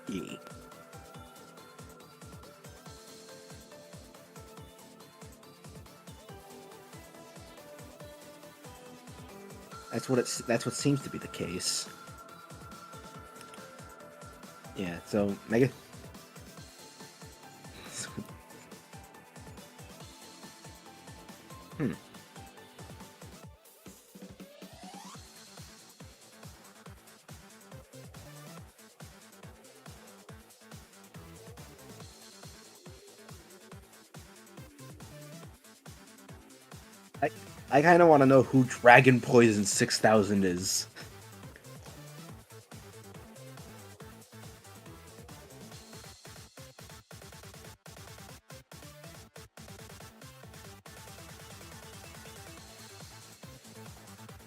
Yeah. That's what seems to be the case. Yeah, so Mega. Hmm. I I kind of want to know who Dragon Poison 6000 is.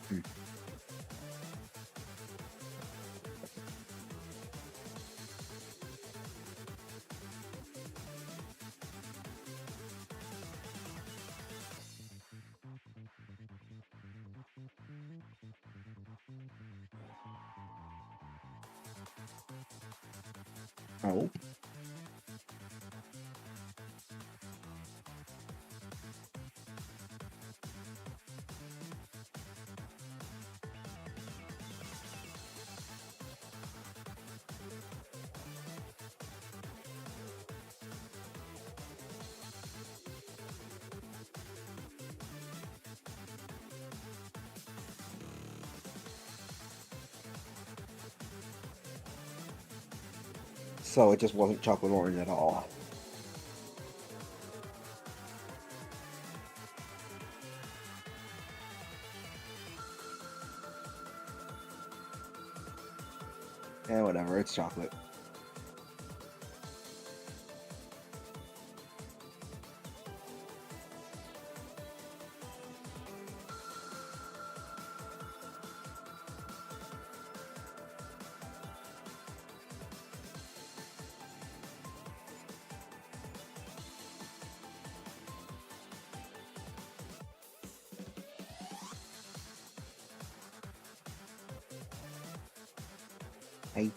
Hmm. Oh. So it just wasn't chocolate orange at all. Eh, whatever. It's chocolate. Hey.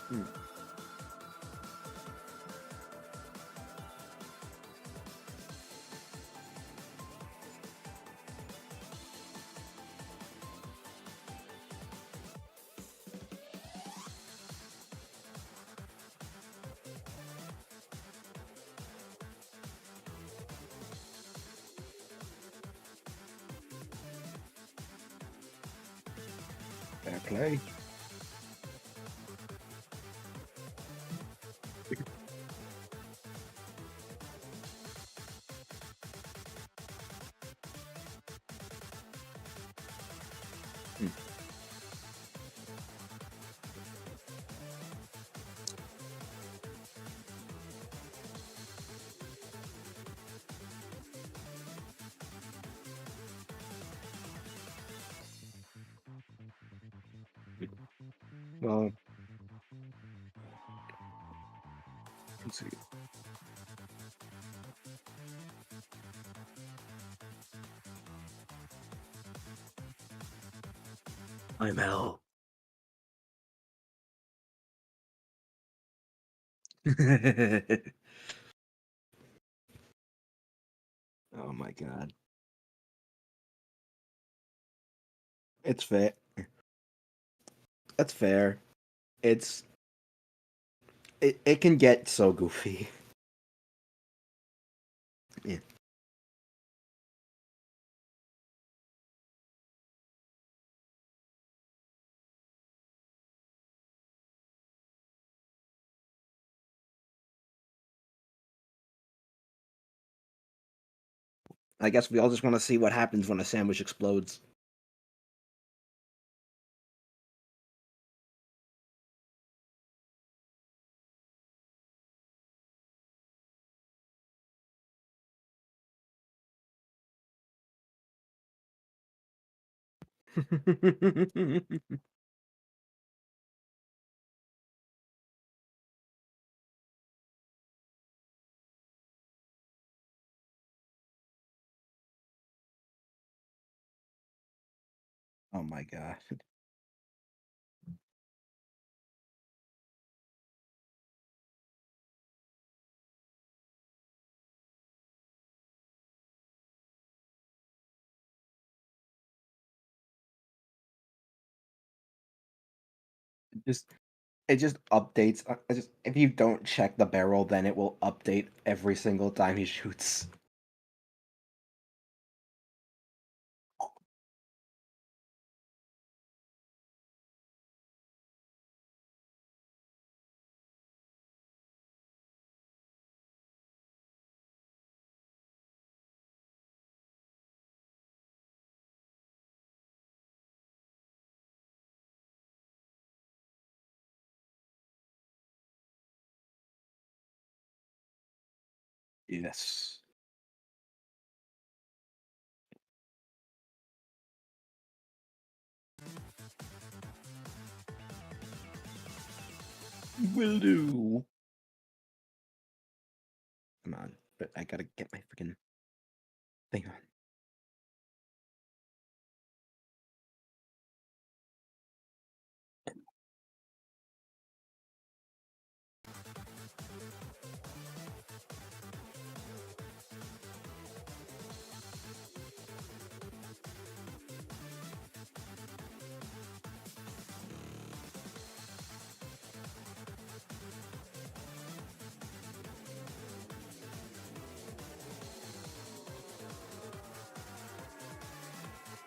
Hmm. Fair play. Hmm. Well, let's see. I'm Hell. Oh my god. It's fair. That's fair. It's it can get so goofy. Yeah. I guess we all just want to see what happens when a sandwich explodes. Oh my god. Just it just updates. If you don't check the barrel, then it will update every single time he shoots. Yes. Will do. Come on, but I gotta get my freaking thing on.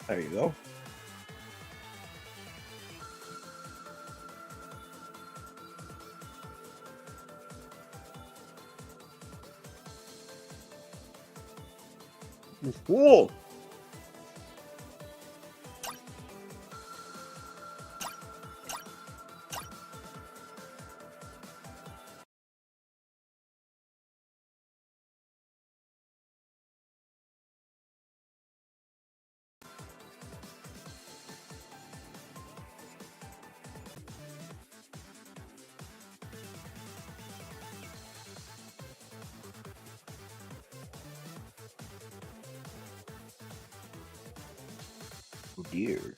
There you go. Cool. Oh dear.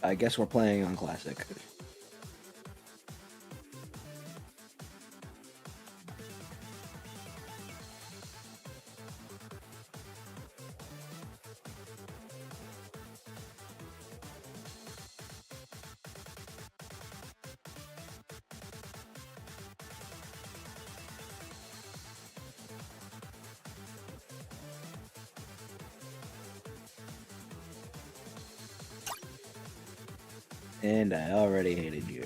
I guess we're playing on classic. And I already hated you.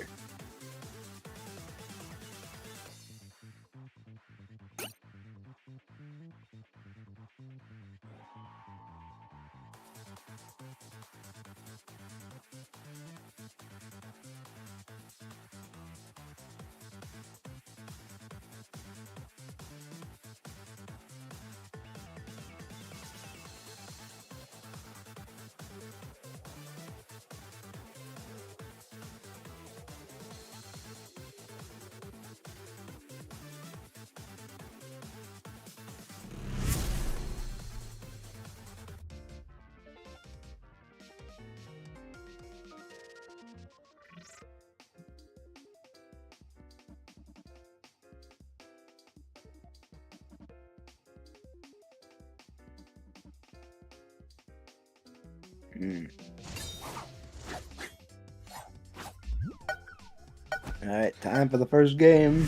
Alright, time for the first game.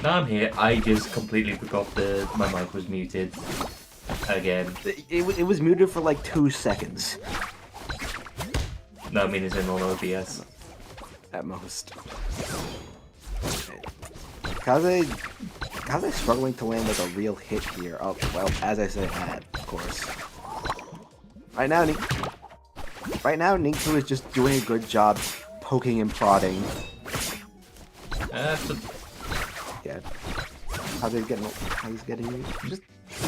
No, I'm here. I just completely forgot that my mic was muted. Again. It was muted for like 2 seconds. No, I mean it's in on OBS. At most. Kaze's struggling to land like a real hit here. Oh, well, as I said, of course. Right now, Ninku is just doing a good job poking and prodding. Yeah. He's getting just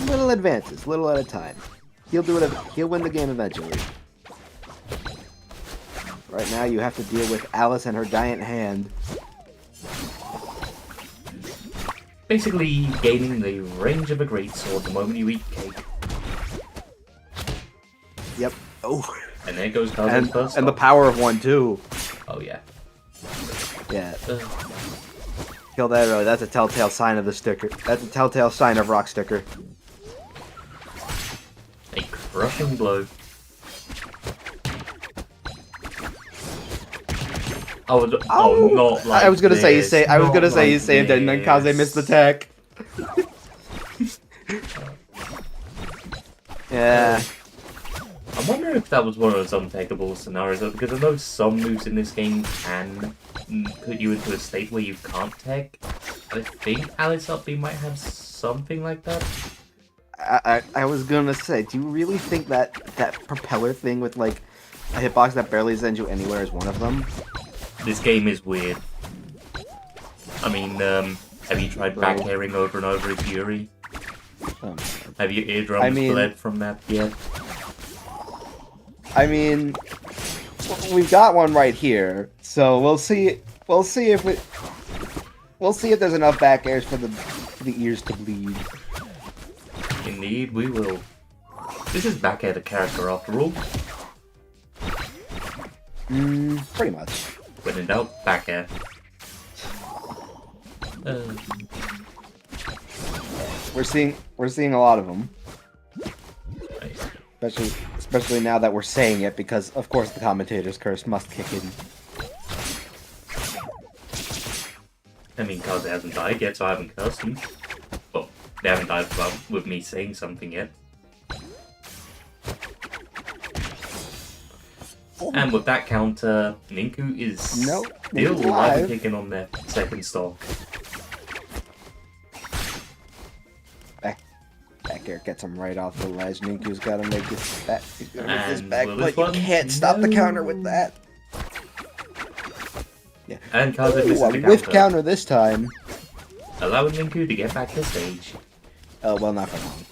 little advances, little at a time. He'll win the game eventually. Right now, you have to deal with Alice and her giant hand. Basically, gaining the range of a greatsword the moment you eat cake. Yep. Oh. And there goes Kaze's first. And the power of one too. Oh yeah. Yeah. Kill that arrow. That's a telltale sign of the sticker. That's a telltale sign of rock sticker. A crushing blow. I was gonna say you saved it, and then Kaze missed the tech. Yeah. I wonder if that was one of those untakeable scenarios, though, because I know some moves in this game can put you into a state where you can't tech. I think Alice Up B might have something like that. I was gonna say, do you really think that propeller thing with like a hitbox that barely sends you anywhere is one of them? This game is weird. I mean, have you tried back airing over and over as Yuri? Have your eardrums bled from that yet? I mean, we've got one right here, so we'll see. We'll see if there's enough back airs for the ears to bleed. Indeed, we will. This is back air the character after all. Pretty much. When in doubt, back air. We're seeing a lot of them. Nice. Especially now that we're saying it, because of course the commentator's curse must kick in. I mean, Kaze hasn't died yet, so I haven't cursed him. Well, they haven't died with me saying something yet. And with that counter, Ninku is still alive and kicking on their second stock. Back air gets him right off the ledge. Ninku's got to make this back. He's gonna make this back, but you can't stop the counter with that. Yeah. And Kaze misses the whiff counter this time. Allowing Ninku to get back to stage. Oh, well, not for long.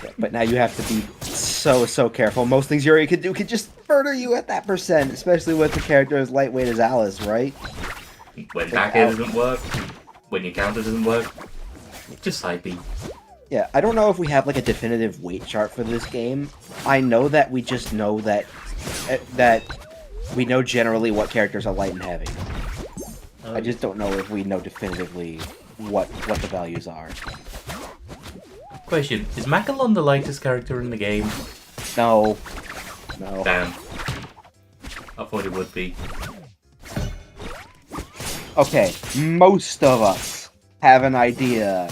Yeah, but now you have to be so careful. Most things Yuri could do could just murder you at that percent, especially with the character as lightweight as Alice, right? When back air doesn't work, when your counter doesn't work, just side B. Yeah, I don't know if we have like a definitive weight chart for this game. I know that we just know that we know generally what characters are light and heavy. I just don't know if we know definitively what the values are. Question: is Macalon the lightest character in the game? No. No. Damn. I thought it would be. Okay, most of us have an idea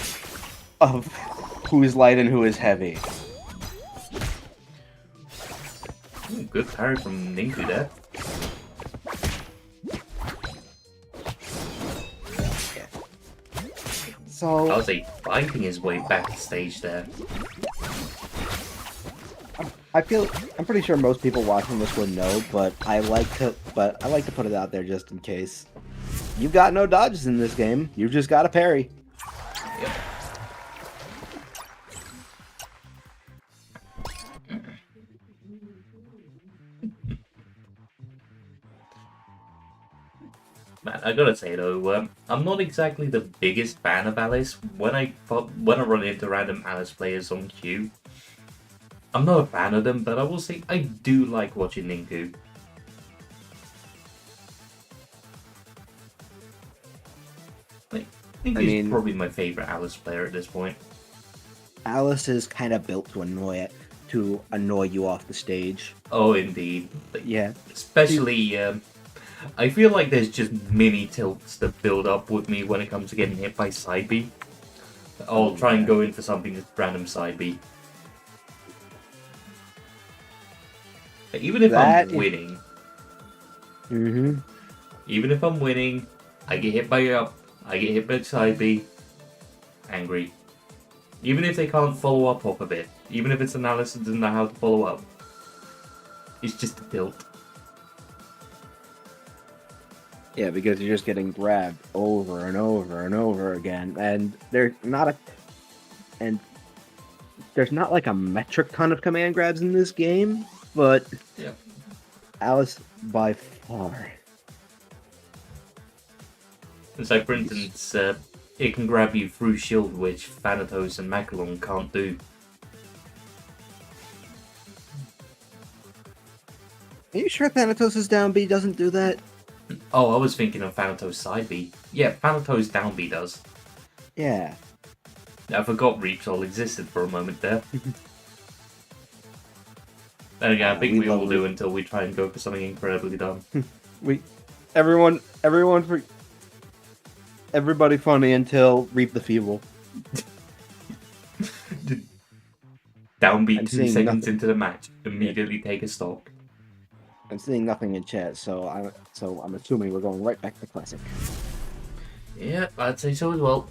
of who is light and who is heavy. Ooh, good parry from Ninku there. So I was fighting his way backstage there. I'm pretty sure most people watching this would know, but I like to put it out there just in case. You've got no dodges in this game. You've just got a parry. Yep. Man, I gotta say though, I'm not exactly the biggest fan of Alice. When I run into random Alice players on queue, I'm not a fan of them, but I will say I do like watching Ninku. Like, Ninku's probably my favorite Alice player at this point. Alice is kind of built to annoy you off the stage. Oh, indeed. Like, yeah. Especially, I feel like there's just mini tilts that build up with me when it comes to getting hit by side B. I'll try and go in for something that's random side B. Even if I'm winning. Mm-hmm. Even if I'm winning, I get hit by up, I get hit by side B. Angry. Even if they can't follow up off of it. Even if it's analysis doesn't know how to follow up. It's just a tilt. Yeah, because you're just getting grabbed over and over and over again, and there's not like a metric ton of command grabs in this game, but yep. Alice by far. It's like, for instance, it can grab you through shield, which Thanatos and Macalon can't do. Are you sure Thanatos' down B doesn't do that? Oh, I was thinking of Thanatos side B. Yeah, Thanatos down B does. Yeah. I forgot Reapsol existed for a moment there. Then again, I think we all do until we try and go for something incredibly dumb. Everybody funny until Reap the Feeble. Down B 2 seconds into the match, immediately take a stock. I'm seeing nothing in chat, so I'm assuming we're going right back to classic. Yeah, I'd say so as well.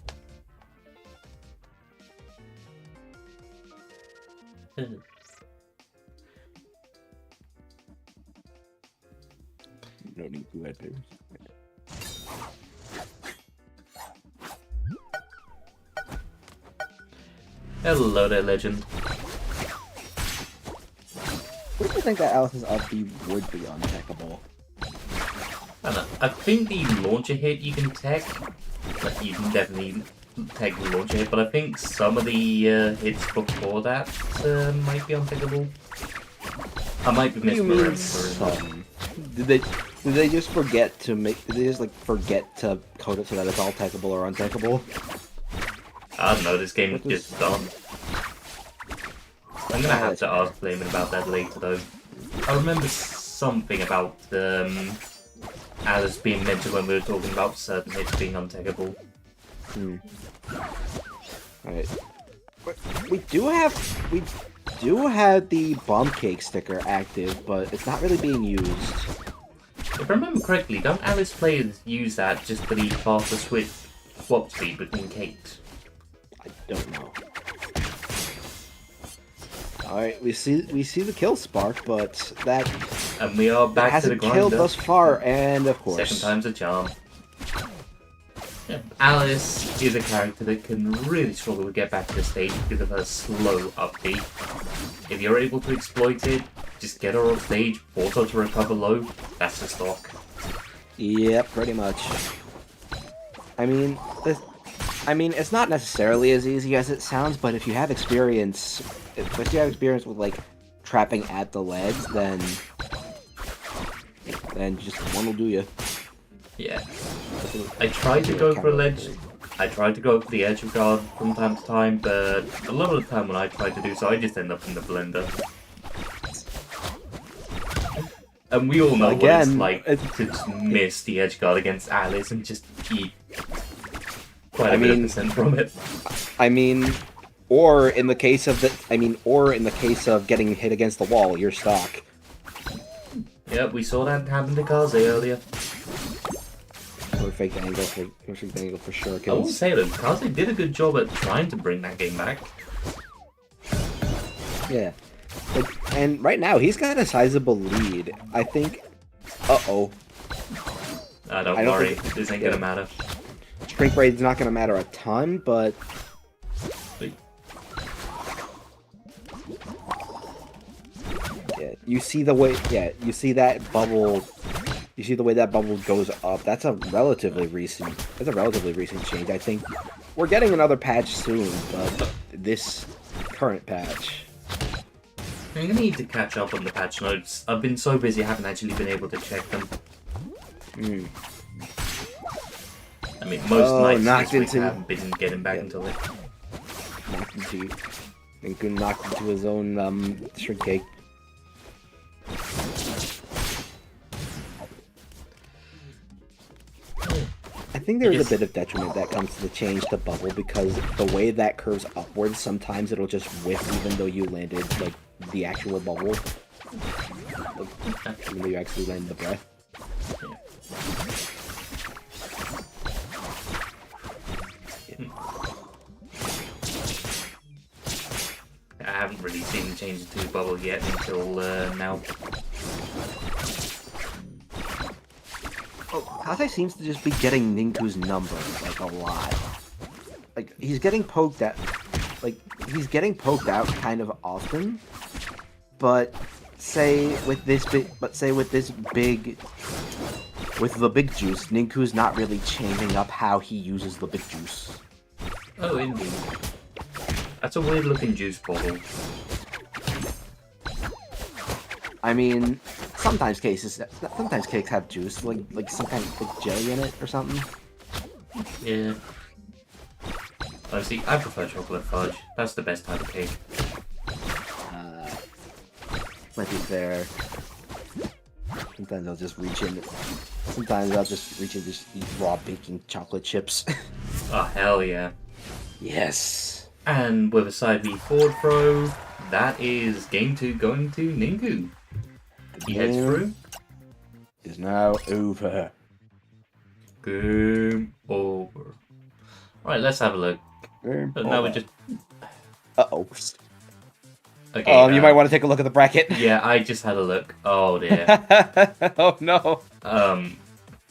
No need to add there. Hello there, legend. What do you think that Alice's up B would be untechable? I don't know. I think the launcher hit you can tech. Like, you can definitely tech the launcher hit, but I think some of the hits before that might be untechable. I might be misremembering. Did they just forget to forget to code it so that it's all techable or untechable? I don't know, this game is just done. I'm gonna have to ask Flamin about that later though. I remember something about Alice being mentioned when we were talking about certain hits being untechable. Alright. We do have the bomb cake sticker active, but it's not really being used. If I remember correctly, don't Alice players use that just for the faster swap speed between cakes? I don't know. Alright, we see the kill spark, but that and we are back to the grinder. Hasn't killed thus far, and of course. Second time's a charm. Yeah. Alice is a character that can really struggle to get back to the stage because of her slow upbeat. If you're able to exploit it, just get her off stage, force her to recover low, that's the stock. Yep, pretty much. I mean, I mean, it's not necessarily as easy as it sounds, but if you have experience, if you have experience with like trapping at the ledge, then just one will do you. Yeah. I tried to go for a ledge. I tried to go for the edge of guard from time to time, but a lot of the time when I tried to do so, I just end up in the blender. And we all know Again, what it's like to just miss the edge guard against Alice and just eat quite a bit of percent from it. I mean, or in the case of getting hit against the wall, you're stuck. Yep, we saw that happen to Kaze earlier. Perfect angle for sure. I will say that Kaze did a good job at trying to bring that game back. Yeah. And right now, he's got a sizable lead. I think... Uh-oh. Don't worry, this ain't gonna matter. Shrink Raid's not gonna matter a ton, but... Yeah, you see the way... Yeah, you see that bubble... You see the way that bubble goes up. That's a relatively recent... That's a relatively recent change. I think we're getting another patch soon, but this current patch... I'm gonna need to catch up on the patch notes. I've been so busy I haven't actually been able to check them. I mean, most nights this week I haven't been getting back into it. Knocked into his own shrimp cake. I think there's a bit of detriment that comes to the change to bubble because the way that curves upwards, sometimes it'll just whiff even though you landed like the actual bubble. Even though you actually landed the breath. I haven't really seen the change to bubble yet until now. Oh, Kaze seems to just be getting Ninku's number, like, a lot. Like, he's getting poked at... Like, he's getting poked out kind of often, but say with this big... With the big juice, Ninku's not really changing up how he uses the big juice. Oh, indeed. That's a weird looking juice bottle. I mean, sometimes cakes have juice, like some kind of like jelly in it or something. Yeah. Honestly, I prefer chocolate fudge. That's the best type of cake. Might be fair. Sometimes I'll just reach in. Sometimes I'll just reach and just eat raw baking chocolate chips. Oh, hell yeah. Yes. And with a side B forward throw, that is game 2 going to Ninku. He heads through. Is now over. Game over. Alright, let's have a look. Now we're just... Uh-oh. Okay, you might want to take a look at the bracket. Yeah, I just had a look. Oh, dear. Oh, no.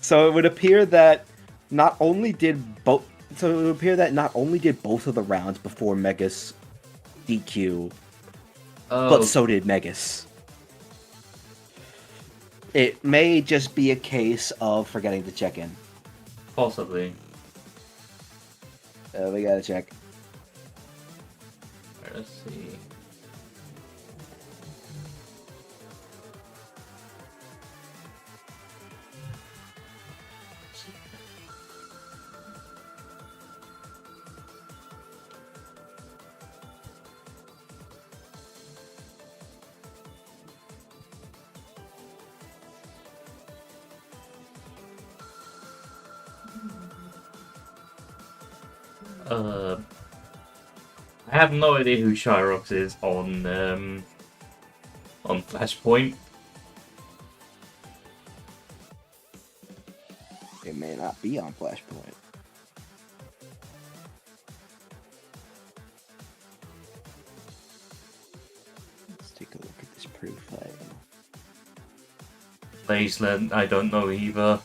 So it would appear that not only did both of the rounds before Megas DQ, but so did Megas. It may just be a case of forgetting to check in. Possibly. We gotta check. Alright, let's see. I have no idea who Shyrox is on Flashpoint. It may not be on Flashpoint. Let's take a look at this profile. Laceland, I don't know either.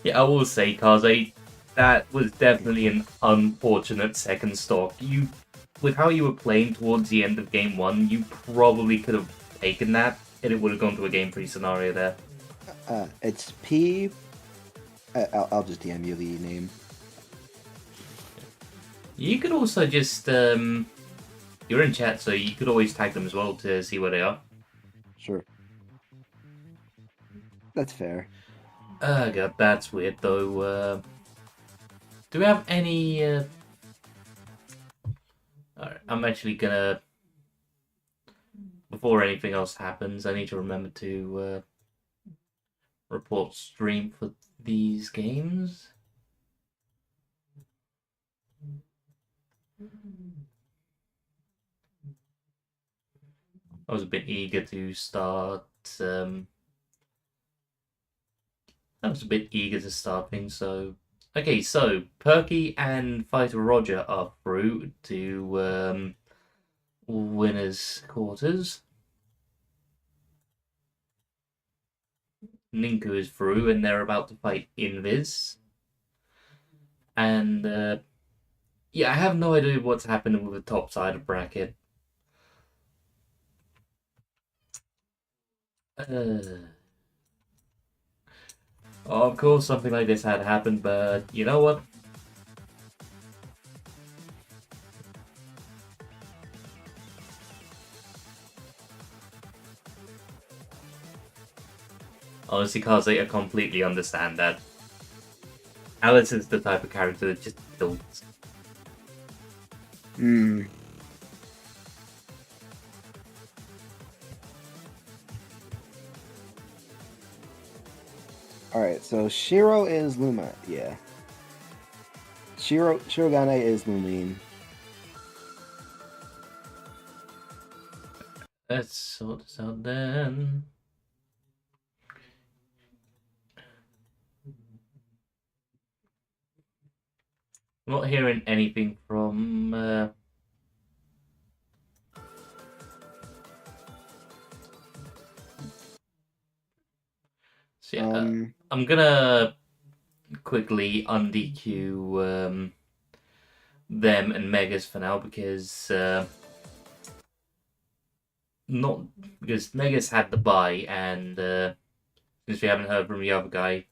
Yeah, I will say, Kaze, that was definitely an unfortunate second stock. With how you were playing towards the end of game 1, you probably could have taken that, and it would have gone to a game 3 scenario there. It's P. I'll just DM you the name. You could also just you're in chat, so you could always tag them as well to see where they are. Sure. That's fair. God, that's weird though. Do we have any? Alright, I'm actually gonna. Before anything else happens, I need to remember to report stream for these games. I was a bit eager to start. I was a bit eager to start things, so. Okay, so Perky and Fighter Roger are through to winners' quarters. Ninku is through, and they're about to fight Invis. And yeah, I have no idea what's happening with the top side of bracket. Of course, something like this had happened, but you know what? Honestly, Kaze, I completely understand that. Alice is the type of character that just tilts. Hmm. Alright, so Shiro is Luma, yeah. Shirogane is Lumine. Let's sort this out then. I'm not hearing anything from. So yeah, I'm gonna quickly undq them and Megas for now because not because Megas had the buy and since we haven't heard from the other guy,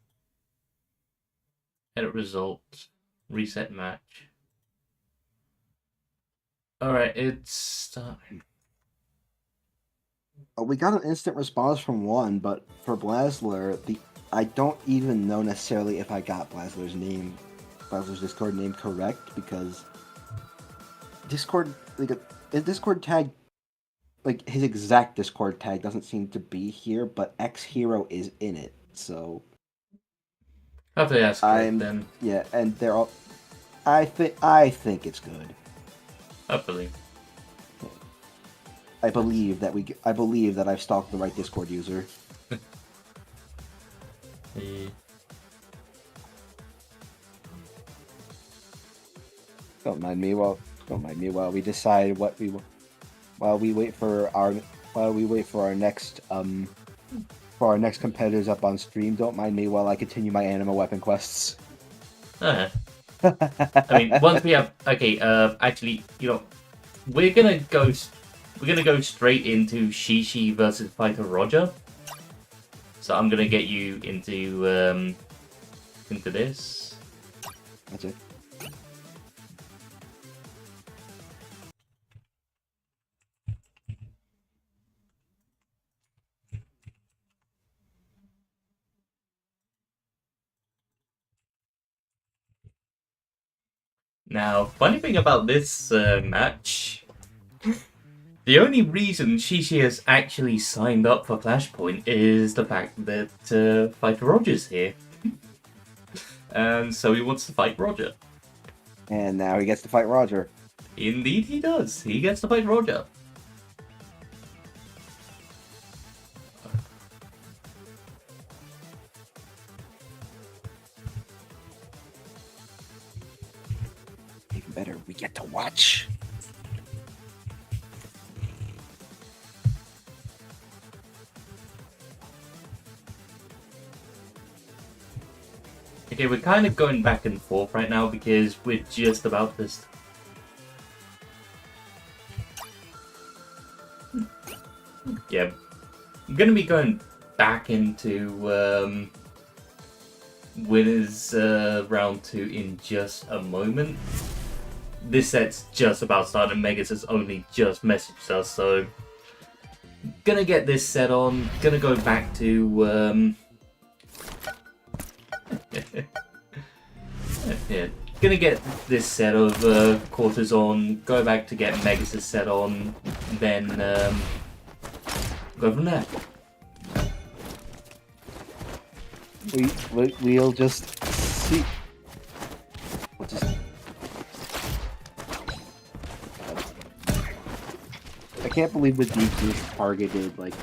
edit result, reset match. All right, it's starting. We got an instant response from one, but for Blazler, I don't even know necessarily if I got Blazler's Discord name correct, because Discord, his Discord tag, like his exact Discord tag doesn't seem to be here, but X Hero is in it, so. Hopefully that's correct then. Yeah, and they're all. I think it's good. Hopefully. I believe that I've stalked the right Discord user. Yeah. Don't mind me while we decide while we wait for our next competitors up on stream. Don't mind me while I continue my animal weapon quests. I mean, once we have actually, we're gonna go straight into Shishi versus Fighter Roger. So I'm gonna get you into this. That's it. Now, funny thing about this match, the only reason Shishi has actually signed up for Flashpoint is the fact that Fighter Roger's here. And so he wants to fight Roger. And now he gets to fight Roger. Indeed he does. He gets to fight Roger. Even better, we get to watch. Okay, we're kind of going back and forth right now because we're just about this. Yeah, I'm gonna be going back into winners round 2 in just a moment. This set's just about starting. Megas has only just messaged us, so gonna get this set on. Gonna go back to yeah, gonna get this set of quarters on. Go back to get Megas' set on, then go from there. We'll just see. We'll just. I can't believe the DQs targeted like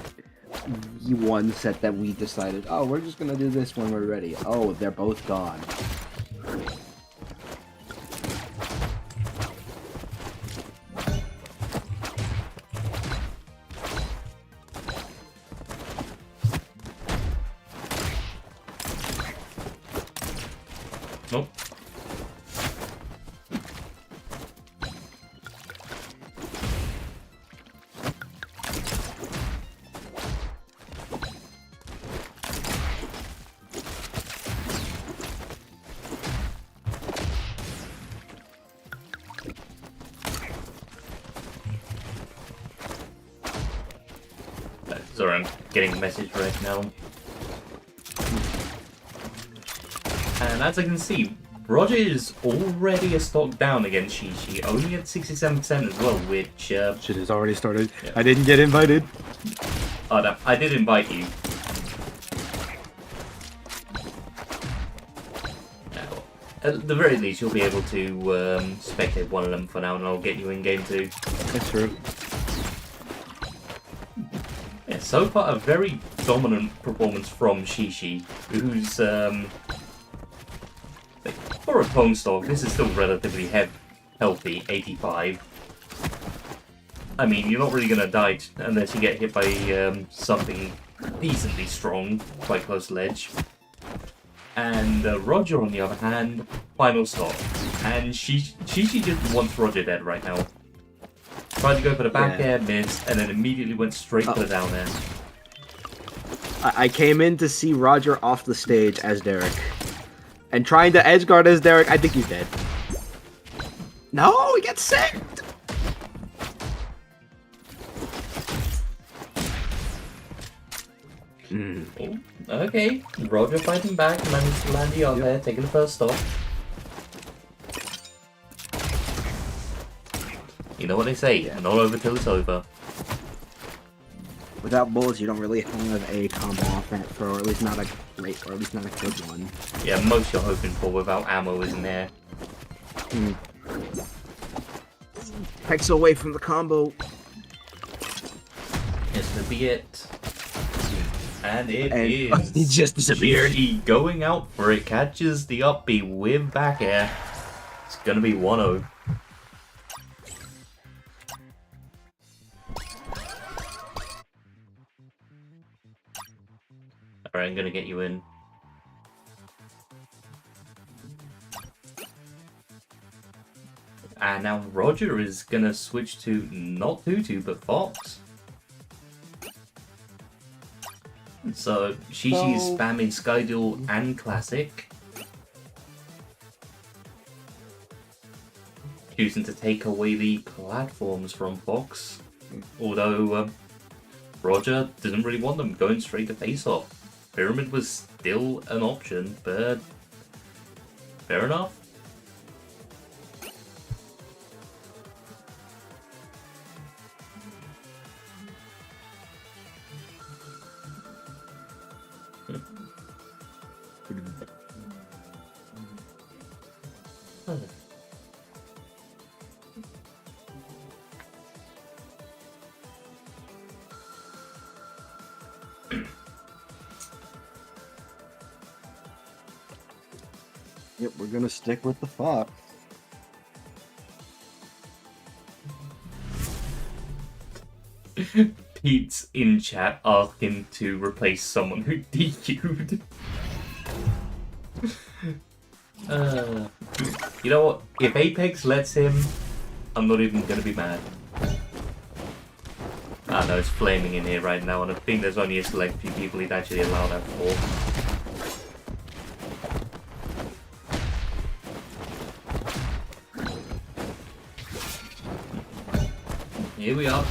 the one set that we decided. Oh, we're just gonna do this when we're ready. Oh, they're both gone. Nope. Sorry, I'm getting a message right now. And as I can see, Roger is already a stock down against Shishi, only at 67% as well, which... Shit has already started. Yeah. I didn't get invited. Oh no, I did invite you. Yeah, well, at the very least, you'll be able to spectate one of them for now, and I'll get you in game 2. That's true. Yeah, so far a very dominant performance from Shishi, who's... for a clone stock, this is still relatively healthy, 85. I mean, you're not really going to die unless you get hit by something decently strong, quite close to ledge. And Roger, on the other hand, final stock. And Shishi just wants Roger dead right now. Tried to go for the back air, missed, and then immediately went straight for the down air. I came in to see Roger off the stage as Derek. And trying to edge guard as Derek, I think he's dead. No, he gets sick! Oh, okay, Roger fighting back, managed to land the up there, taking the first stop. You know what they say, not over till it's over. Without bullets, you don't really have a combo offense, or at least not a great, or at least not a good one. Yeah, most you're hoping for without ammo isn't there. Pexel away from the combo. This could be it. And it is. He just disappeared. Shishi going out for it, catches the up B with back air. It's gonna be 1-0. Alright, I'm gonna get you in. And now Roger is gonna switch to not Tutu, but Fox. So Shishi's spamming Skyduel and Classic. Choosing to take away the platforms from Fox. Although Roger didn't really want them, going straight to face-off. Pyramid was still an option, but fair enough. Yep, we're gonna stick with the Fox. Pete's in chat asking to replace someone who DQ'd. You know what? If Apex lets him, I'm not even gonna be mad. I know it's flaming in here right now, and I think there's only a select few people he'd actually allow that for. Here we are.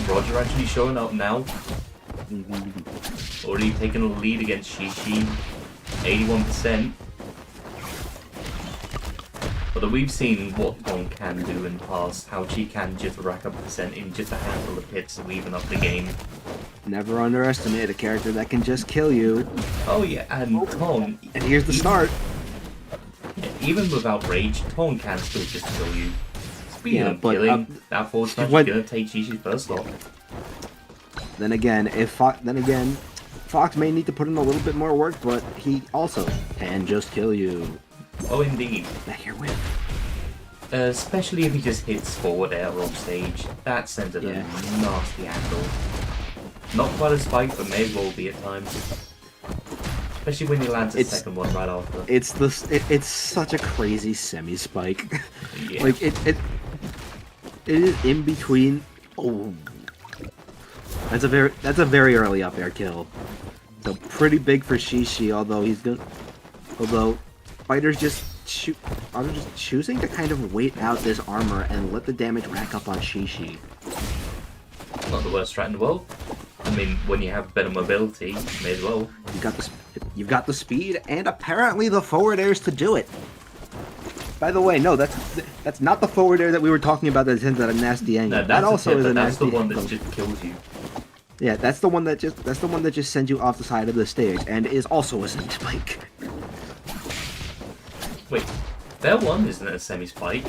Roger actually showing up now. Already taking a lead against Shishi. 81%. Although we've seen what Tong can do in the past, how she can just rack up percent in just a handful of hits to even up the game. Never underestimate a character that can just kill you. Oh yeah, and Tong... And here's the start. Even without rage, Tong can still just kill you. Speaking Yeah, of but, killing, that forward smash is gonna take Shishi's first stop. Then again, Fox may need to put in a little bit more work, but he also can just kill you. Oh indeed. Back here with. Especially if he just hits forward air off stage. That sends it a nasty angle. Not quite a spike, but may as well be at times. Especially when he lands a second one right after. It's such a crazy semi spike. Yeah. Like it is in between. Oh, that's a very early up air kill. So pretty big for Shishi, although fighters just choosing to kind of wait out this armor and let the damage rack up on Shishi. Not the worst strat in the world. I mean, when you have better mobility, may as well. You've got the speed and apparently the forward airs to do it. By the way, no, that's not the forward air that we were talking about that sends at a nasty angle. No, that also is a that's nasty the one angle. that just kills you. Yeah, that's the one that just sends you off the side of the stage and is also a semi spike. Wait, their one isn't a semi spike.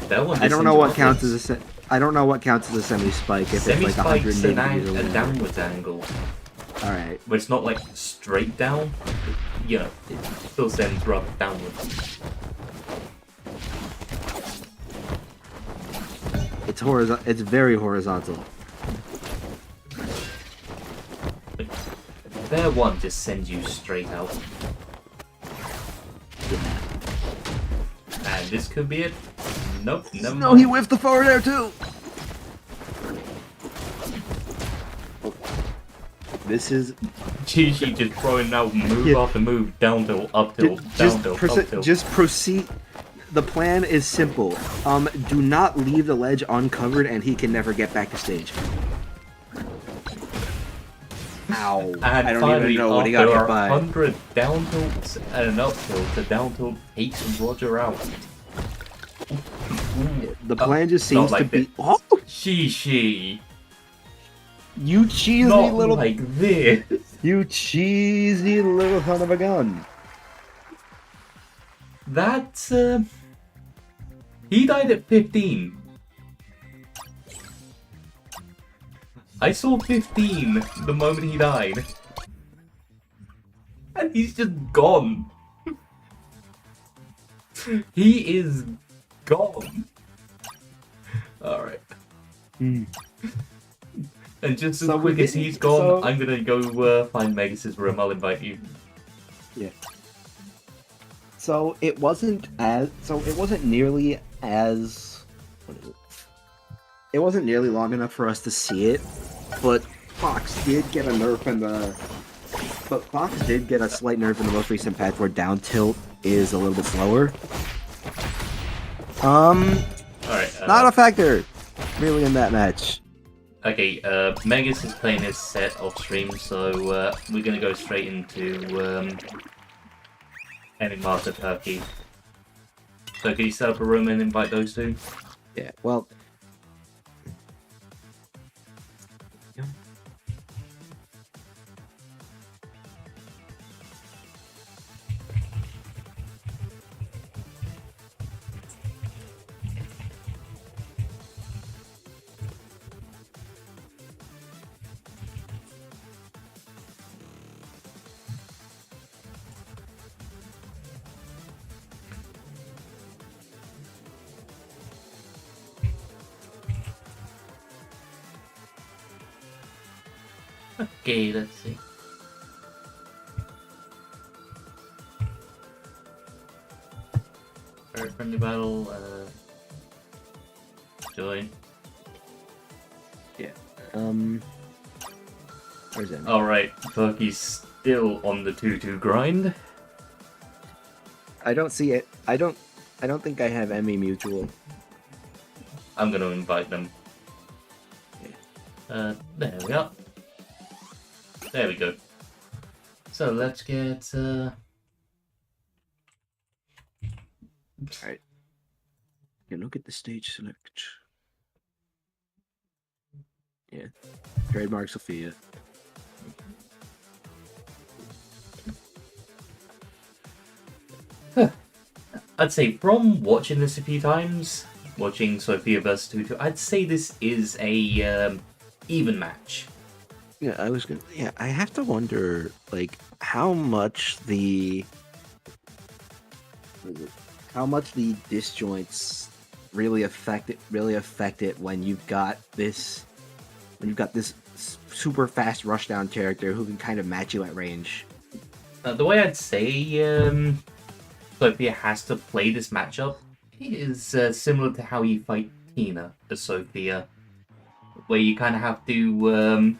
Their one. I don't know what counts as a semi spike if it's like 180 degrees a away. downwards angle. All right. But it's not like straight down. You know, it still sends rather downwards. It's very horizontal. Their one just sends you straight out. Yeah. And this could be it. Nope, never No, mind. he whiffed the forward air too. This is Shishi just throwing out move after move, down tilt, up tilt, down tilt, up tilt. just proceed. The plan is simple. Do not leave the ledge uncovered, and he can never get back to stage. Ow! And I don't finally, even know what he got hit after by. 100 down tilts and an up tilt, the down tilt takes Roger out. The plan just seems like to be. this. Oh, Shishi, you cheesy not little. like this. You cheesy little son of a gun. That's he died at 15. I saw 15 the moment he died. And he's just gone. He is gone. Alright. And just as So quick we as didn't- he's gone, so- I'm gonna go find Megas' room. I'll invite you. Yeah. So it wasn't nearly as. What is it? It wasn't nearly long enough for us to see it, but Fox did get a nerf in the. But Fox did get a slight nerf in the most recent patch where down tilt is a little bit slower. Alright. Not a factor, really, in that match. Okay, Megas is playing his set off stream, so we're gonna go straight into Enigmaster Turkey. So can you set up a room and invite those two? Yeah. Well. Okay, let's see. Very friendly battle, join. Yeah. Where's that? Alright, Turkey's still on the 2-2 grind. I don't see it. I don't think I have Emmy mutual. I'm gonna invite them. There we are. There we go. So let's get, Alright. Yeah, look at the stage select. Yeah. Trademark Sophia. I'd say from watching this a few times, watching Sophia vs. Tutu, I'd say this is a even match. Yeah, I have to wonder, like, how much the disjoints really affect it when you've got this super fast rushdown character who can kind of match you at range. The way I'd say Sophia has to play this matchup is similar to how you fight Tina as Sophia, where you kind of have to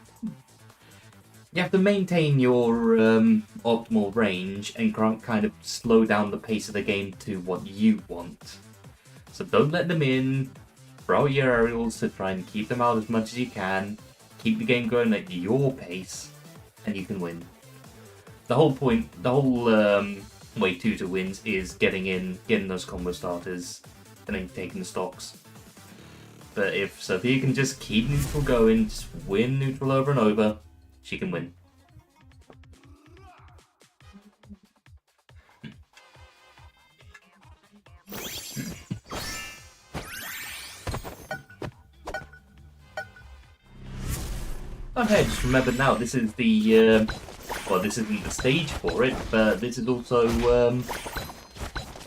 maintain your optimal range and kind of slow down the pace of the game to what you want. So don't let them in. Throw your aerials to try and keep them out as much as you can. Keep the game going at your pace, and you can win. The whole way Tutu wins is getting those combo starters, and then taking the stocks. But if Sophia can just keep neutral going, just win neutral over and over, she can win. Okay, just remember now, this is the, well, this isn't the stage for it, but this is also,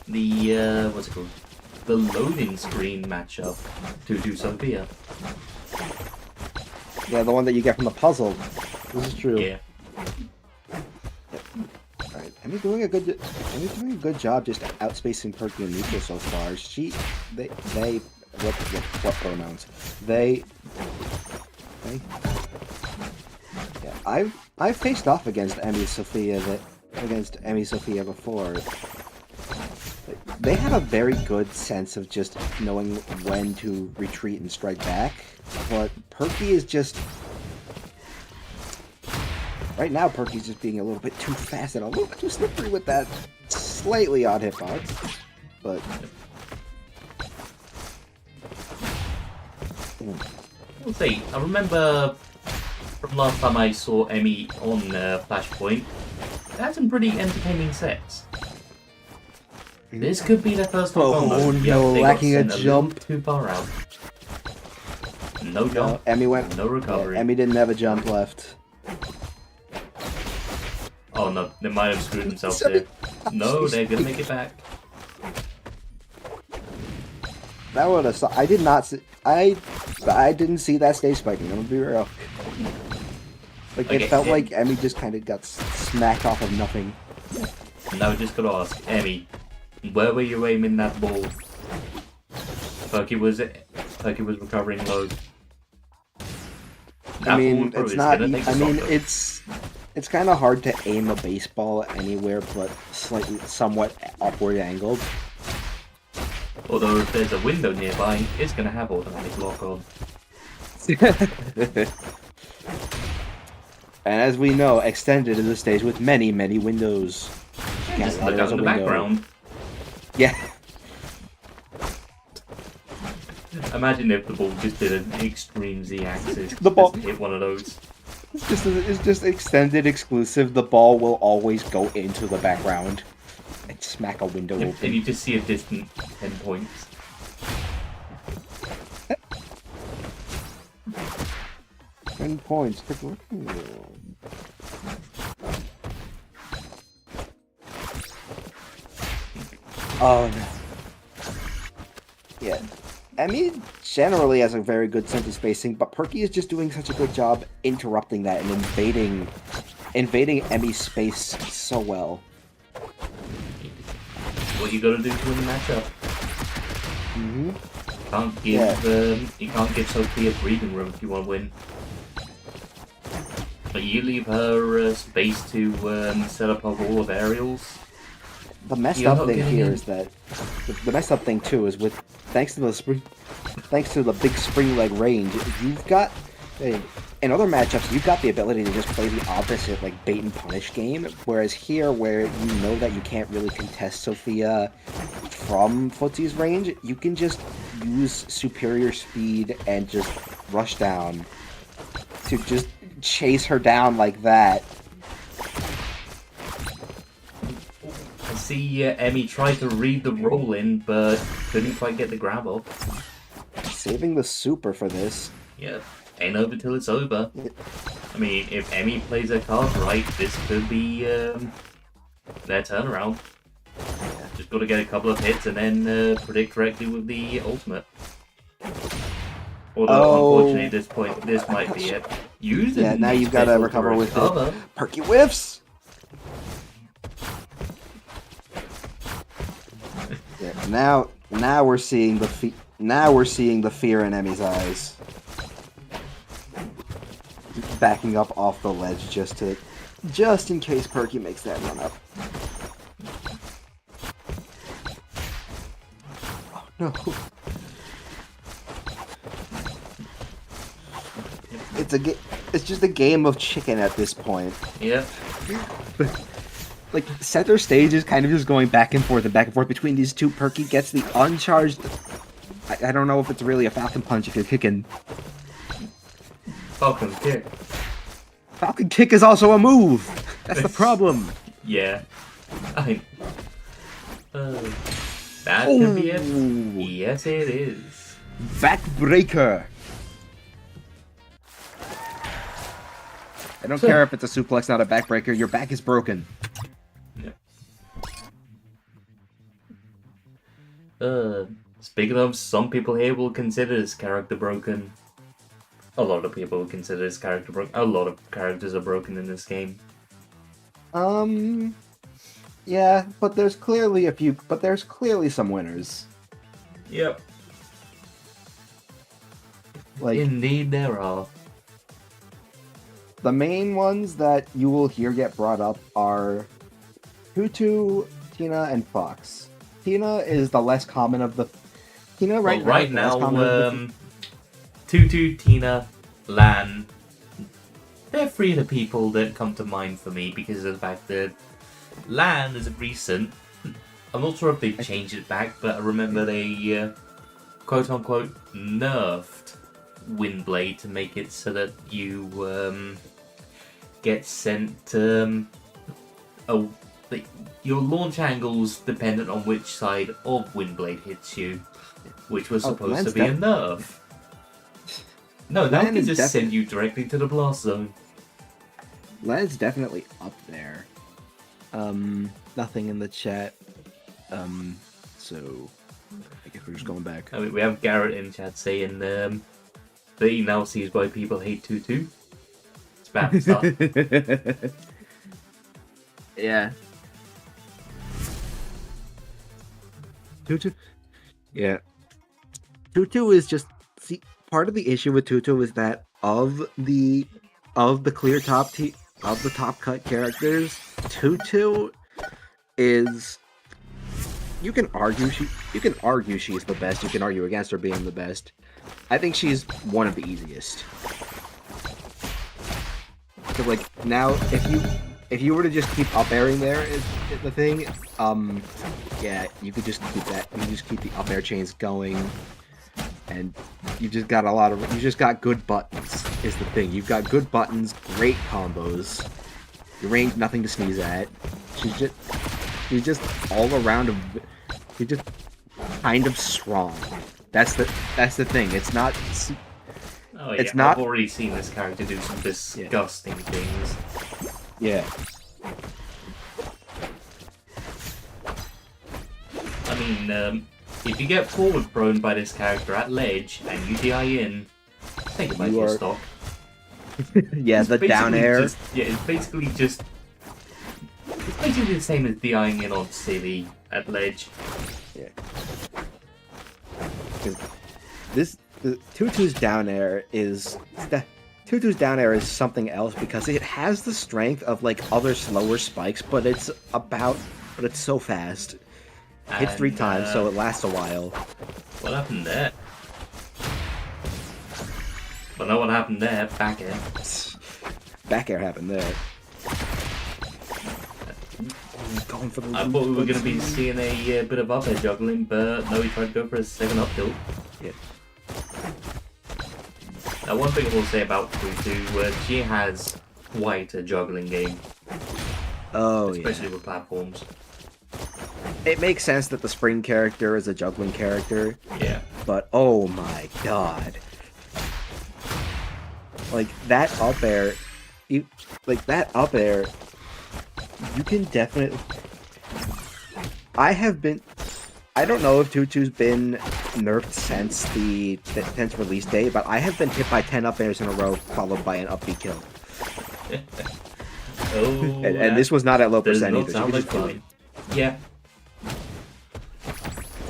the, what's it called? The loading screen matchup to do Sophia. Yeah, the one that you get from the puzzle. This is true. Yeah. Alright, Emmy's doing a good job just outspacing Perky and Neutral so far. What pronouns? They yeah, I've faced off against Emmy Sophia before. They have a very good sense of just knowing when to retreat and strike back, but Perky is just... Right now, Perky's just being a little bit too fast and a little bit too slippery with that slightly odd hitbox, but... I'll say, I remember from last time I saw Emmy on Flashpoint, they had some pretty entertaining sets. This could be their first time. Oh no, lacking a jump. Too far out. No jump. Emmy went. No recovery. Yeah, Emmy didn't have a jump left. Oh no, they might have screwed themselves there. No, they're gonna make it back. That would have. I did not see. I didn't see that stage spiking. I'm gonna be real. Like it felt like Emmy just kind of got smacked off of nothing. Now we just gotta ask Emmy, where were you aiming that ball? Perky was recovering low. I mean, it's not. I mean, it's kind of hard to aim a baseball anywhere but somewhat upward angled. Although if there's a window nearby, it's gonna have automatic lock on. And as we know, Extended is a stage with many, many windows. Just look out in the background. Yeah. Imagine if the ball just did an extreme Z-axis. The ball just hit one of those. It's just Extended exclusive. The ball will always go into the background and smack a window open. And you just see a distant 10 points. Points. Oh no. Yeah. Emmy generally has a very good sense of spacing, but Perky is just doing such a good job interrupting that and invading Emmy's space so well. What you gotta do to win the matchup. Mm-hmm. You can't give Sophia breathing room if you want to win. But you leave her space to set up a wall of aerials. The messed up thing here is that the messed up thing too is with thanks to the big spring leg range, Hey, in other matchups, you've got the ability to just play the opposite, like, bait and punish game, whereas here, where you know that you can't really contest Sophia from Footsie's range, you can just use superior speed and just rush down to just chase her down like that. I see Emmy tried to read the roll in, but couldn't quite get the grab up. Saving the super for this. Yeah, ain't over till it's over. I mean, if Emmy plays her cards right, this could be their turnaround. Just got to get a couple of hits and then predict correctly with the ultimate. Although, unfortunately, at this point, this might be it. Yeah, now you've got to recover with it. Perky whiffs! Yeah, now we're seeing the fear in Emmy's eyes. Backing up off the ledge just in case Perky makes that run up. Oh no. It's just a game of chicken at this point. Yeah. Like, center stage is kind of just going back and forth between these two. Perky gets the uncharged... I don't know if it's really a Falcon Punch if you're kicking. Falcon Kick. Falcon Kick is also a move! That's the problem! Yeah. That could be it. Yes, it is. Backbreaker! I don't care if it's a suplex, not a backbreaker. Your back is broken. Speaking of, some people here will consider this character broken. A lot of people will consider this character broken. A lot of characters are broken in this game. Yeah, but there's clearly some winners. Yep. Like, indeed there are. The main ones that you will hear get brought up are Tutu, Tina, and Fox. Tina is the less common of the... Tina right now, Tutu, Tina, Lan, they're three of the people that come to mind for me because of the fact that Lan is recent. I'm not sure if they've changed it back, but I remember they quote-unquote nerfed Windblade to make it so that you get sent your launch angles dependent on which side of Windblade hits you, which was supposed to be a nerf. No, that can just send you directly to the blast zone. Lan's definitely up there. Nothing in the chat. So I guess we're just going back. I mean, we have Garrett in chat saying that he now sees why people hate Tutu. It's bad stuff. Yeah. Tutu? Yeah. Tutu is just... See, part of the issue with Tutu is that of the clear top of the top cut characters, Tutu is... You can argue she's the best. You can argue against her being the best. I think she's one of the easiest. So, like, now, if you were to just keep up airing there is the thing, yeah, you could just keep that. You just keep the up air chains going, and you just got good buttons is the thing. You've got good buttons, great combos. Your range, nothing to sneeze at. She's just all around. She's just kind of strong. That's the thing. It's not. Oh yeah, I've already seen this character do some disgusting things. Yeah. I mean, if you get forward thrown by this character at ledge and you DI in, think about your stock. Yeah, it's the down air. It's basically the same as DIing in on City at ledge. Yeah. Tutu's down air is something else because it has the strength of like other slower spikes, but it's so fast. Hits 3 times, so it lasts a while. What happened there? But Don't know what happened there. Back air. Back air happened there. Going for the I thought we were going to be seeing a bit of up air juggling, but no, he tried to go for a second up tilt. Yeah. Now, one thing I will say about Futu, she has quite a juggling game. Oh, especially with platforms. It makes sense that the spring character is a juggling character. Yeah. But oh my god. Like that up air, you can definitely. I don't know if Tutu's been nerfed since the 10th release date, but I have been hit by 10 up airs in a row, followed by an up B kill. Oh, and this was not at low percent either. So like fun. Yeah.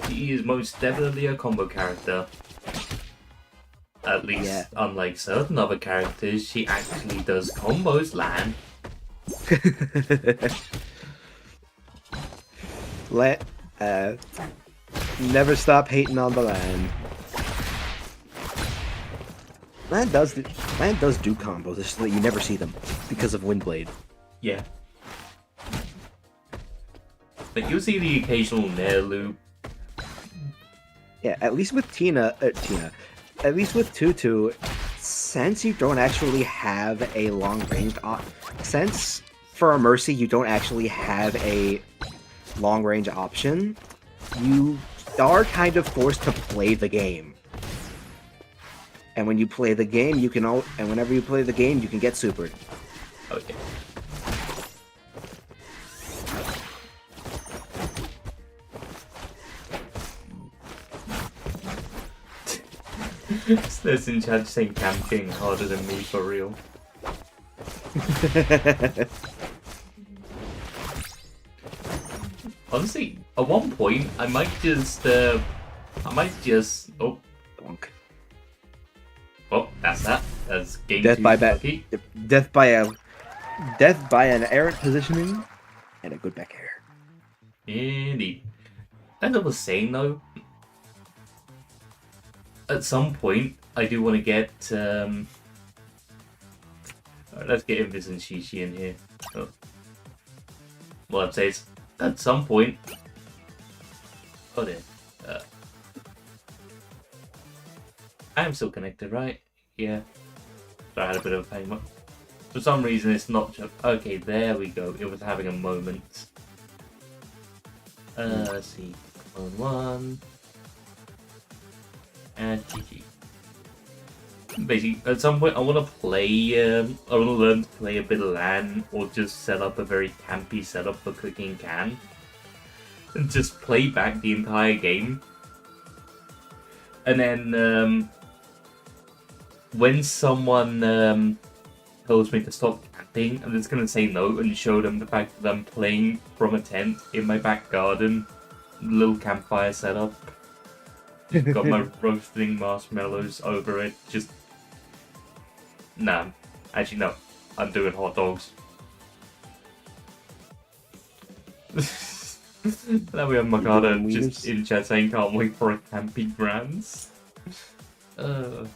He is most definitely a combo character. At least, unlike certain other characters, she actually does combos land. Never stop hating on the land. Land does do combos, it's just that you never see them because of Windblade. Yeah. But you'll see the occasional nair loop. Yeah, at least with at least with Tutu, since you don't actually have a long range since for a Mercy you don't actually have a long range option, you are kind of forced to play the game. And when you play the game, and whenever you play the game, you can get supered. Okay. There's in chat saying camping harder than me for real. Honestly, at one point, I might just, oh, oh, that's that. That's game Death 2 by lucky. Death by an errant positioning, and a good back air. Indeed. As I was saying though, at some point, I do want to get, alright, let's get Invis and Shishi in here. Oh. Well, I'd say it's at some point. Oh dear. I am still connected, right? Yeah. So I had a bit of a pain. For some reason, it's not just... Okay, there we go. It was having a moment. Let's see. Clone 1. And GG. Basically, at some point, I want to play... I want to learn to play a bit of LAN, or just set up a very campy setup for cooking can. And just play back the entire game. And then, when someone tells me to stop camping, I'm just gonna say no and show them the fact that I'm playing from a tent in my back garden, little campfire setup. Got my roasting marshmallows over it. Just nah, actually no, I'm doing hot dogs. Now we have Makata just in chat saying can't wait for a campy Grands. Where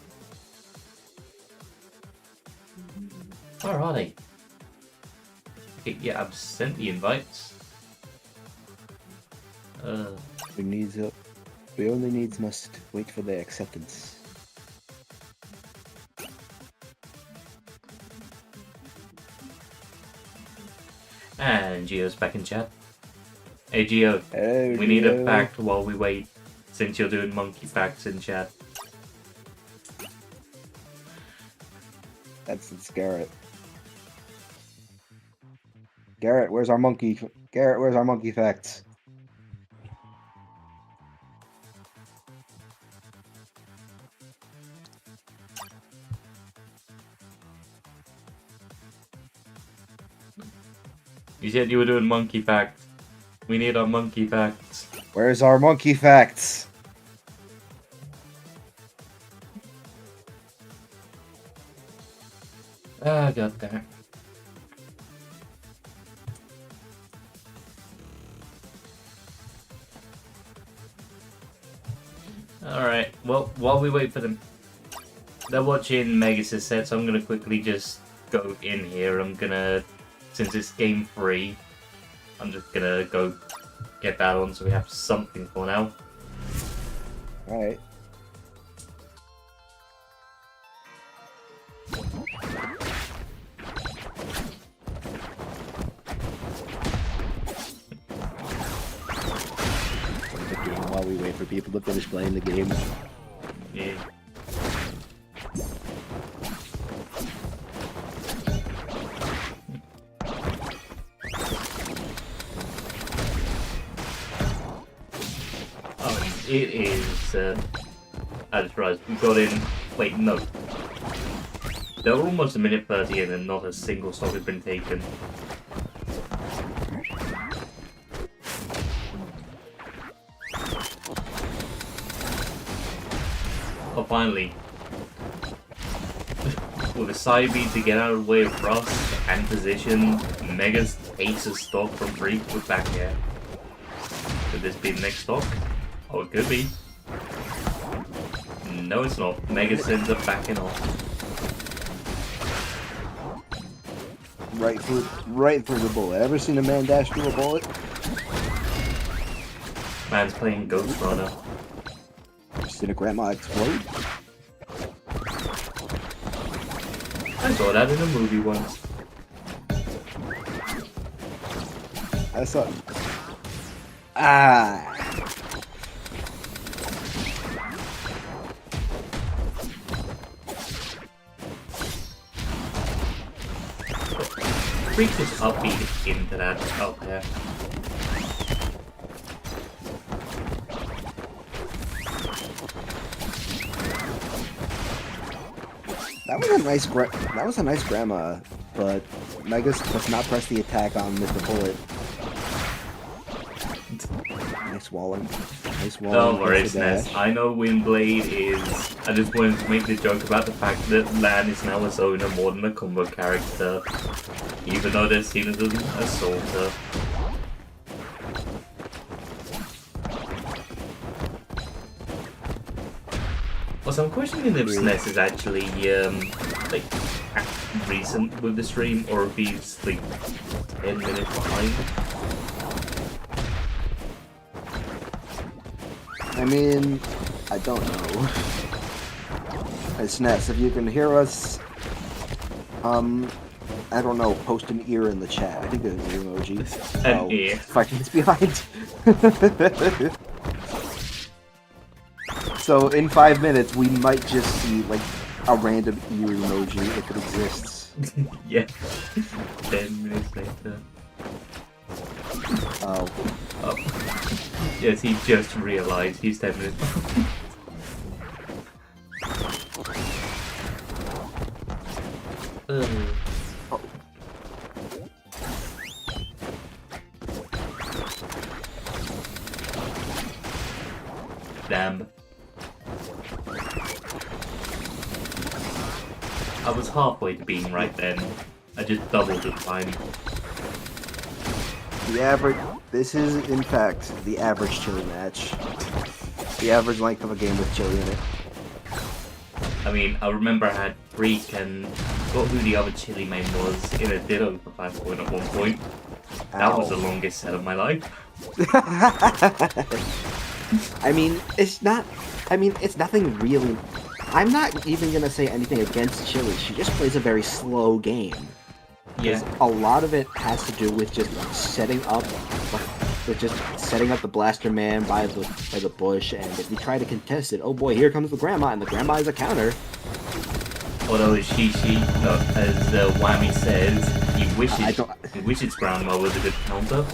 are they? Okay, yeah, I've sent the invites. We only needs must wait for their acceptance. And Gio's back in chat. Hey Gio, Hey, we need a fact while we wait, since you're doing monkey facts in chat. It's Garrett. Garrett, where's our monkey? Garrett, where's our monkey facts? You said you were doing monkey facts. We need our monkey facts. Where's our monkey facts? Ah, god damn it. Alright, well, while we wait for them. they're watching Megas' set, so I'm gonna quickly just go in here. I'm gonna, since it's game 3, I'm just gonna go get that on so we have something for now. Alright. While we wait for people to finish playing the game. Yeah. Oh, it is. I just realized we got in. Wait, no. They're almost a minute 30 in and not a single stock has been taken. Oh, finally. With a side beat to get out of the way of Rust and position, Megas takes a stock from Freak with back air. Could this be the next stock? Oh, it could be. No, it's not. Megas ends up backing off. Right through the bullet. Ever seen a man dash through a bullet? Man's playing Ghost Runner. Seen a grandma explode? I saw that in a movie once. I saw. Ah. Freak just upbeat into that up there. That was a nice grandma, but Megas does not press the attack on Mr. Bullet. Nice walling. Nice walling. Don't worry, nice dash. SNES. I know Windblade is... I just wanted to make the joke about the fact that Lan is now a zoner more than a combo character. Even though they're seen as an assaulter. Also, I'm questioning if SNES is actually, like, recent with the stream, or if he's, like, 10 minutes behind. I mean, I don't know. Hey, SNES, if you can hear us, I don't know, post an ear in the chat. I think there's an ear emoji. An ear. 5 minutes behind. So in 5 minutes, we might just see like a random ear emoji if it exists. Yeah. 10 minutes later. Oh. Oh. Yes, he just realized he's 10 minutes. Oh. Damn. I was halfway to being right then. I just doubled the time. The average. This is, in fact, the average chili match. The average length of a game with chili in it. I mean, I remember I had Freak and forgot who the other chili main was in a Ditto for Flashpoint at one point. That was the longest set of my life. I mean, it's not. I mean, it's nothing really. I'm not even gonna say anything against Chili. She just plays a very slow game. Yeah. A lot of it has to do with just setting up, the blaster man by the bush, and if you try to contest it, oh boy, here comes the grandma, and the grandma is a counter. Although as Whammy says, he wishes grandma was a good counter.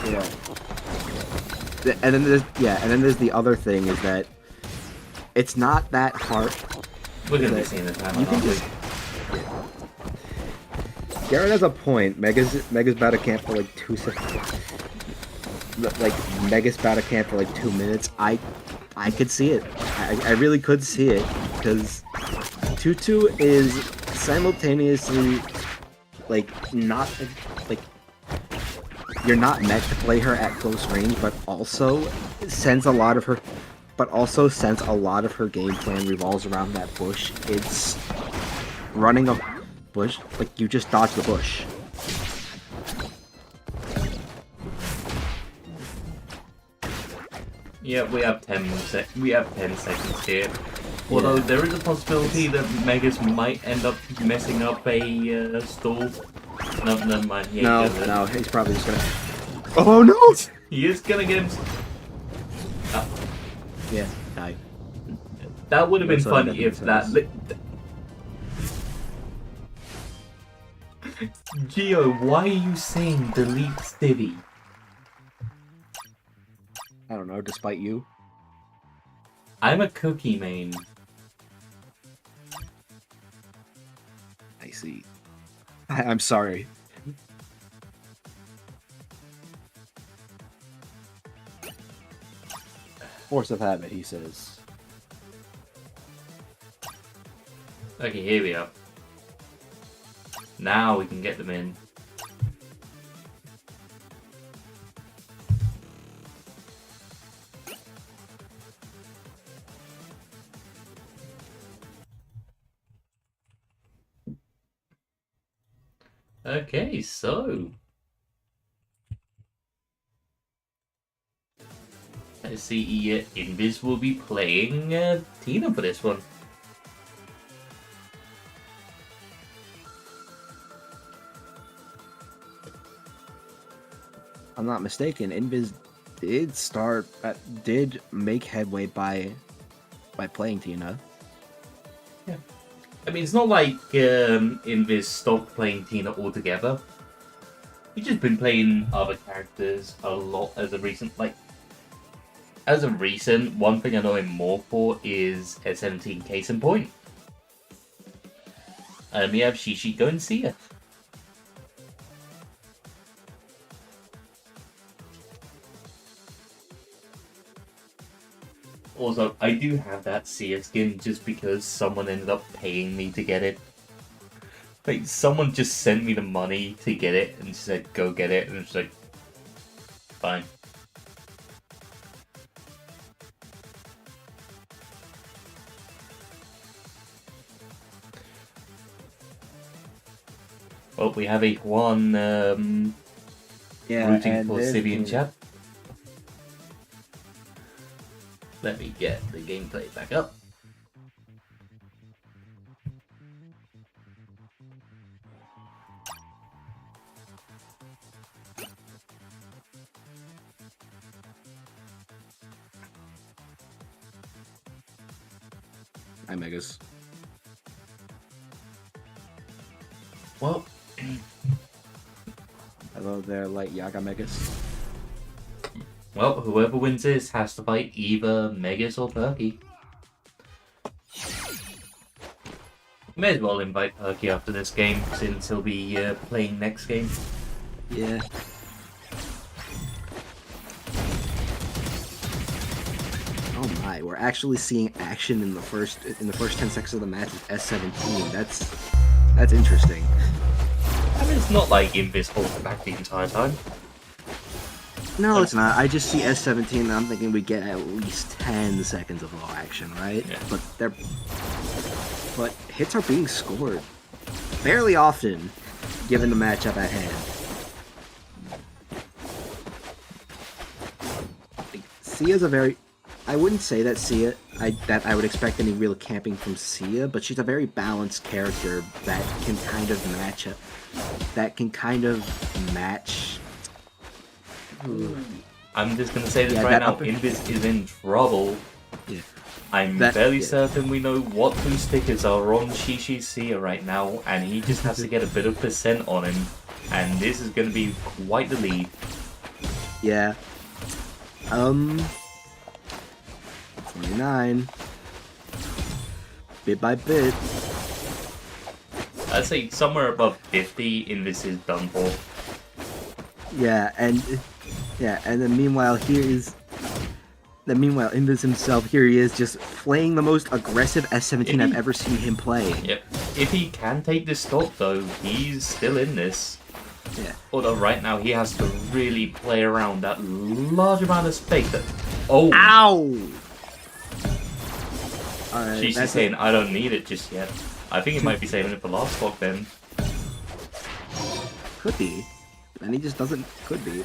Yeah. And then there's the other thing is that it's not that hard. We're gonna be seeing this time, aren't we? Garrett has a point. Mega's about to camp for like 2 seconds. Like Mega's about to camp for like 2 minutes. I could see it. I really could see it because Tutu is simultaneously like not like you're not meant to play her at close range, but also since a lot of her game plan revolves around that bush, it's running a bush, like you just dodge the bush. Yeah, we have 10 seconds here. Although there is a possibility that Megas might end up messing up a stall. No, never mind. No, he's probably just gonna. Oh no! He is gonna get him. Oh. Yeah, die. That would have been funny if that. Geo, why are you saying delete Stevie? I don't know, despite you. I'm a cookie main. I see. I'm sorry. Force of habit, he says. Okay, here we are. Now we can get them in. Okay, so let's see. Invis will be playing Tina for this one. I'm not mistaken, Invis did make headway by playing Tina. Yeah. I mean, it's not like Invis stopped playing Tina altogether. He's just been playing other characters a lot as a recent, one thing I know him more for is S17 case in point. We have Shishi go and see her. Also, I do have that Sia skin just because someone ended up paying me to get it. Like, someone just sent me the money to get it and said, go get it, and it's like, fine. Well, we have a one rooting for Sibian chat. Let me get the gameplay back up. Hi, Megas. Well, Hello there, Light Yaga Megas. well, whoever wins this has to fight either Megas or Perky. May as well invite Perky after this game, since he'll be playing next game. Yeah. Oh my, we're actually seeing action in the first 10 seconds of the match with S17. That's interesting. I mean, it's not like Invis holds back the entire time. No, it's not. I just see S17 and I'm thinking we get at least 10 seconds of raw action, right? Yeah. But hits are being scored fairly often, given the matchup at hand. Sia's a very... I wouldn't say that I would expect any real camping from Sia, but she's a very balanced character that can kind of match up. That can kind of match... I'm just gonna say this right now, Invis is in trouble. Yeah. I'm fairly certain we know what two stickers are on Shishi Sia right now, and he just has to get a bit of percent on him, and this is gonna be quite the lead. Yeah. 29. Bit by bit. I'd say somewhere above 50, Invis is done for. Yeah, and then meanwhile Invis himself, here he is just playing the most aggressive S17 I've ever seen him play. Yep. If he can take this stock though, he's still in this. Yeah. Although right now he has to really play around that large amount of space that... Oh! Ow! Alright, She's that's saying, I don't need it just yet. I think he might be saving it for last block then. Could be. And he just doesn't... Could be.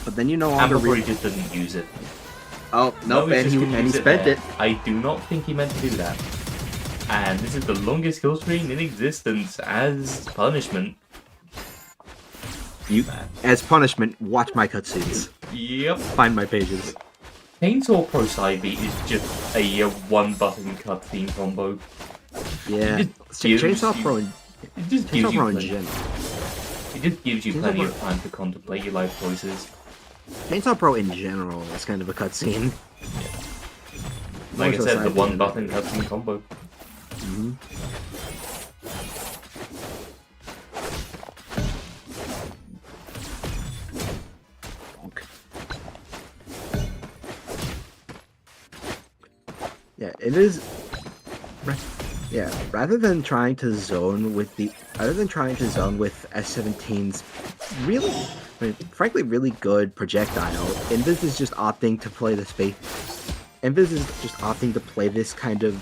But then you no And longer... before he just doesn't use it. Oh, no, he's and just gonna he use spent there. it. I do not think he meant to do that. And this is the longest kill screen in existence as punishment. You, as punishment, watch my cutscenes. Yep. Find my pages. Chainsaw Pro side beat is just a one-button cutscene combo. Yeah. It just gives Chainsaw you- Pro and It just gives Chainsaw you Pro in plenty, general. it just gives you Chainsaw plenty Pro- of time to contemplate your life choices. Chainsaw Pro in general is kind of a cutscene. Like I More so said, the side beat. one-button cutscene combo. Mm-hmm. Yeah, it is. Yeah, rather than trying to zone with S17's really, frankly, really good projectile, Invis is just opting to play the space. Invis is just opting to play this kind of.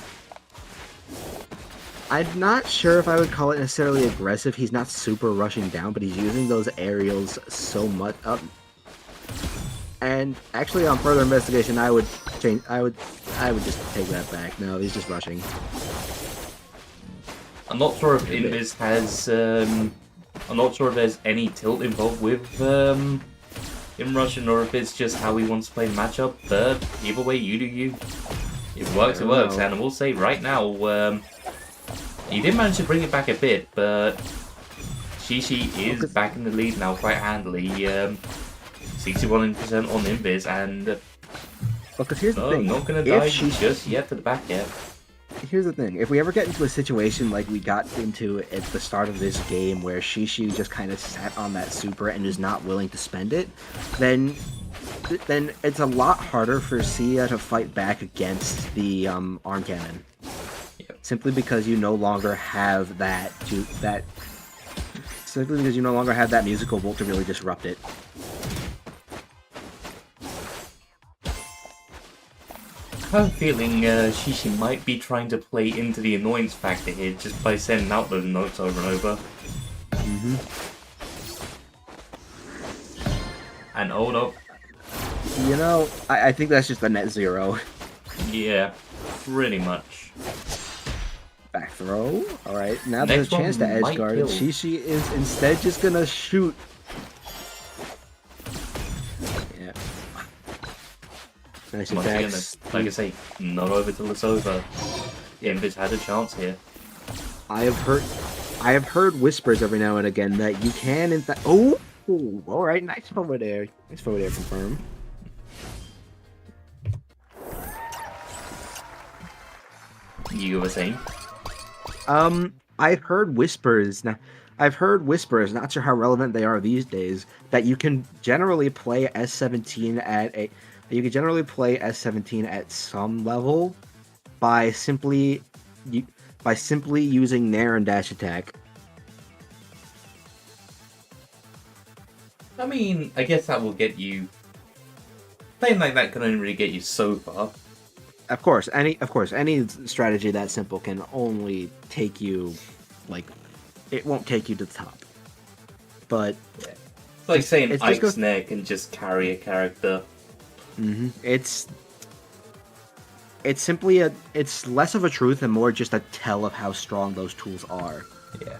I'm not sure if I would call it necessarily aggressive. He's not super rushing down, but he's using those aerials so much up. And actually, on further investigation, I would change. I would just take that back. No, he's just rushing. I'm not sure if Invis has. I'm not sure if there's any tilt involved with him rushing, or if it's just how he wants to play the matchup. But either way, you do you. It works, it works. And I will say right now, he did manage to bring it back a bit, but Shishi is back in the lead now quite handily. 61% on Invis, and Because here's the thing: not gonna if die Shishi- just yet to the back yet. Here's the thing: if we ever get into a situation like we got into at the start of this game, where Shishi just kind of sat on that super and is not willing to spend it, then it's a lot harder for Sia to fight back against the arm cannon. Yep. Simply because you no longer have that Simply because you no longer have that musical bolt to really disrupt it. I have a feeling Shishi might be trying to play into the annoyance factor here just by sending out those notes over and over. Mm-hmm. And hold up. You know, I think that's just a net zero. Yeah, pretty much. Back throw. Alright, now Next there's a chance to one edge might guard. kill. Shishi is instead just gonna shoot. Yeah. Nice Once again, attacks. like I say, not over till it's over. Invis had a chance here. I have heard whispers every now and again that you can in fact. Oh, alright, nice forward air. Nice forward air confirm. You were saying? I've heard whispers. Now, I've heard whispers, not sure how relevant they are these days, that you can generally play S17 at some level by simply using Nair and dash attack. I mean, I guess that will get you... Playing like that can only really get you so far. Of course, any strategy that simple can only take you, like, it won't take you to the top. But Yeah. It's like saying it's just Ike's Snare can just carry a character. it's simply it's less of a truth and more just a tell of how strong those tools are. Yeah.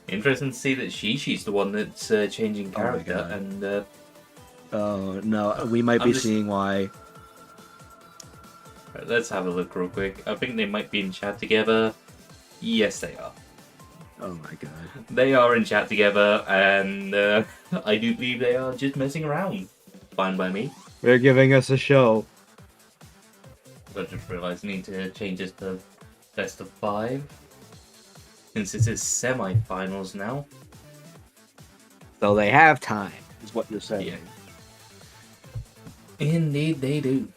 Interesting to see that Shishi's the one that's changing Oh my character, God. and Oh no, we might I'm be just- seeing why. right, let's have a look real quick. I think they might be in chat together. Yes, they are. Oh my god. They are in chat together, and I do believe they are just messing around. Fine by me. They're giving us a show. I just realised I need to change this to best of 5. Since this is semi-finals now. So they have time, is what you're saying. Yeah. Indeed they do.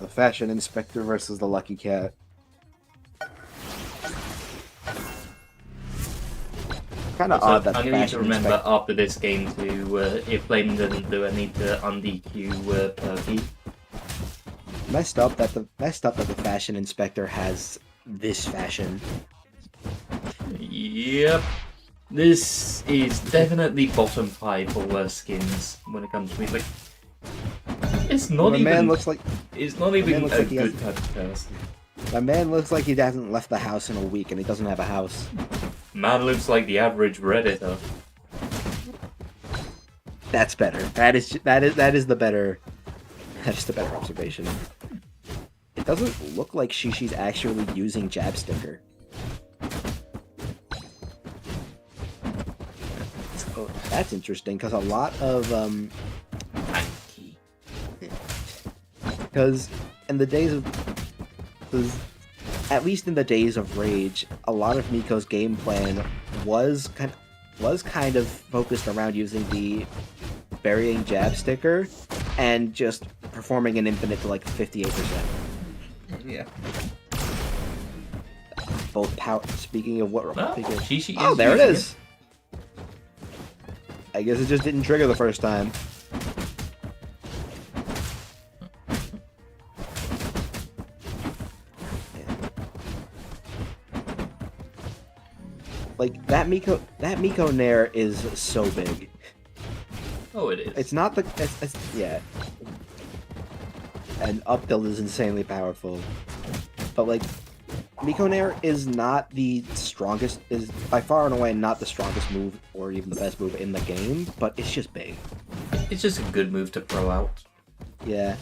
The Fashion Inspector versus the Lucky Cat. Kind of Also, odd that I'm the gonna need to Fashion remember Inspector. after this game to, if Flame doesn't do, I need to un-DQ Perky. Messed up that the Fashion Inspector has this fashion. Yep. This is definitely bottom 5 for worst skins when it comes to me. Like, it's not My even. man looks like It's not even looks a like he good has- type of person. my man looks like he hasn't left the house in a week, and he doesn't have a house. Man looks like the average redditor. That's better. That is the better. That's the better observation. It doesn't look like Shishi's actually using Jab Sticker. So that's interesting because a lot of Hanky. because in the days of, 'cause at least in the days of Rage, a lot of Miko's game plan was kind of focused around using the burying Jab Sticker and just performing an infinite to like 58%. Yeah. Both power. Speaking of what? No, speaking of- Shishi oh, is there it using is. I guess it just didn't trigger the first time. Like that Miko Nair is so big. Oh, it is. It's not the yeah. And up tilt is insanely powerful. But like Miko Nair is not the strongest, is by far and away not the strongest move or even the best move in the game, but it's just big. It's just a good move to throw out. Yeah.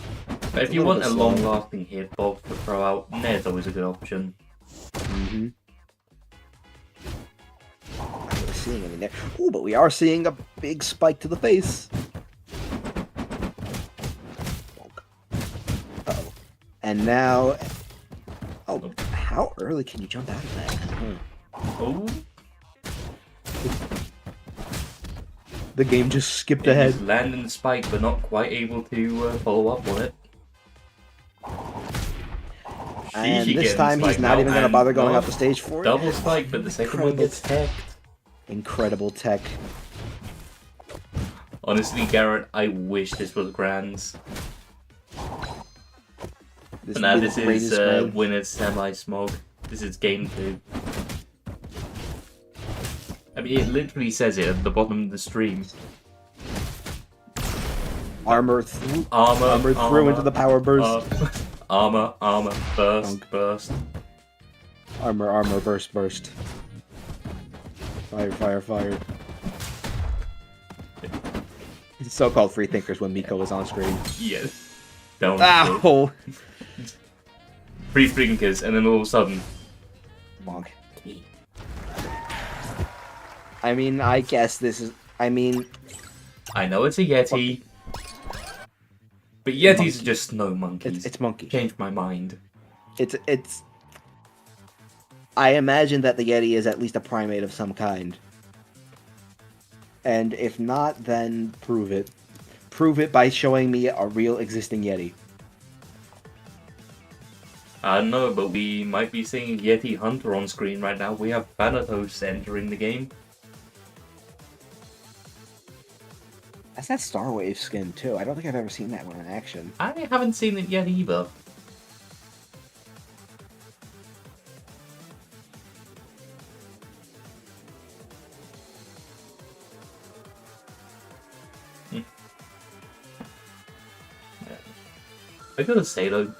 But if a you little want bit a slow. long-lasting hitbox to throw out, Nair's always a good option. Mm-hmm. Not really seeing any there. Ooh, but we are seeing a big spike to the face. Uh-oh. And now... Oh, how early can you jump out of that? Oh, The game just skipped it ahead. is landing the spike, but not quite able to follow up on it. And Shishi this getting time he's spike not now, even going to and bother going no, up the stage for it. Double spike, but the second one Incredible. gets teched. Incredible tech. Honestly, Garrett, I wish this was Grands. But now this is winner's semi-smoke. This is game 2. I mean, it literally says it at the bottom of the stream. Armor through into the power burst. Armor, burst, Dunk. burst. Armor, burst. Fire. So-called free thinkers when Miko was on screen. Yeah. Don't. Ow! Free thinkers, and then all of a sudden. Bonk. I mean, I guess this is... I mean... I know it's a Yeti. But Yetis are just snow monkeys. It's monkey. Changed my mind. It's... I imagine that the Yeti is at least a primate of some kind. And if not, then prove it. Prove it by showing me a real existing Yeti. I don't know, but we might be seeing Yeti Hunter on screen right now. We have Thanatos entering the game. That's that Star Wave skin, too. I don't think I've ever seen that one in action. I haven't seen it yet either. I gotta say though,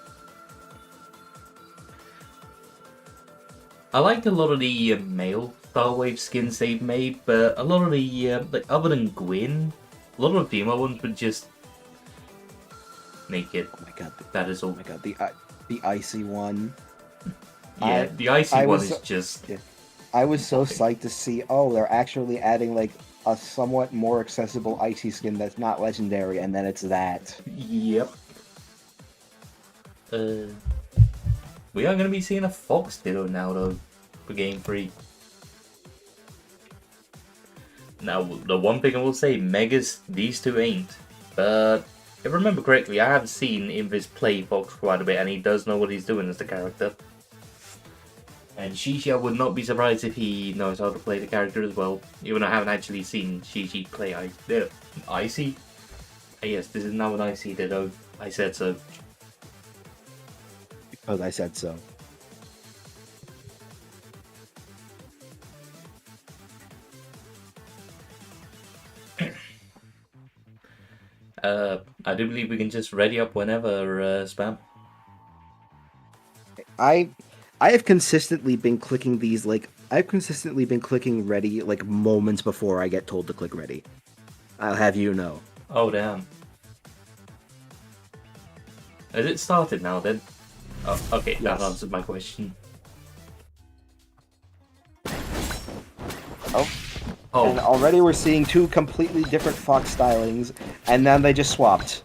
I liked a lot of the male Starwave skins they've made, but a lot of the, like, other than Gwyn, a lot of the female ones were just naked. Oh my god. That is all. Oh my god, the icy one. Yeah, the icy I one was is so- just... Yeah. I was so psyched to see, oh, they're actually adding, like, a somewhat more accessible icy skin that's not legendary, and then it's that. Yep. We are going to be seeing a Fox Ditto now, though, for Game 3. Now, the one thing I will say, Megas, these two ain't. But If I remember correctly, I have seen Invis play Fox quite a bit, and he does know what he's doing as the character. And Shishi, I would not be surprised if he knows how to play the character as well. Even though I haven't actually seen Shishi play Icy. Yes, this is now an Icy Ditto. I said so. Because I said so. I do believe we can just ready up whenever, Spam. I have consistently been clicking these, like, I've consistently been clicking ready, like, moments before I get told to click ready. I'll have you know. Oh, damn. Has it started now, then? Oh, okay, Yes. that answered my question. Oh. Oh, And already we're seeing two completely different Fox stylings, and then they just swapped.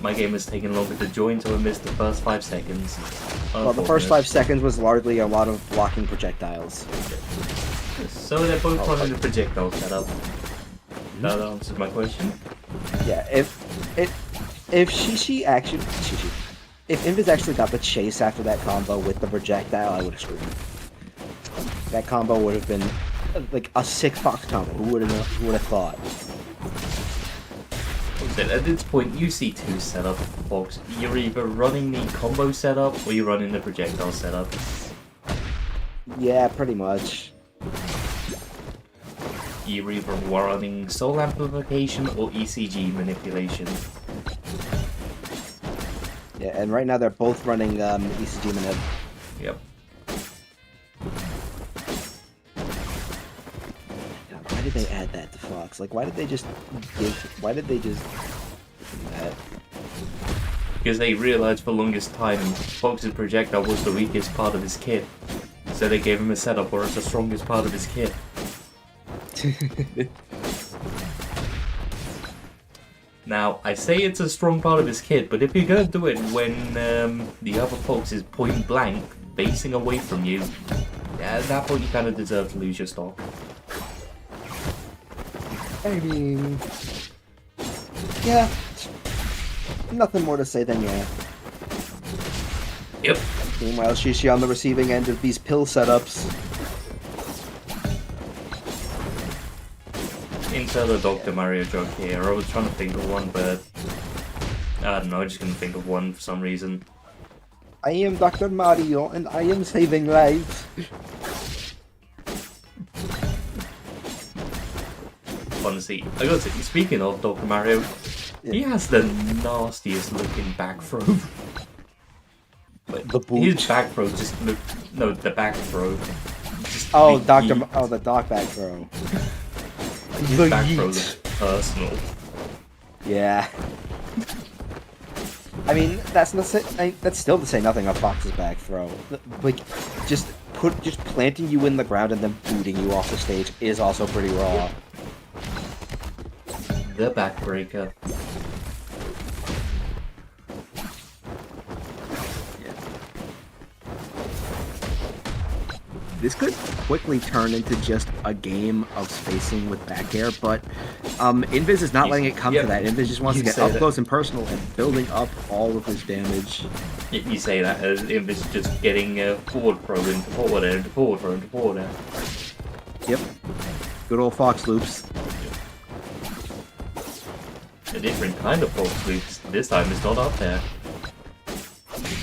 my game is taking longer to join, so I missed the first 5 seconds. Well, the first 5 seconds was largely a lot of blocking projectiles. So they're both Oh, running the projectile setup. That answered my question. Yeah, if Shishi actually... If Invis actually got the chase after that combo with the projectile, I would have screamed. That combo would have been like a sick Fox combo. Who would have thought? At this point, you see two setup, Fox. You're either running the combo setup or you're running the projectile setup. Yeah, pretty much. You're either running soul amplification or ECG manipulation. Yeah, and right now they're both running ECG manip. Yep. Why did they add that to Fox? Like, why did they just do that? Because they realized for the longest time Fox's projectile was the weakest part of his kit. So they gave him a setup where it's the strongest part of his kit. Now, I say it's a strong part of his kit, but if you're gonna do it when the other Fox is point blank, facing away from you, yeah, at that point you kind of deserve to lose your stock. I mean, yeah, nothing more to say than yeah. Yep. Meanwhile, Shishi on the receiving end of these pill setups. Insert a Dr. Mario joke here. I was trying to think of one, but I don't know, I just couldn't think of one for some reason. I am Dr. Mario, and I am saving lives. Honestly, I gotta say, speaking of Dr. Mario, he has the nastiest looking back throw. The boot. His back throw just looked... No, the back throw. Just Oh, the the Doc back throw. His back throw looks personal. Yeah. I mean, that's still to say nothing of Fox's back throw. Like, just planting you in the ground and then booting you off the stage is also pretty raw. The backbreaker. This could quickly turn into just a game of spacing with back air, but Invis is not letting it come to that. Invis just wants to get up close and personal and building up all of his damage. You say that as Invis just getting forward throw into forward air, into forward throw, into forward air. Yep. Good old Fox loops. A different kind of Fox loops. This time it's not up air.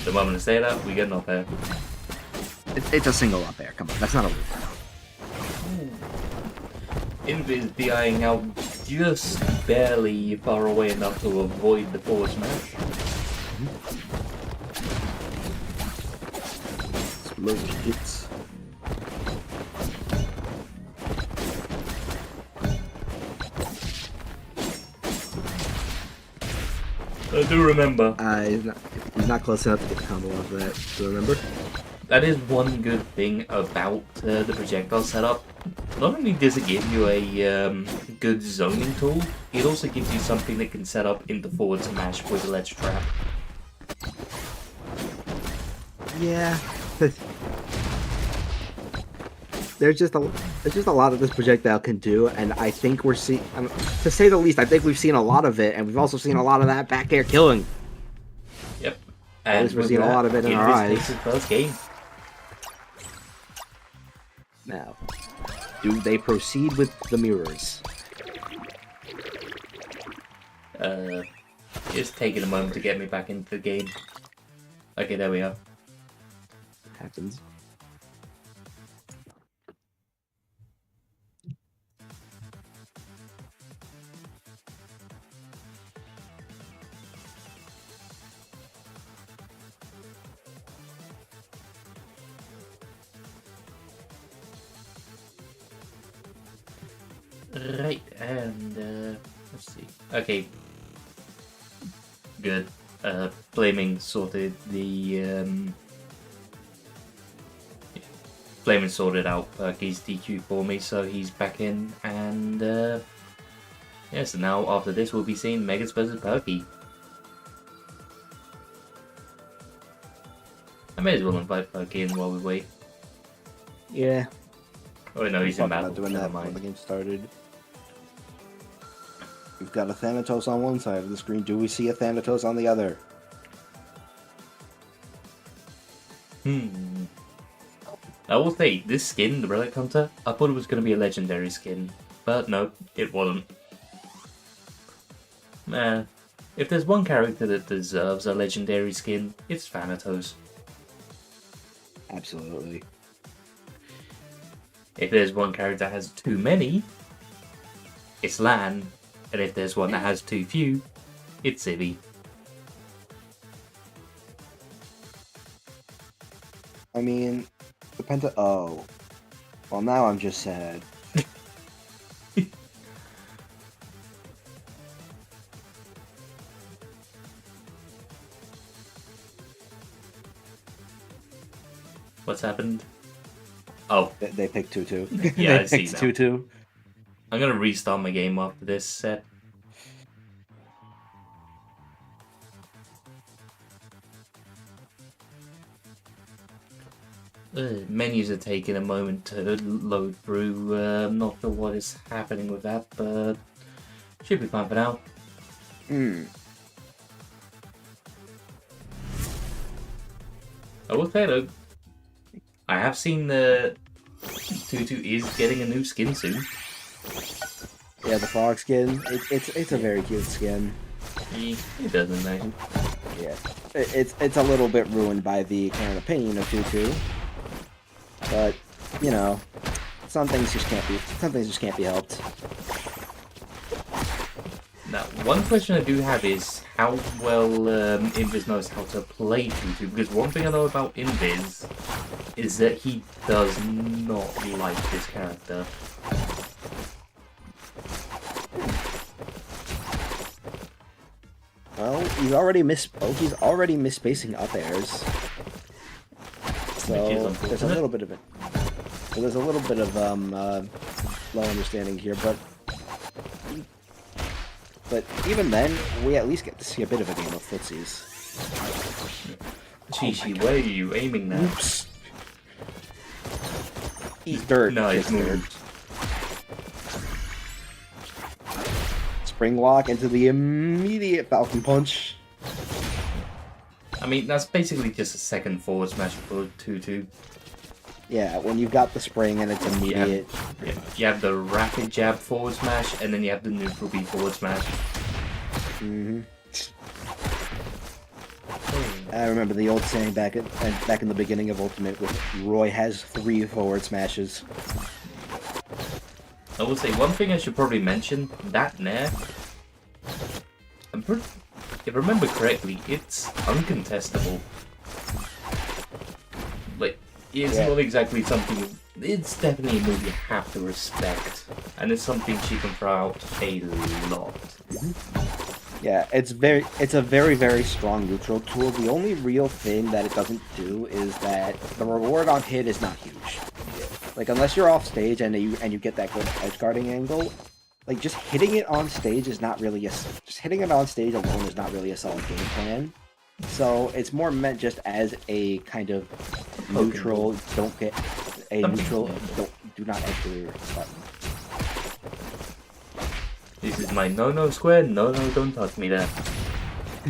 The moment I say that, we get an up air. It's a single up air. Come on, that's not a loop. Invis DIing out just barely far away enough to avoid the forward smash. Slow hits. I do remember. He's not close enough to get the combo off of that. Do you remember? That is one good thing about the projectile setup. Not only does it give you a good zoning tool, it also gives you something that can set up into forward smash with a ledge trap. Yeah. there's just a lot that this projectile can do, and I think we're seeing, to say the least, I think we've seen a lot of it, and we've also seen a lot of that back air killing. Yep. At least we're with seeing a that, lot of it in our eyes. Takes his first game. Now, do they proceed with the mirrors? It's taking a moment to get me back into the game. Okay, there we are. Happens. Right, and let's see. Okay. Good. Flaming sorted the Flaming sorted out Perky's DQ for me, so he's back in, and yeah, so now after this we'll be seeing Megas versus Perky. I may as well invite Perky in while we wait. Yeah. Oh no, he's in battle. Not doing Never that when mind. the game started. We've got a Thanatos on one side of the screen. Do we see a Thanatos on the other? I will say, this skin, the Relic Hunter, I thought it was going to be a legendary skin, but no, it wasn't. Man, if there's one character that deserves a legendary skin, it's Thanatos. Absolutely. If there's one character that has too many, it's Lan, and if there's one that has too few, it's Zibby. I mean, oh. Well, now I'm just sad. What's happened? Oh. They picked 2-2. Yeah, They I see picked now. 2-2. I'm gonna restart my game after this set. Menus are taking a moment to load through. I'm not sure what is happening with that, but should be fine for now. I will say though, I have seen the Tutu is getting a new skin soon. Yeah, the frog skin. It's a very cute skin. It doesn't know. Yeah, it's a little bit ruined by the kind of pain of 2-2. But, you know, some things just can't be helped. Now, one question I do have is how well Invis knows how to play Tutu, because one thing I know about Invis is that he does not like this character. Well, he's already misspacing up airs. So there's a little bit of it. So there's a little bit of low understanding here, but even then, we at least get to see a bit of a game of footsies. Chichi, where are you aiming now? Oops. Eat dirt. No, he's dirt. moved. Spring walk into the immediate Falcon Punch. I mean, that's basically just a second forward smash for Tutu. Yeah, when you've got the spring and it's immediate. You have the rapid jab forward smash, and then you have the neutral B forward smash. I remember the old saying back in the beginning of Ultimate with Roy has 3 forward smashes. I will say one thing I should probably mention, that Nair, if I remember correctly, it's uncontestable. Like, it's not exactly something, it's definitely a move you have to respect, and it's something she can throw out a lot. Yeah, it's a very, very strong neutral tool. The only real thing that it doesn't do is that the reward on hit is not huge. Like, unless you're off stage and you get that good edge guarding angle, like, just hitting it on stage is not really just hitting it on stage alone is not really a solid game plan. So it's more meant just as a kind of neutral, do not enter button. This is my no square. No, don't touch me there.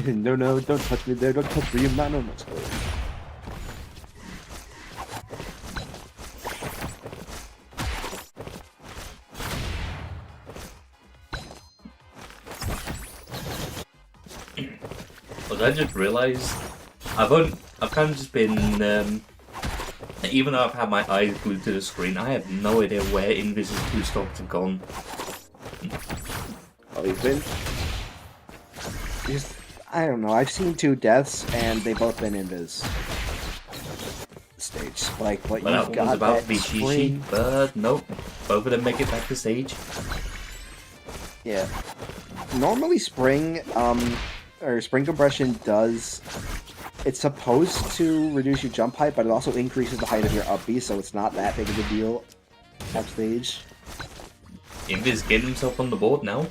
No, don't touch me there. Don't touch me in my no square. But I just realised I've kind of just been even though I've had my eyes glued to the screen, I have no idea where Invis's 2 stocks have gone. Oh, you've been? Just, I don't know. I've seen 2 deaths, and they've both been Invis. Stage spike, but Well, you've that got one was about that to be spring. Shishi, but nope. Both of them make it back to stage. Yeah. Normally spring, or spring compression does... It's supposed to reduce your jump height, but it also increases the height of your up B, so it's not that big of a deal up stage. Invis getting himself on the board now.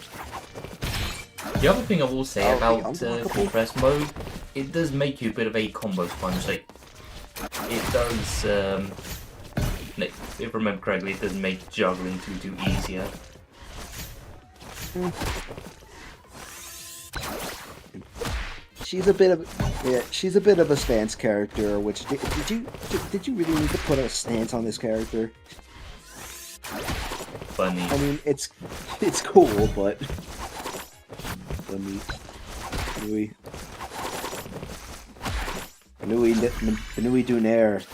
The other thing I will say about compressed mode, it does make you a bit of a combo sponge. Like, it does, if I remember correctly, it does make juggling too easier. She's a bit of a stance character. Which did you really need to put a stance on this character? Funny. I mean, it's cool, but Nui Dunair.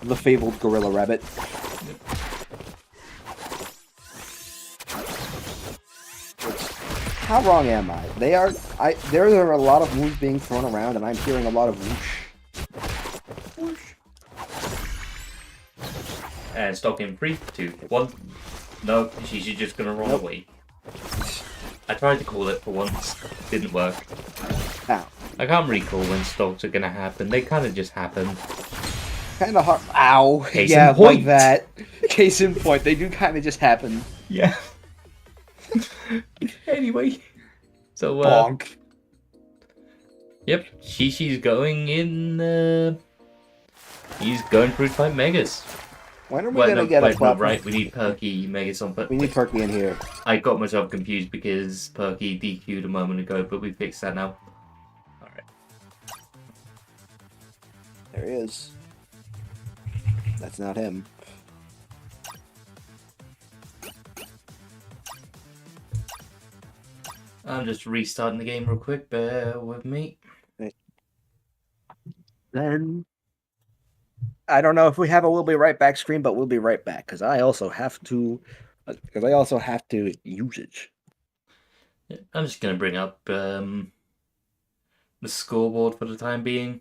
The fabled gorilla rabbit. How wrong am I? There are a lot of moves being thrown around, and I'm hearing a lot of whoosh. Whoosh. And stock in 3, 2, 1. No, she's just gonna roll away. I tried to call it for once, didn't work. Ow. I can't recall when stocks are gonna happen. They kind of just happen. Kind of hard. Ow. Case yeah, in point. like that. Case in point. They do kind of just happen. Yeah. Anyway, so Bonk. Yep, Shishi's going in. He's going Fruit Fight Megas. When are we gonna get a no, right? We need Perky Megas on. We need Perky in here. I got myself confused because Perky DQ'd a moment ago, but we fixed that now. All right. There he is. That's not him. I'm just restarting the game real quick. Bear with me. Then I don't know if we have a "we'll be right back" screen, but we'll be right back because I also have to usage. I'm just gonna bring up the scoreboard for the time being.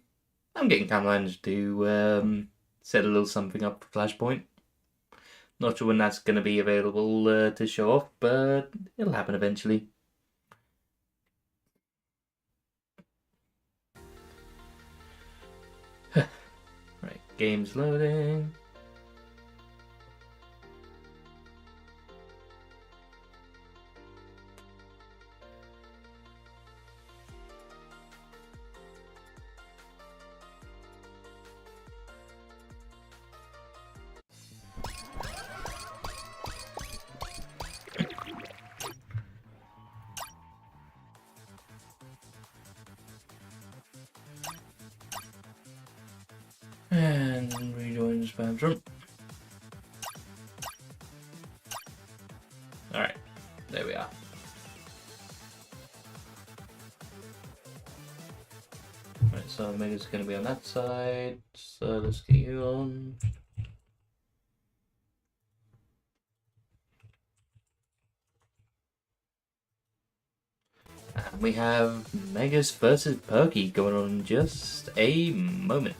I'm getting kind of managed to set a little something up for Flashpoint. Not sure when that's going to be available to show off, but it'll happen eventually. Right, game's loading. And rejoin the spam room. Alright, there we are. Right, so Mega's going to be on that side, so let's get you on. And we have Megas versus Perky going on in just a moment.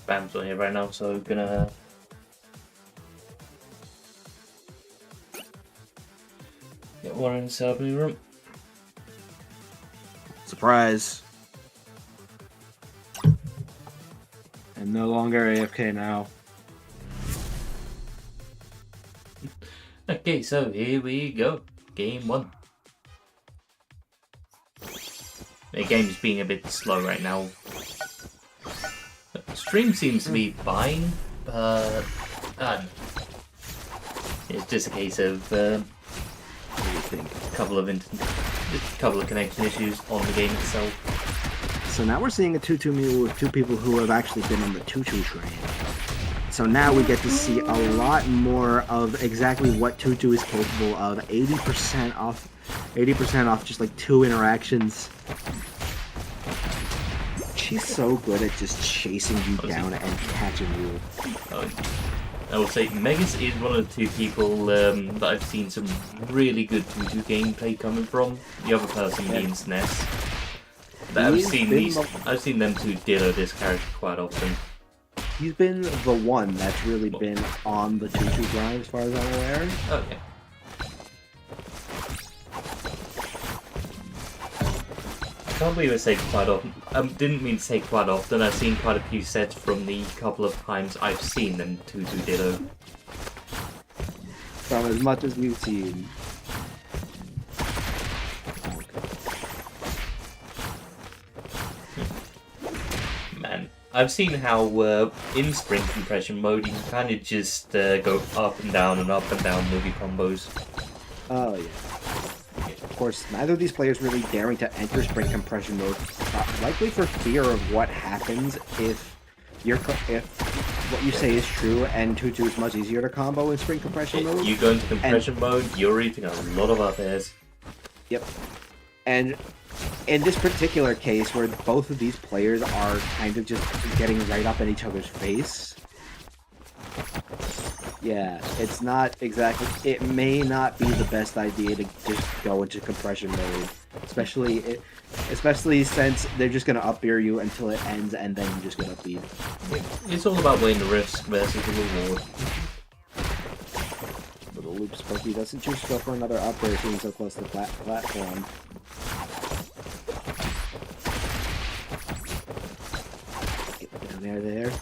Bam's not here right now, so gonna... Get one in the ceremony room. Surprise. I'm no longer AFK now. Okay, so here we go. Game 1. The game's being a bit slow right now. Stream seems to be fine, but it's just a case of What do you think? a couple of connection issues on the game itself. So now we're seeing a 2-2 mule with two people who have actually been on the 2-2 train. So now we get to see a lot more of exactly what 2-2 is capable of. 80% off just like 2 interactions. She's so good at just chasing you down and catching you. I will say Megas is one of the two people that I've seen some really good 2-2 gameplay coming from. The other person being SNES. I've seen them two ditto this character quite often. He's been the one that's really been on the 2-2 grind as far as I'm aware. Oh yeah. I can't believe I say quite often. Didn't mean to say quite often. I've seen quite a few sets from the couple of times I've seen them 2-2 ditto. From as much as we've seen. Man, I've seen how in sprint compression mode you can kind of just go up and down movie combos. Oh yeah. Of course, neither of these players really daring to enter sprint compression mode, likely for fear of what happens if what you say is true and 2-2 is much easier to combo in sprint compression mode. You go into compression mode, you're eating a lot of up airs. Yep. And in this particular case, where both of these players are kind of just getting right up in each other's face, yeah, it's not exactly... It may not be the best idea to just go into compression mode. Especially since they're just going to up-beer you until it ends, and then you're just going to leave. It's all about weighing the risk versus the reward. Little Loop Spooky doesn't choose to go for another up-beer being so close to the platform. Get down there.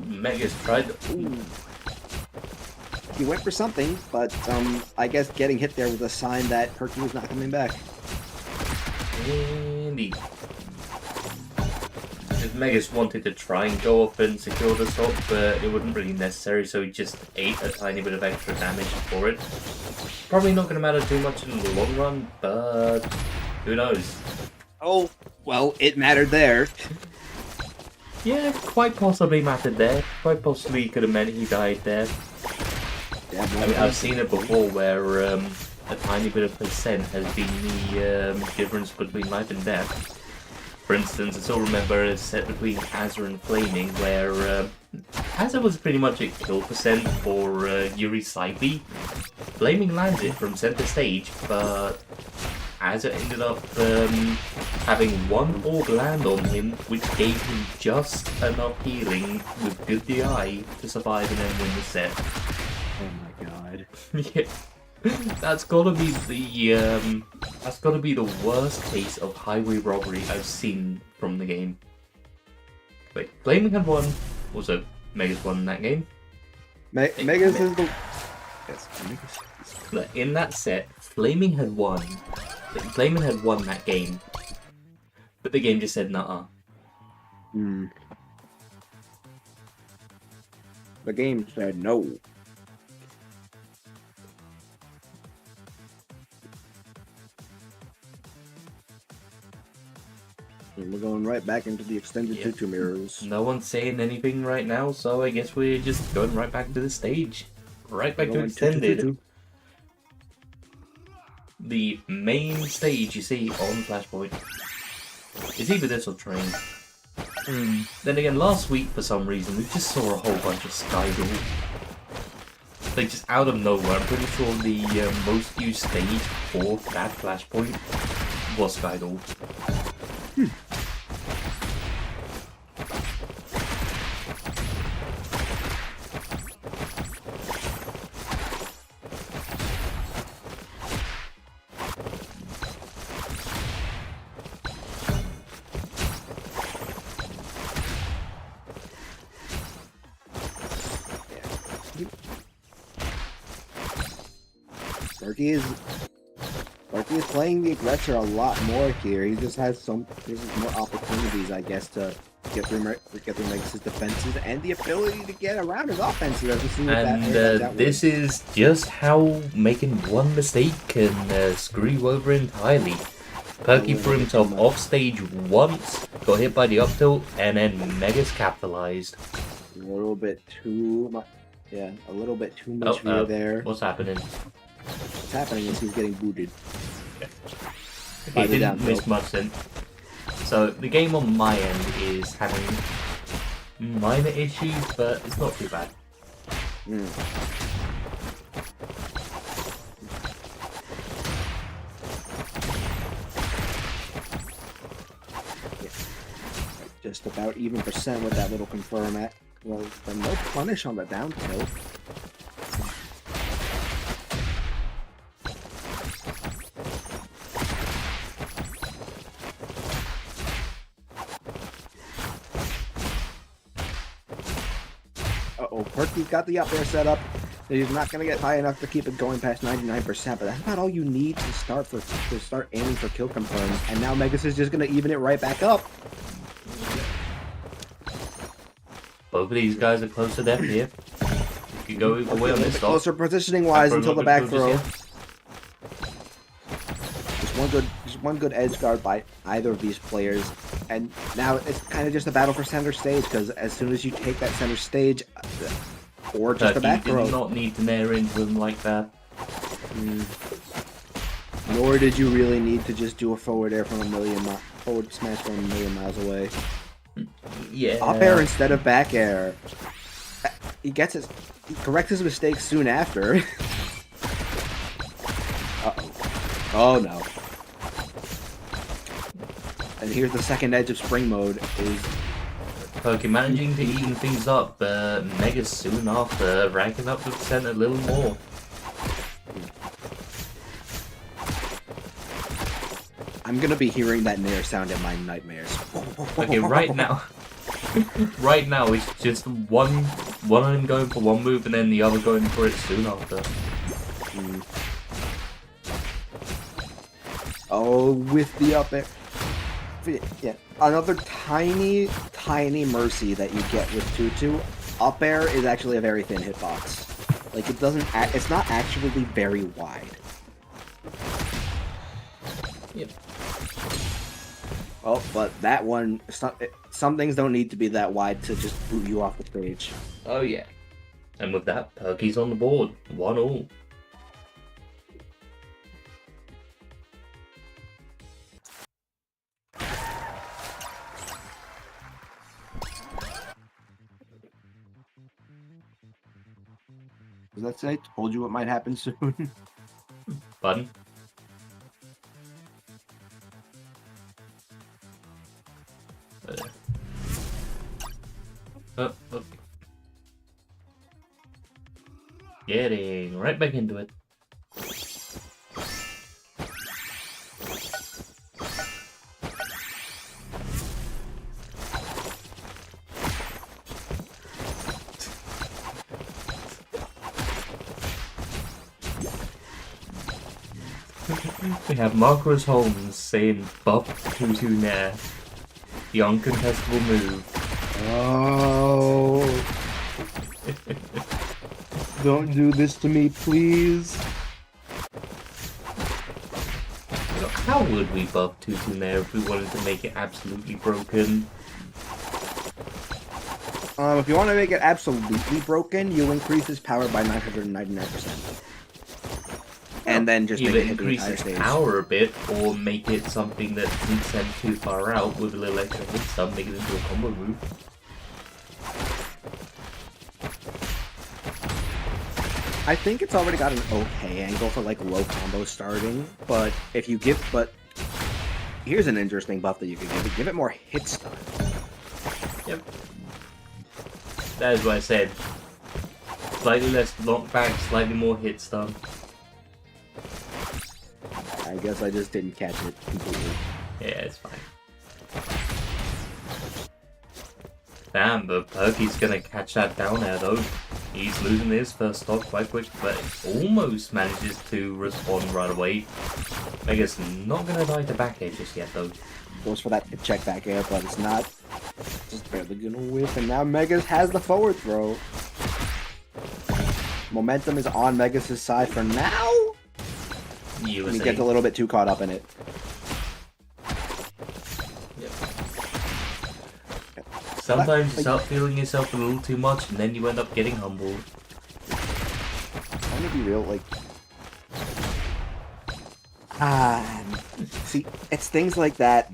Megas tried. Ooh. He went for something, but I guess getting hit there was a sign that Perky was not coming back. Indeed. If Megas wanted to try and go up and secure the top, but it wasn't really necessary, so he just ate a tiny bit of extra damage for it. Probably not going to matter too much in the long run, but who knows? Oh, well, it mattered there. Yeah, quite possibly mattered there. Quite possibly could have meant he died there. Yeah, I mean, I've seen it before where a tiny bit of percent has been the difference between life and death. For instance, I still remember a set between Azza and Flaming where Azza was pretty much a kill percent for Yuri Saibi. Flaming lands it from center stage, but Azza ended up having one orb land on him, which gave him just enough healing with good DI to survive and then win the set. Oh my god. Yeah. That's gotta be the worst case of highway robbery I've seen from the game. Wait, Flaming had won. Also, Megas won in that game. Megas is the... Yes, Megas. But in that set, Flaming had won. Flaming had won that game. But the game just said, nah. Hmm. The game said no. And we're going right back into the extended Yep. 2-2 mirrors. No one's saying anything right now, so I guess we're just going right back to the stage. Right back to Going extended. 2-2-2-2. The main stage you see on Flashpoint is either this or Train. Then again, last week for some reason we just saw a whole bunch of Skydoll. Like just out of nowhere. I'm pretty sure the most used stage for that Flashpoint was Skydor. Berkey is playing the aggressor a lot more here. He just has more opportunities, I guess, to get through Megas' defenses and the ability to get around his offense. He doesn't seem And that this is just how making one mistake can screw you over entirely. Perky threw himself off stage once, got hit by the up tilt, and then Megas capitalized. A little bit too much. Yeah, a little bit too much fear there. What's happening? What's happening is he's getting booted. He didn't miss much then. So the game on my end is having minor issues, but it's not too bad. Just about even percent with that little confirm at. Well, but no punish on the down tilt. Perky's got the up air set up. He's not going to get high enough to keep it going past 99%, but that's about all you need to start aiming for kill confirms. And now Megas is just going to even it right back up. Both of these guys are close to death here. You could go either way on this stop. Closer positioning wise until the back throw. Just one good edge guard by either of these players, and now it's kind of just a battle for center stage, because as soon as you take that center stage, or just the back throw. You did not need to nair into them like that. Nor did you really need to just do a forward air from forward smash from a million miles away. Yeah. Up air instead of back air. He corrects his mistakes soon after. Uh-oh. Oh no. And here's the second edge of spring mode is Perky managing to even things up, but Megas soon after ranking up the percent a little more. I'm gonna be hearing that nair sound in my nightmares. Okay, right now it's just one of them going for one move and then the other going for it soon after. Oh, with the up air. Yeah, another tiny mercy that you get with Tutu. Up air is actually a very thin hitbox. Like it's not actually very wide. Yep. Well, but that one, some things don't need to be that wide to just boot you off the stage. Oh yeah. And with that, Perky's on the board. 1-1. Does that say, told you what might happen soon? Button. Oh, okay. Getting right back into it. We have Marcus Holmes saying buff Tutu Nair. The uncontestable move. Oh. Don't do this to me, please. How would we buff Tutu Nair if we wanted to make it absolutely broken? If you want to make it absolutely broken, you increase his power by 999%. And then just either make it increase the entire its stage. power a bit, or make it something that didn't send too far out with a little extra hit stun, make it into a combo move. I think it's already got an okay angle for like low combo starting, but if you give, Here's an interesting buff that you can give it. Give it more hit stun. Yep. That is what I said. Slightly less knockback, slightly more hit stun. I guess I just didn't catch it completely. Yeah, it's fine. Damn, but Perky's gonna catch that down air though. He's losing his first stock quite quick, but almost manages to respond right away. Mega's not gonna die to back air just yet though. Goes for that check back air, but it's not. Just barely gonna whiff, and now Megas has the forward throw. Momentum is on Megas' side for now. He gets a little bit too caught up in it. Yep. Sometimes you start feeling yourself a little too much, and then you end up getting humbled. I'm gonna be real, like. See, it's things like that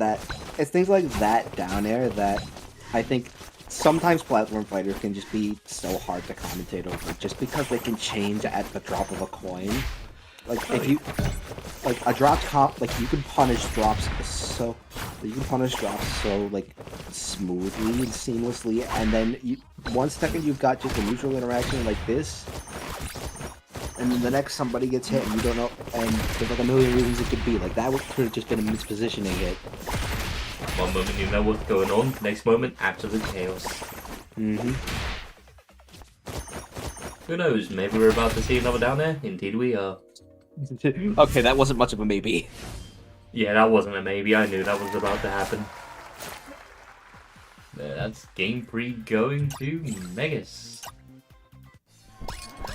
down air that I think sometimes platform fighters can just be so hard to commentate over, just because they can change at the drop of a coin. Like if you, like a drop comp, like you can punish drops so like smoothly and seamlessly, and then 1 second you've got just a neutral interaction like this. And then the next somebody gets hit and you don't know, and there's like a million reasons it could be. Like that could have just been a mispositioning hit. One moment you know what's going on, next moment absolute chaos. Mm-hmm. Who knows, maybe we're about to see another down there? Indeed we are. Okay, that wasn't much of a maybe. Yeah, that wasn't a maybe, I knew that was about to happen. That's game 3 going to Megas.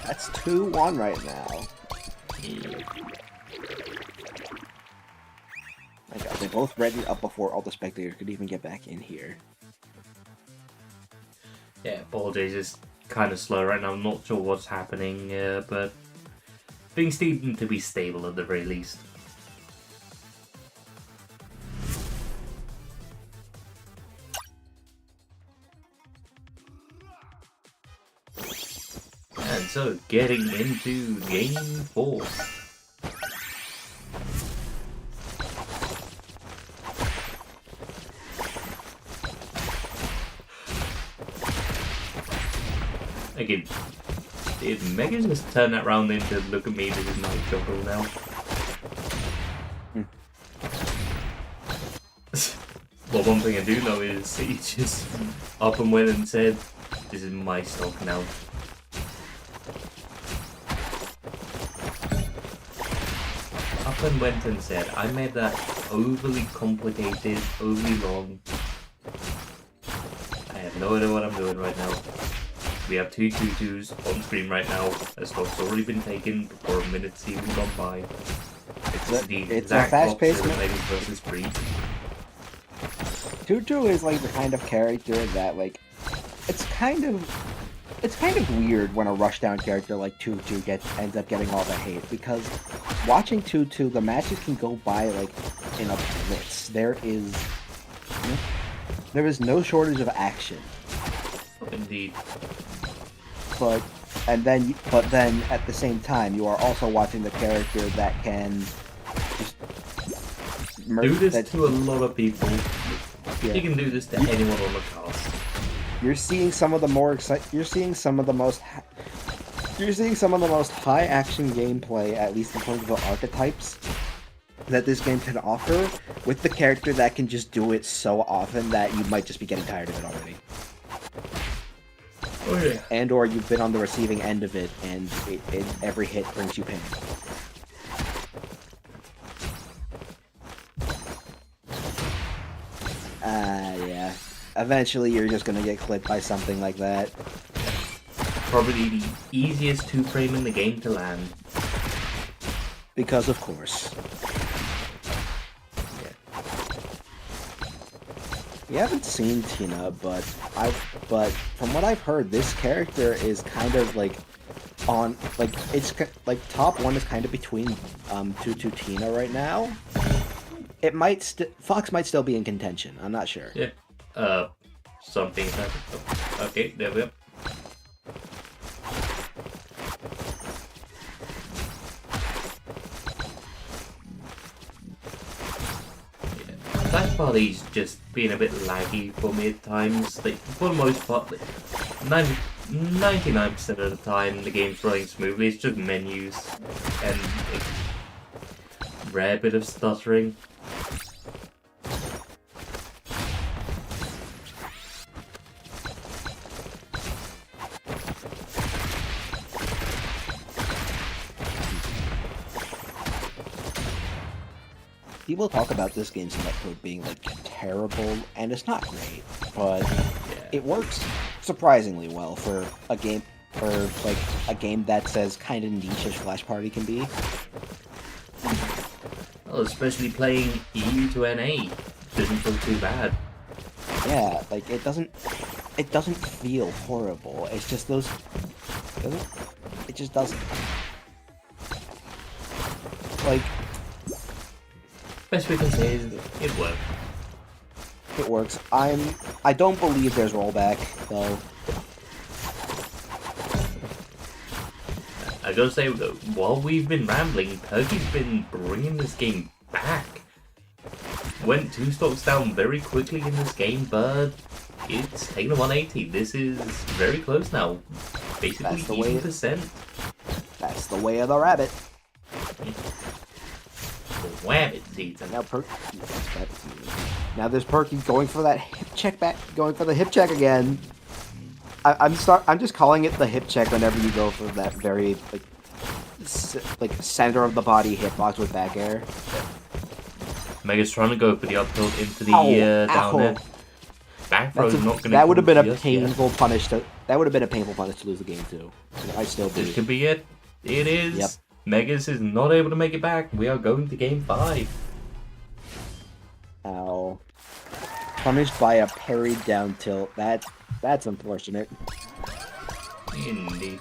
That's 2-1 right now. Yeah. My God, they both ready up before all the spectators could even get back in here. Yeah, Ball Days is kind of slow right now. I'm not sure what's happening, but things seem to be stable at the very least. And so, getting into game 4. Again, did Megan just turn that round into look at me, this is my juggle now? Well, one thing I do know is he just up and went and said, this is my stock now. Up and went and said, I made that overly complicated, overly long. I have no idea what I'm doing right now. We have 2 tutus on screen right now. A stock's already been taken before a minute's even gone by. It's a fast-paced Megan versus Free. Tutu is like the kind of character that like it's kind of weird when a rushdown character like Tutu ends up getting all the hate, because watching Tutu, the matches can go by like in a blitz. There is no shortage of action. Indeed. But then at the same time, you are also watching the character that can just do this to a lot of people. Yeah. You can do this to anyone on the cast. You're seeing some of the most high action gameplay, at least in terms of the archetypes, that this game can offer, with the character that can just do it so often that you might just be getting tired of it already. Oh yeah. And or you've been on the receiving end of it, and every hit brings you pain. Yeah. Eventually you're just gonna get clipped by something like that. Probably the easiest 2-frame in the game to land. Because of course. Yeah. We haven't seen Tina, but from what I've heard, this character is kind of like on it's like top 1 is kind of between Tutu Tina right now. It might Fox might still be in contention. I'm not sure. Yeah. Something happened. Oh, okay, there we go. Flash Party's just being a bit laggy for me at times. Like, for the most part, like, 99% of the time the game's running smoothly. It's just menus and a rare bit of stuttering. People talk about this game's netcode being like terrible, and it's not great, but it works surprisingly well for a game that's as kind of niche as Flash Party can be. Well, especially playing EU to NA doesn't feel too bad. Yeah, like it doesn't feel horrible. It's just those it just doesn't. Like, Best we can say is it worked. it works. I don't believe there's rollback though. I gotta say, though, while we've been rambling, Perky's been bringing this game back. Went 2 stocks down very quickly in this game, but it's taken a 180. This is very close now. Basically, That's the way 80%. That's the way of the rabbit. Wabbit season. Now now there's Perky going for that hip check back, going for the hip check again. I'm just calling it the hip check whenever you go for that very like center of the body hitbox with back air. Mega's trying to go for the up tilt into the Ow, down ow. air. Back throw's not going to. That would have been a painful punish to. That would have been a painful punish to lose the game too. I still do. This could be it. It is. Yep. Megas is not able to make it back. We are going to game 5. Ow. Punished by a parried down tilt. That's unfortunate. Indeed.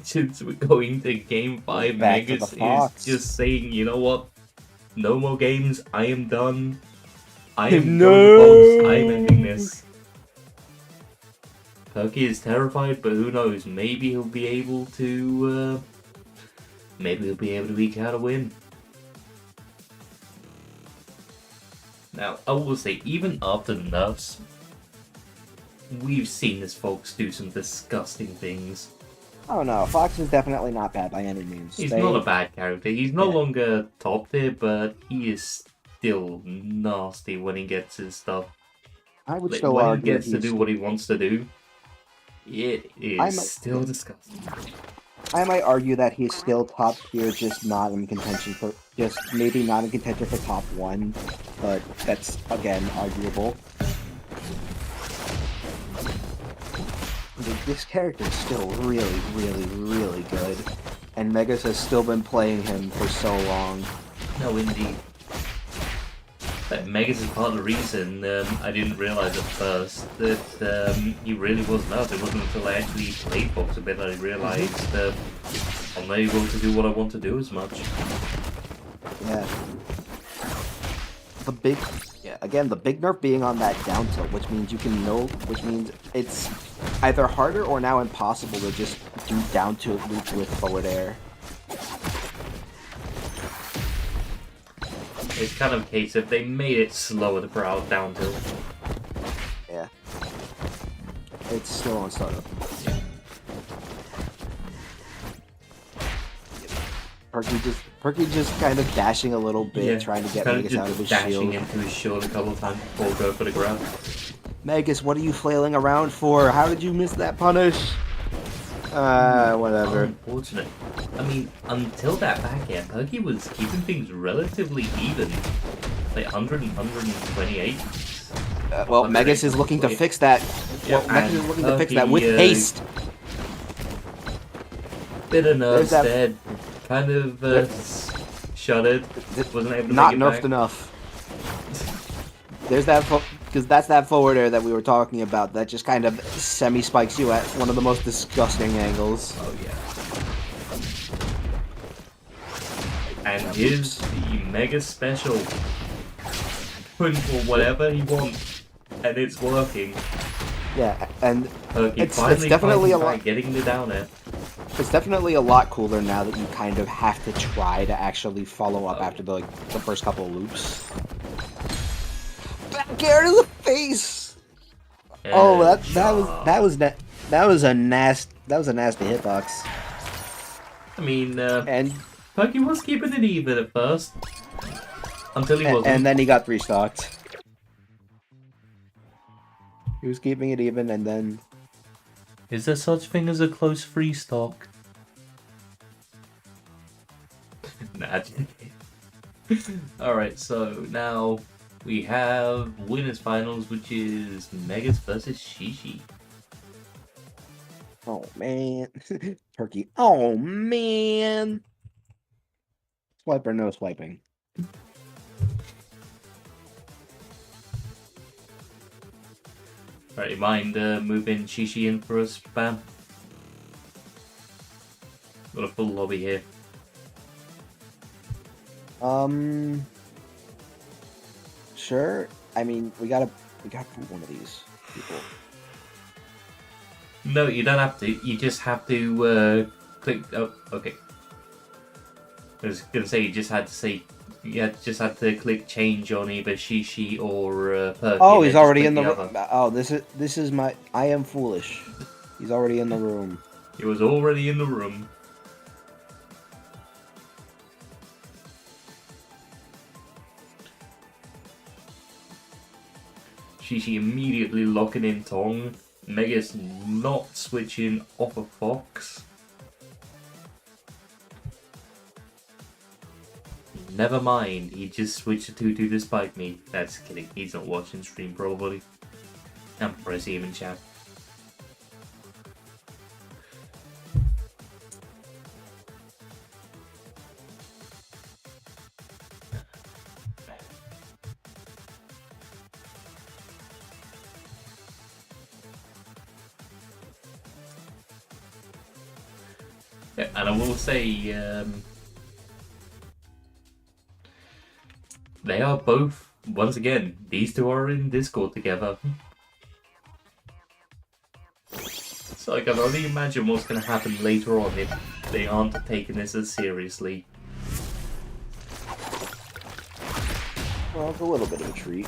Since we're going to game 5, Back to Megas the Fox. is just saying, you know what? No more games. I am done. I am No. going to Fox. I am ending this. Perky is terrified, but who knows? Maybe he'll be able to. Maybe he'll be able to eke out a win. Now, I will say, even after nerfs, we've seen this Fox do some disgusting things. Oh no, Fox is definitely not bad by any means. He's not a bad character. He's no longer top tier, but he is still nasty when he gets his stuff. I would Like, still when he argue gets to do what he wants to do, it is still disgusting. I might argue that he's still top tier, just not in contention for, just maybe not in contention for top 1, but that's again arguable. This character is still really, really, really good, and Megas has still been playing him for so long. No, indeed. But Megas is part of the reason I didn't realize at first that he really was nuts. It wasn't until I actually played Fox a bit that I realized that I'm not able to do what I want to do as much. Yeah. The big nerf being on that down tilt, which means it's either harder or now impossible to just do down tilt loop with forward air. It's kind of a case if they made it slower to throw out down tilt. Yeah. It's still on startup. Yeah. Perky just kind of dashing a little bit, trying to get kind Megas out of his dashing shield. into his shield a couple of times before go for the grab. Megas, what are you flailing around for? How did you miss that punish? Whatever. Unfortunate. I mean, until that back air, Perky was keeping things relatively even. Like 100 and 128. Well, Megas is looking to fix that. Yeah, Megas is looking to fix that Perky, with haste. Bit of nerfs There's that- there. Kind of shuddered. Wasn't able to Not make it nerfed back. enough. There's that, because that's that forward air that we were talking about that just kind of semi-spikes you at one of the most disgusting angles. Oh yeah. And here's the mega special. Going for whatever he wants, and it's working. Yeah, and Perky It's finally definitely fighting a back, lot. getting the down air. It's definitely a lot cooler now that you kind of have to try to actually follow up after the first couple of loops. Back air to the face. Oh, that was a nasty hitbox. I mean, And Perky was keeping it even at first. Until he wasn't. and then he got restocked. He was keeping it even, and then Is there such thing as a close free stock? Nah. Alright, so now we have winners finals, which is Megas versus Shishi. oh man, Turkey. Oh man, swipe or no swiping. Alright, you mind moving Shishi in for us, Bam? Got a full lobby here. Sure. I mean, we gotta put one of these people. No, you don't have to. You just have to click. Oh, okay. I was gonna say you just had to say. Just had to click change on either Shishi or Perky. Oh, and he's then just already click in the the room. other. Oh, this is my. I am foolish. He's already in the room. He was already in the room. Shishi immediately locking in Tong. Megas not switching off of Fox. Never mind, he just switched to Tutu despite me. That's kidding, he's not watching stream probably. I'm probably see him in chat. Yeah, and I will say, they are both, once again, these two are in Discord together. So I can only imagine what's going to happen later on if they aren't taking this as seriously. Well, it's a little bit of a treat.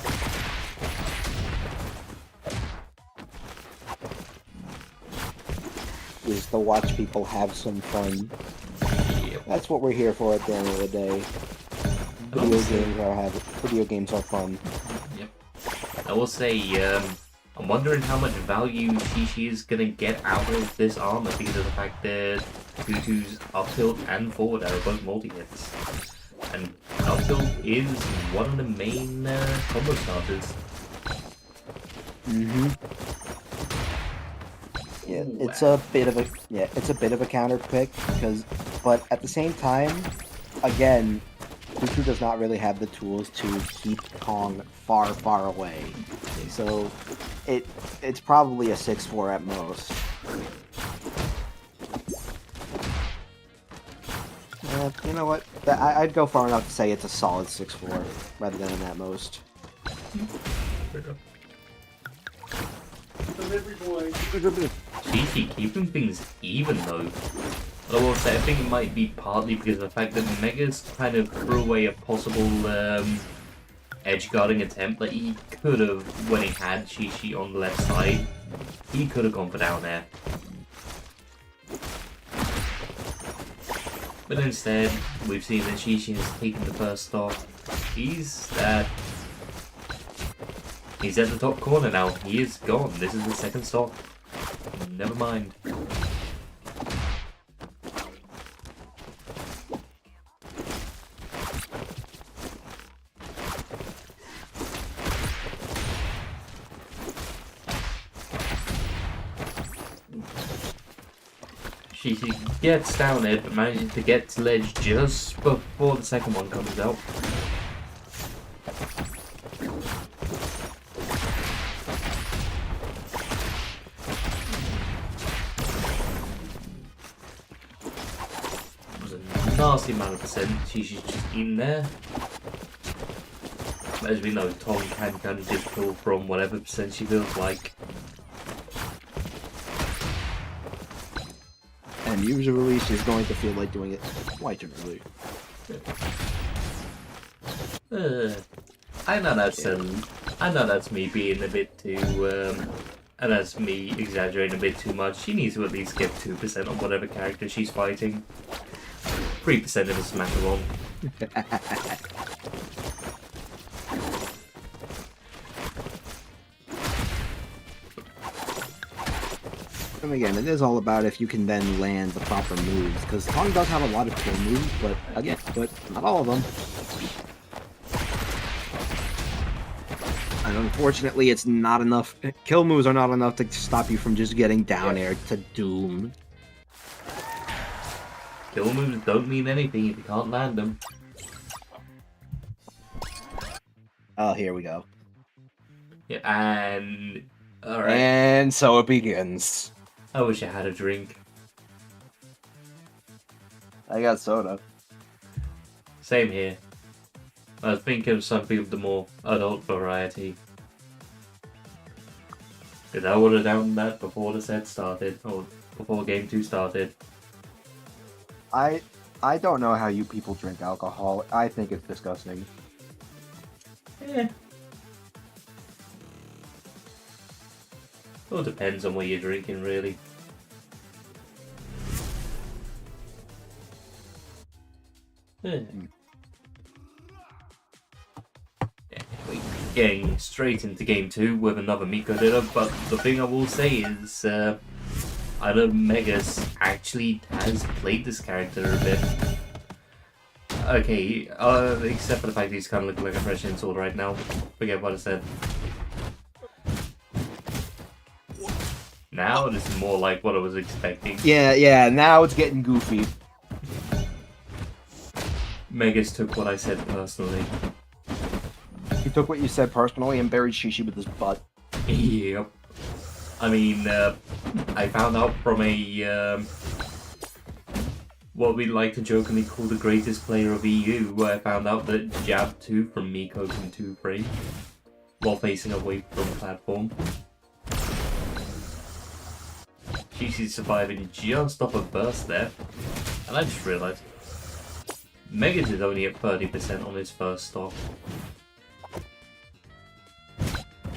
Is to watch people have some fun. Yep. That's what we're here for at the end of the day. Video games are fun. Yep. I will say, I'm wondering how much value Shishi is gonna get out of this armor because of the fact that Tutu's up tilt and forward arrow both multi-hits. And up tilt is one of the main combo starters. Yeah, it's a bit of a counter pick but at the same time, again, Tutu does not really have the tools to keep Kong far away. So it's probably a 6-4 at most. You know what? I'd go far enough to say it's a solid 6-4 rather than an at most. Shishi keeping things even though. I will say I think it might be partly because of the fact that Megas kind of threw away a possible edge guarding attempt that he could have when he had Shishi on the left side. He could have gone for down there. But instead, we've seen that Shishi has taken the first stock. He's at the top corner now. He is gone. This is the second stock. Never mind. She gets down there, but manages to get to ledge just before the second one comes out. It was a nasty amount of percent she's just in there. But as we know, Tom can kind of just pull from whatever percent she feels like. usually she's going to feel like doing it way too early. I know that's I know that's me being a bit too and that's me exaggerating a bit too much. She needs to at least get 2% on whatever character she's fighting. 3% if it's Macaron. And again, it is all about if you can then land the proper moves, because Kong does have a lot of kill moves, but again, not all of them. And unfortunately, it's not enough. Kill moves are not enough to stop you from just getting down air to doom. Kill moves don't mean anything if you can't land them. Oh, here we go. Yeah, and alright. And so it begins. I wish I had a drink. I got soda. Same here. I was thinking of something of the more adult variety. Because I would have done that before the set started, or before Game 2 started. I don't know how you people drink alcohol. I think it's disgusting. Eh. Well, it depends on what you're drinking, really. Anyway, getting straight into Game 2 with another Miko dinner, but the thing I will say is, I know Megas actually has played this character a bit. Okay, except for the fact that he's kind of looking like a fresh insult right now. Forget what I said. Now this is more like what I was expecting. Yeah, now it's getting goofy. Megas took what I said personally. He took what you said personally and buried Shishi with his butt. Yep. I mean, I found out from a, what we like to jokingly call the greatest player of EU, where I found out that jab 2 from Miko can 2-frame while facing away from the platform. Shishi's surviving just off a burst there, and I just realised Megas is only at 30% on his first stock.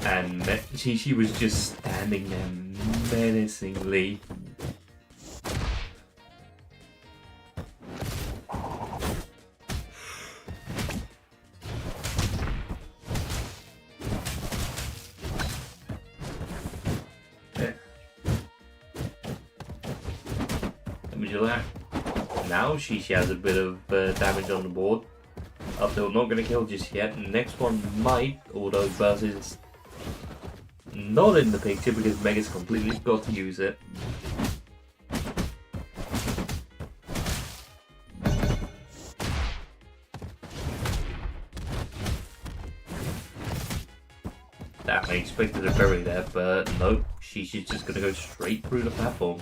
And Shishi was just standing there menacingly. Yeah. Damage of that. Now Shishi has a bit of damage on the board. Up till not going to kill just yet. Next one might, although Burst is not in the picture because Megas completely forgot to use it. Damn, I expected to bury there, but nope, she's just going to go straight through the platform.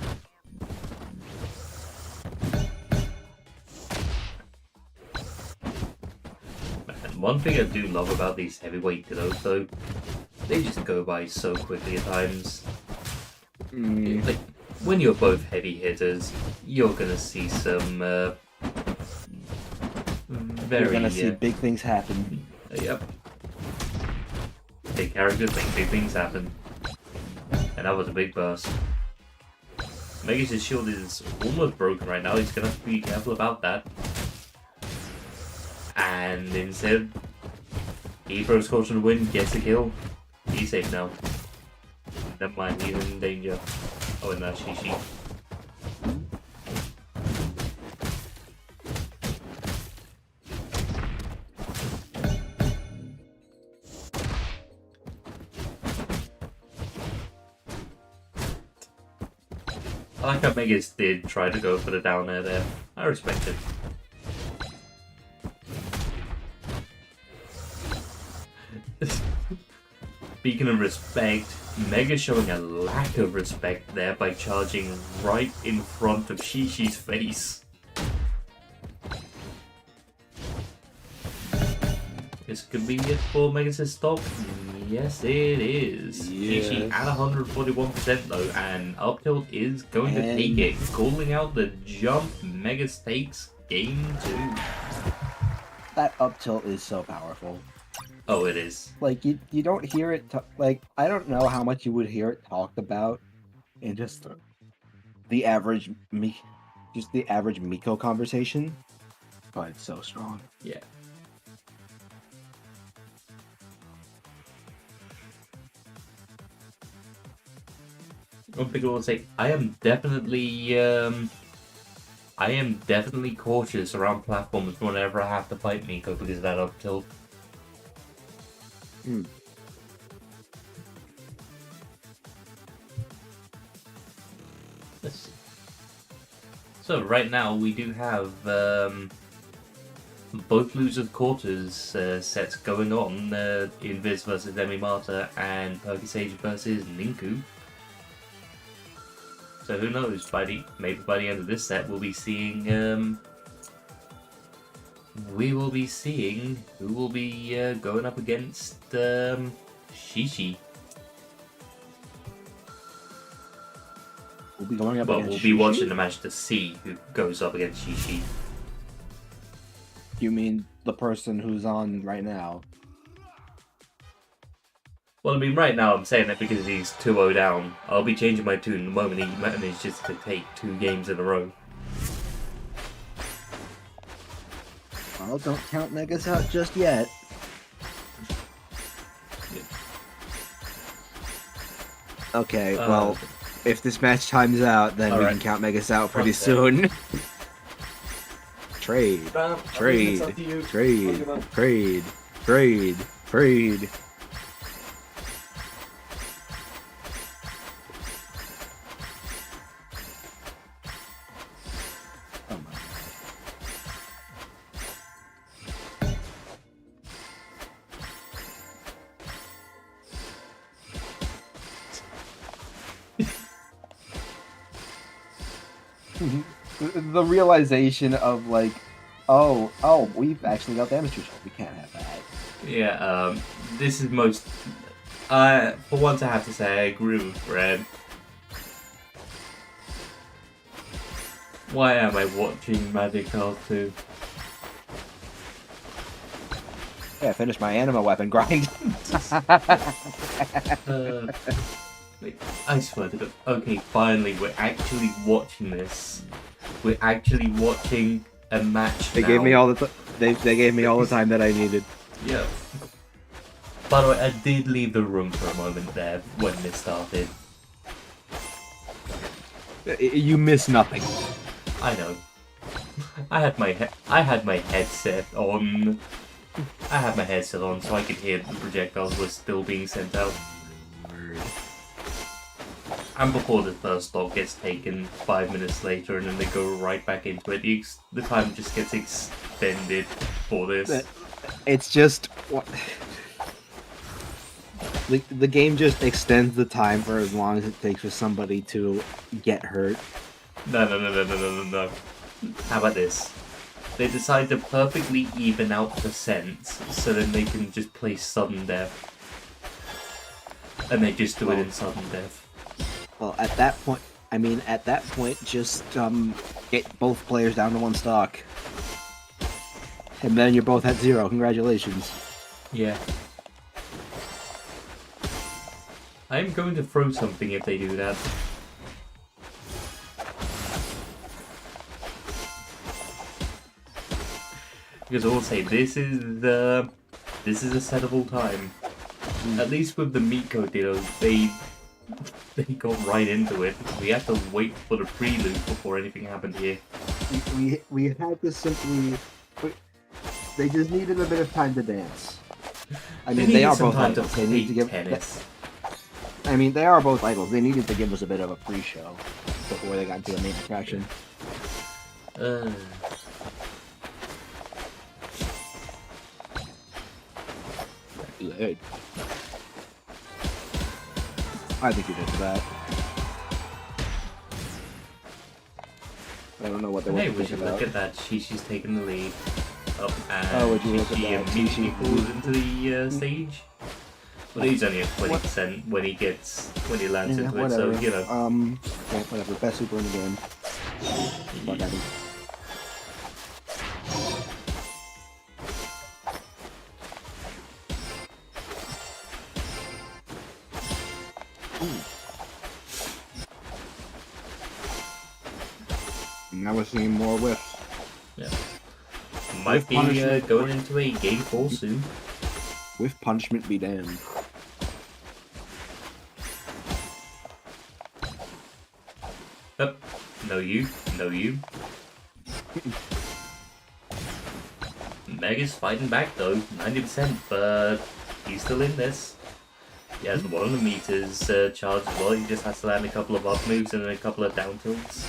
And one thing I do love about these heavyweight kiddos though, they just go by so quickly at times. Like, when you're both heavy hitters, you're gonna see some very. You're gonna see big things happen. Yep. Big characters make big things happen, and that was a big burst. Megas' shield is almost broken right now. He's gonna have to be careful about that. And instead, he throws caution to the wind, gets a kill. He's safe now. Never mind, he's in danger. Oh, and that's Shishi. I like how Megas did try to go for the down air there. I respect it. Speaking of respect, Mega showing a lack of respect there by charging right in front of Shishi's face. This could be it for Megas' stop. Yes, it is. Shishi Yes. at 141% though, and up tilt is going to take it, calling out the jump Mega Stakes Game 2. That up tilt is so powerful. Oh, it is. Like you don't hear it. Like I don't know how much you would hear it talked about in just the average Miko conversation, but it's so strong. Yeah. One thing I will say, I am definitely cautious around platforms whenever I have to fight Miko because of that up tilt. Hmm. Let's see. So right now we do have both losers quarters sets going on. Invis versus Demimata and Perky versus Ninku. So who knows? Maybe by the end of this set we'll be seeing who will be going up against Shishi. We'll be going up But against we'll be Shishi? watching the match to see who goes up against Shishi. You mean the person who's on right now? Well, I mean, right now I'm saying that because he's 2-0 down. I'll be changing my tune the moment he manages to take 2 games in a row. Well, don't count Megas out just yet. Okay, well, if this match times out, then we Alright. can count Megas out pretty Okay. soon. Trade. I mean, Trade. it's up to you. Trade. Look it up. Trade. Trade. Trade. Oh my god. The realization of like, oh, we've actually got damage control. We can't have that. Yeah, this is most... for once I have to say I agree with Fred. Why am I watching Magic Card 2? Yeah, finish my anima weapon grind. Like, I swear to God. Okay, finally, we're actually watching this. We're actually watching a match They now. gave me all the they gave me all the time that I needed. Yeah. By the way, I did leave the room for a moment there when this started. You miss nothing. I know. I had my headset on. I had my headset on so I could hear the projectiles were still being sent out. And before the first stock gets taken 5 minutes later and then they go right back into it, the time just gets extended for this. It's just what the game just extends the time for as long as it takes for somebody to get hurt. No. How about this? They decide to perfectly even out percents so then they can just play sudden death. And they just do it in sudden death. Well, at that point, just get both players down to 1 stock, and then you're both at 0. Congratulations. Yeah. I'm going to throw something if they do that. Because I will say this is a settable time. At least with the Miko deal, they got right into it. We had to wait for the prelude before anything happened here. We had to simply. They just needed a bit of time to dance. I mean, they are both idols. They need to give tennis. I mean, they are both idols. They needed to give us a bit of a pre-show before they got into the main attraction. Good. I think you did that. I don't know what they Hey, were would you thinking look about. at that? Shishi's taking the lead. Up and Oh, would you look at Shishi that? immediately Shishi. pulls into the stage. But he's only at 20% when he lands into it, so you know. Yeah, whatever. Best super in the game. Fuck at him. Now we're seeing more whiffs. Yeah. Might be going into a game 4 soon. Whiff punishment be damned. Oh, no you, no you. Meg is fighting back though, 90%, but he's still in this. He has one of the meters charged as well, he just has to land a couple of up moves and then a couple of down tilts.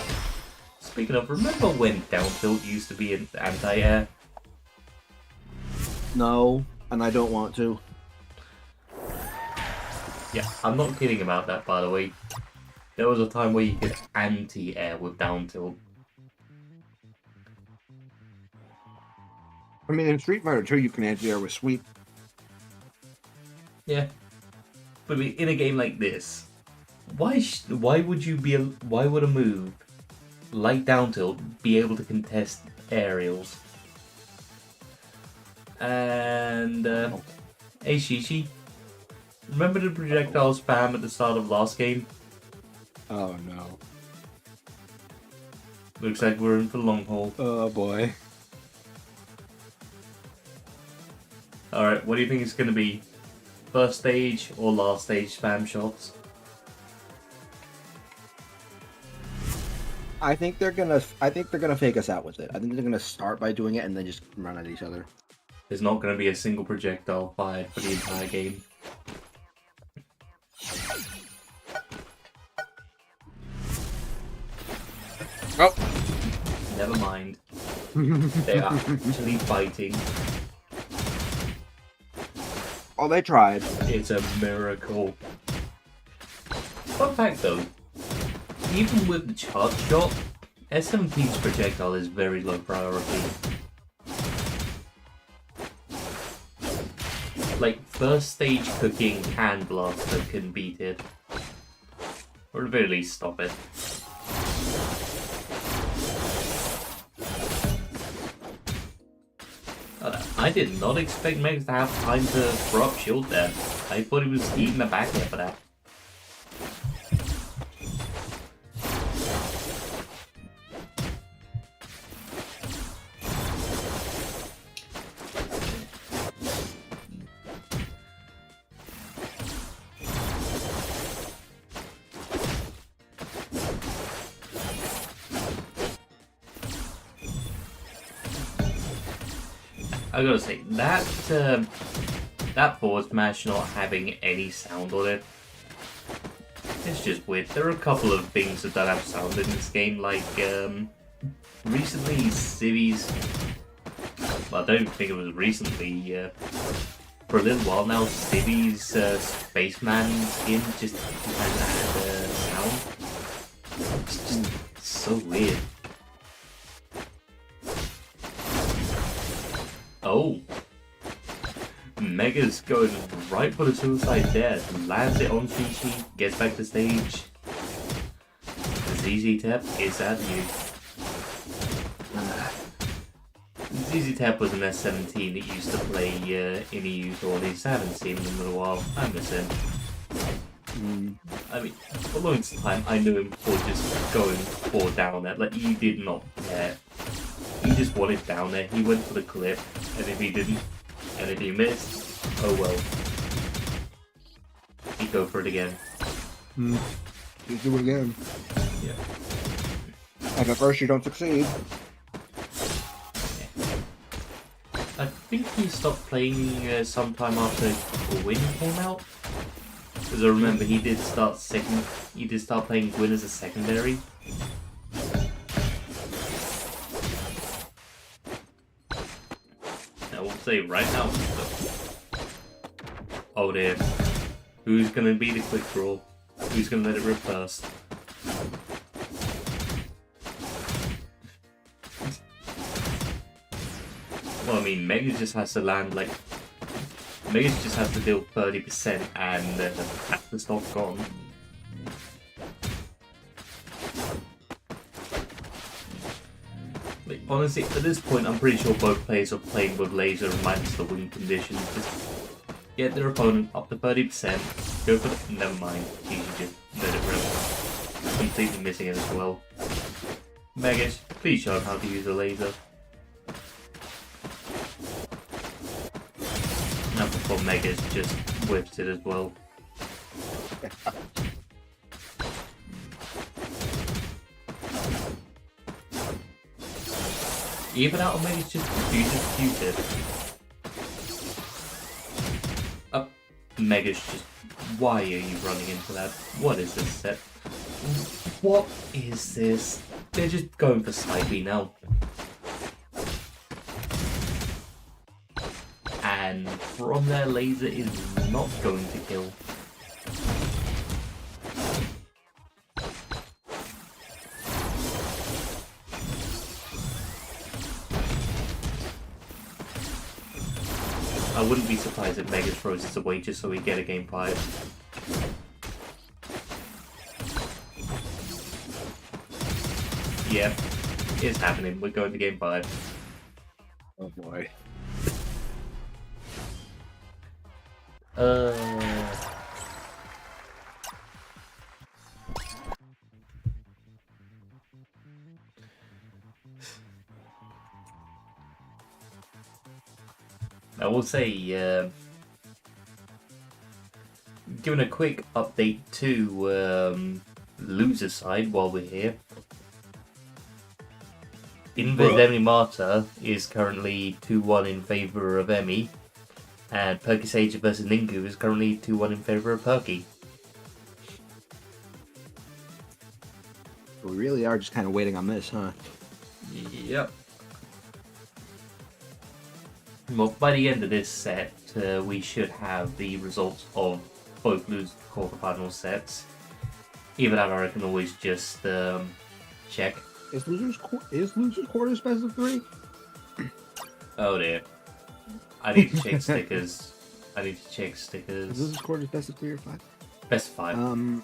Speaking of, remember when down tilt used to be an anti-air? No, and I don't want to. Yeah, I'm not kidding about that, by the way. There was a time where you could anti-air with down tilt. I mean, in Street Fighter 2, you can anti-air with sweep. Yeah, but I mean, in a game like this, why would a move like down tilt be able to contest aerials? And hey Shishi, remember the projectile spam at the start of last game? Oh no. Looks like we're in for the long haul. Oh boy. Alright, what do you think it's going to be? First stage or last stage spam shots? I think they're gonna fake us out with it. I think they're gonna start by doing it and then just run at each other. There's not going to be a single projectile fired for the entire game. Oh. Never mind. They are actually fighting. Oh, they tried. It's a miracle. Fun fact though, even with the charge shot, S17's projectile is very low priority. Like, first stage cooking Hand Blaster can beat it. Or at the very least stop it. I did not expect Megs to have time to throw up shield there. I thought he was eating the back air for that. I gotta say, that forward smash not having any sound on it, it's just weird. There are a couple of things that don't have sound in this game, like, recently Civi's, well, I don't think it was recently, for a little while now, Civi's Spaceman skin just hasn't had sound. It's just so weird. Oh, Mega's going right for the suicide there, lands it on Shishi, gets back to stage. ZZ Tep is at you. ZZ Tep was an S17 that used to play in EU tourneys. I haven't seen him in a while. I miss him. I mean, for a long time I knew him for just going for down there. Like, he did not care. He just wanted down there. He went for the clip, and if he didn't, and if he missed, oh well. He'd go for it again. You do it again. Yeah. And at first you don't succeed. I think he stopped playing sometime after Gwyn came out. Because I remember he did start playing Gwyn as a secondary. Say right now. Oh dear. Who's gonna be the quick draw? Who's gonna let it rip first? Well, I mean, Mega just has to land like Megas just has to deal 30% and half the stock gone. Like, honestly, at this point, I'm pretty sure both players are playing with laser minus the win conditions. Just get their opponent up to 30%, go for the... Never mind, he just let it rip. Completely missing it as well. Megas, please show him how to use a laser. Now before Megas just whips it as well. Even out of Megas just use it. Up, Megas just... Why are you running into that? What is this set? What is this? They're just going for Snipey now. And from their laser is not going to kill. I wouldn't be surprised if Megas throws this away just so we get a game 5. Yep, it's happening. We're going to game 5. Oh boy. I will say, giving a quick update to loser side while we're here. Inverse Emi Marta is currently 2-1 in favour of Emi, and Perky Sage versus Ninku is currently 2-1 in favour of Perky. We really are just kind of waiting on this, huh? Yep. Well, by the end of this set, we should have the results of both losers quarterfinal sets. Even that, I can always just check. Is losers quarters best of 3? Oh dear. I need to check stickers. Is losers quarters best of 3 or 5? Best of 5.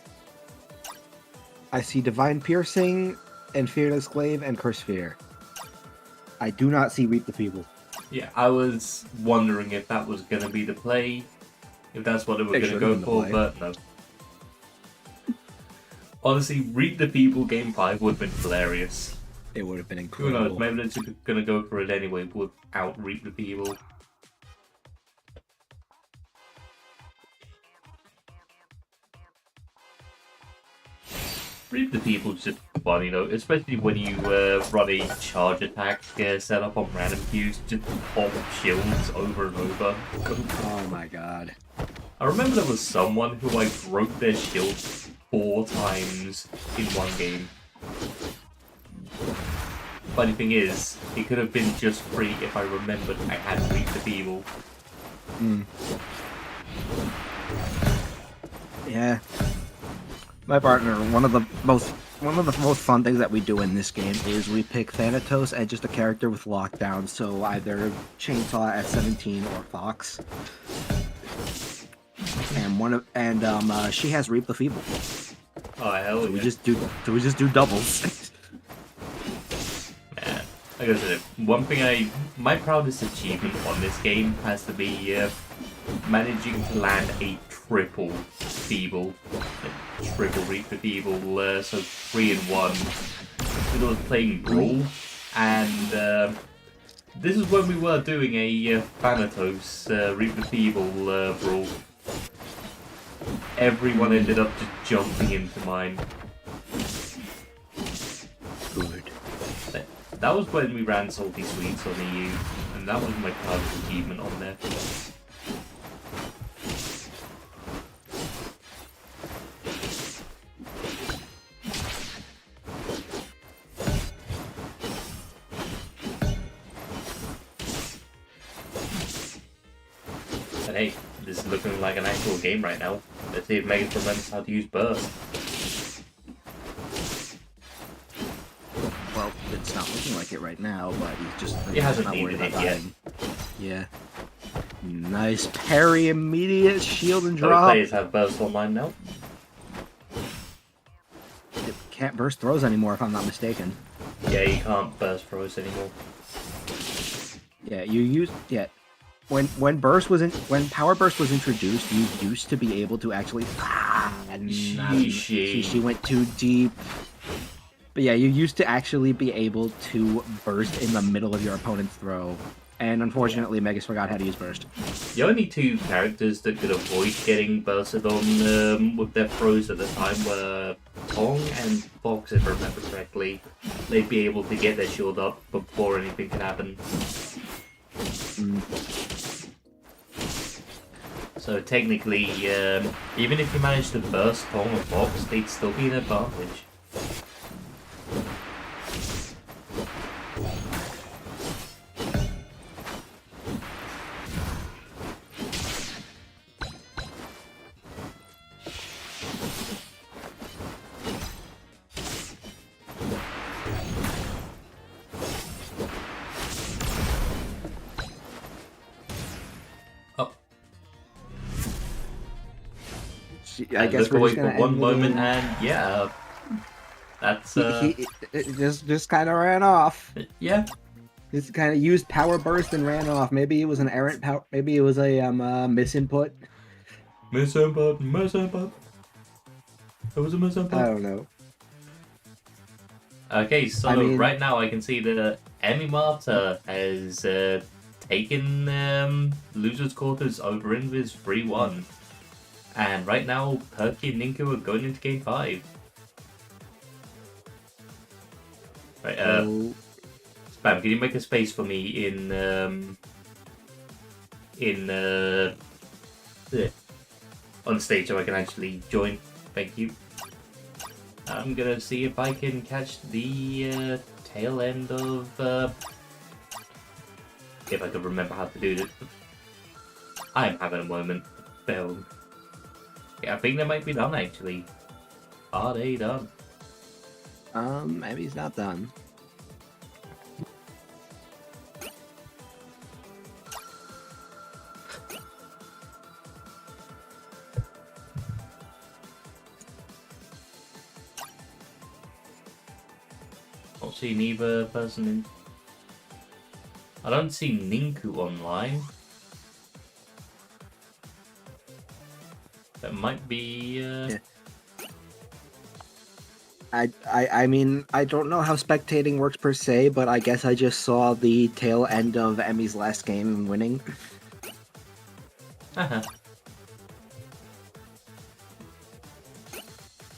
I see Divine Piercing and Fearless Glaive and Curse Fear. I do not see Reap the Feeble. Yeah, I was wondering if that was going to be the play, if that's what they were going to go for, but no. Honestly, Reap the People Game 5 would have been hilarious. It would have been Who incredible. knows, maybe they're just going to go for it anyway without Reap the People. Reap the People is just funny though, especially when you run a charge attack set up on random queues, just pop shields over and over. Oh my god. I remember there was someone who broke their shield 4 times in one game. Funny thing is, it could have been just free if I remembered I had Reap the People. Yeah. My partner, one of the most fun things that we do in this game is we pick Thanatos and just a character with lockdown, so either Chainsaw at 17 or Fox. And she has Reap the Feeble. Oh hell So yeah. we just do doubles. Yeah. Like I said, one thing my proudest achievement on this game has to be managing to land a triple Feeble. Triple Reap the Feeble, so 3 in 1. Because I was playing Brawl, and this is when we were doing a Thanatos Reap the Feeble Brawl. Everyone ended up just jumping into mine. Good. That was when we ran Salty Sweets on EU, and that was my proudest achievement on there. But hey, this is looking like an actual game right now. Let's see if Megan remembers how to use Burst. Well, it's not looking like it right now, but he's just He hasn't not worried needed about it yet. dying. Yeah. Nice parry, immediate shield and Both drop. players have burst online now. It can't burst throws anymore, if I'm not mistaken. Yeah, you can't burst throws anymore. Yeah, when power burst was introduced, you used to be able to actually she went too deep. But yeah, you used to actually be able to burst in the middle of your opponent's throw. And unfortunately, Megas forgot how to use burst. The only two characters that could avoid getting bursted on with their throws at the time were Tong and Fox, if I remember correctly. They'd be able to get their shield up before anything could happen. So technically, even if you managed to burst Tong or Fox, they'd still be an advantage. I guess look we're away just for gonna one end moment, with and yeah, that's he just kind of ran off. yeah. Just kind of used power burst and ran off. Maybe it was an errant power. Maybe it was a misinput. Misinput. It was a misinput. I don't know. Okay, so I mean- right now I can see that Emmy Marta has taken losers quarters over Invis 3-1. And right now, Perky and Ninku are going into game 5. Right, Spam, can you make a space for me on stage so I can actually join? Thank you. I'm gonna see if I can catch the tail end of if I could remember how to do this. I'm having a moment. Failed. Yeah, I think they might be done actually. Are they done? Maybe he's not done. Don't see neither person in. I don't see Ninku online. That might be. Yeah. I mean, I don't know how spectating works per se, but I guess I just saw the tail end of Emmy's last game winning. Yeah,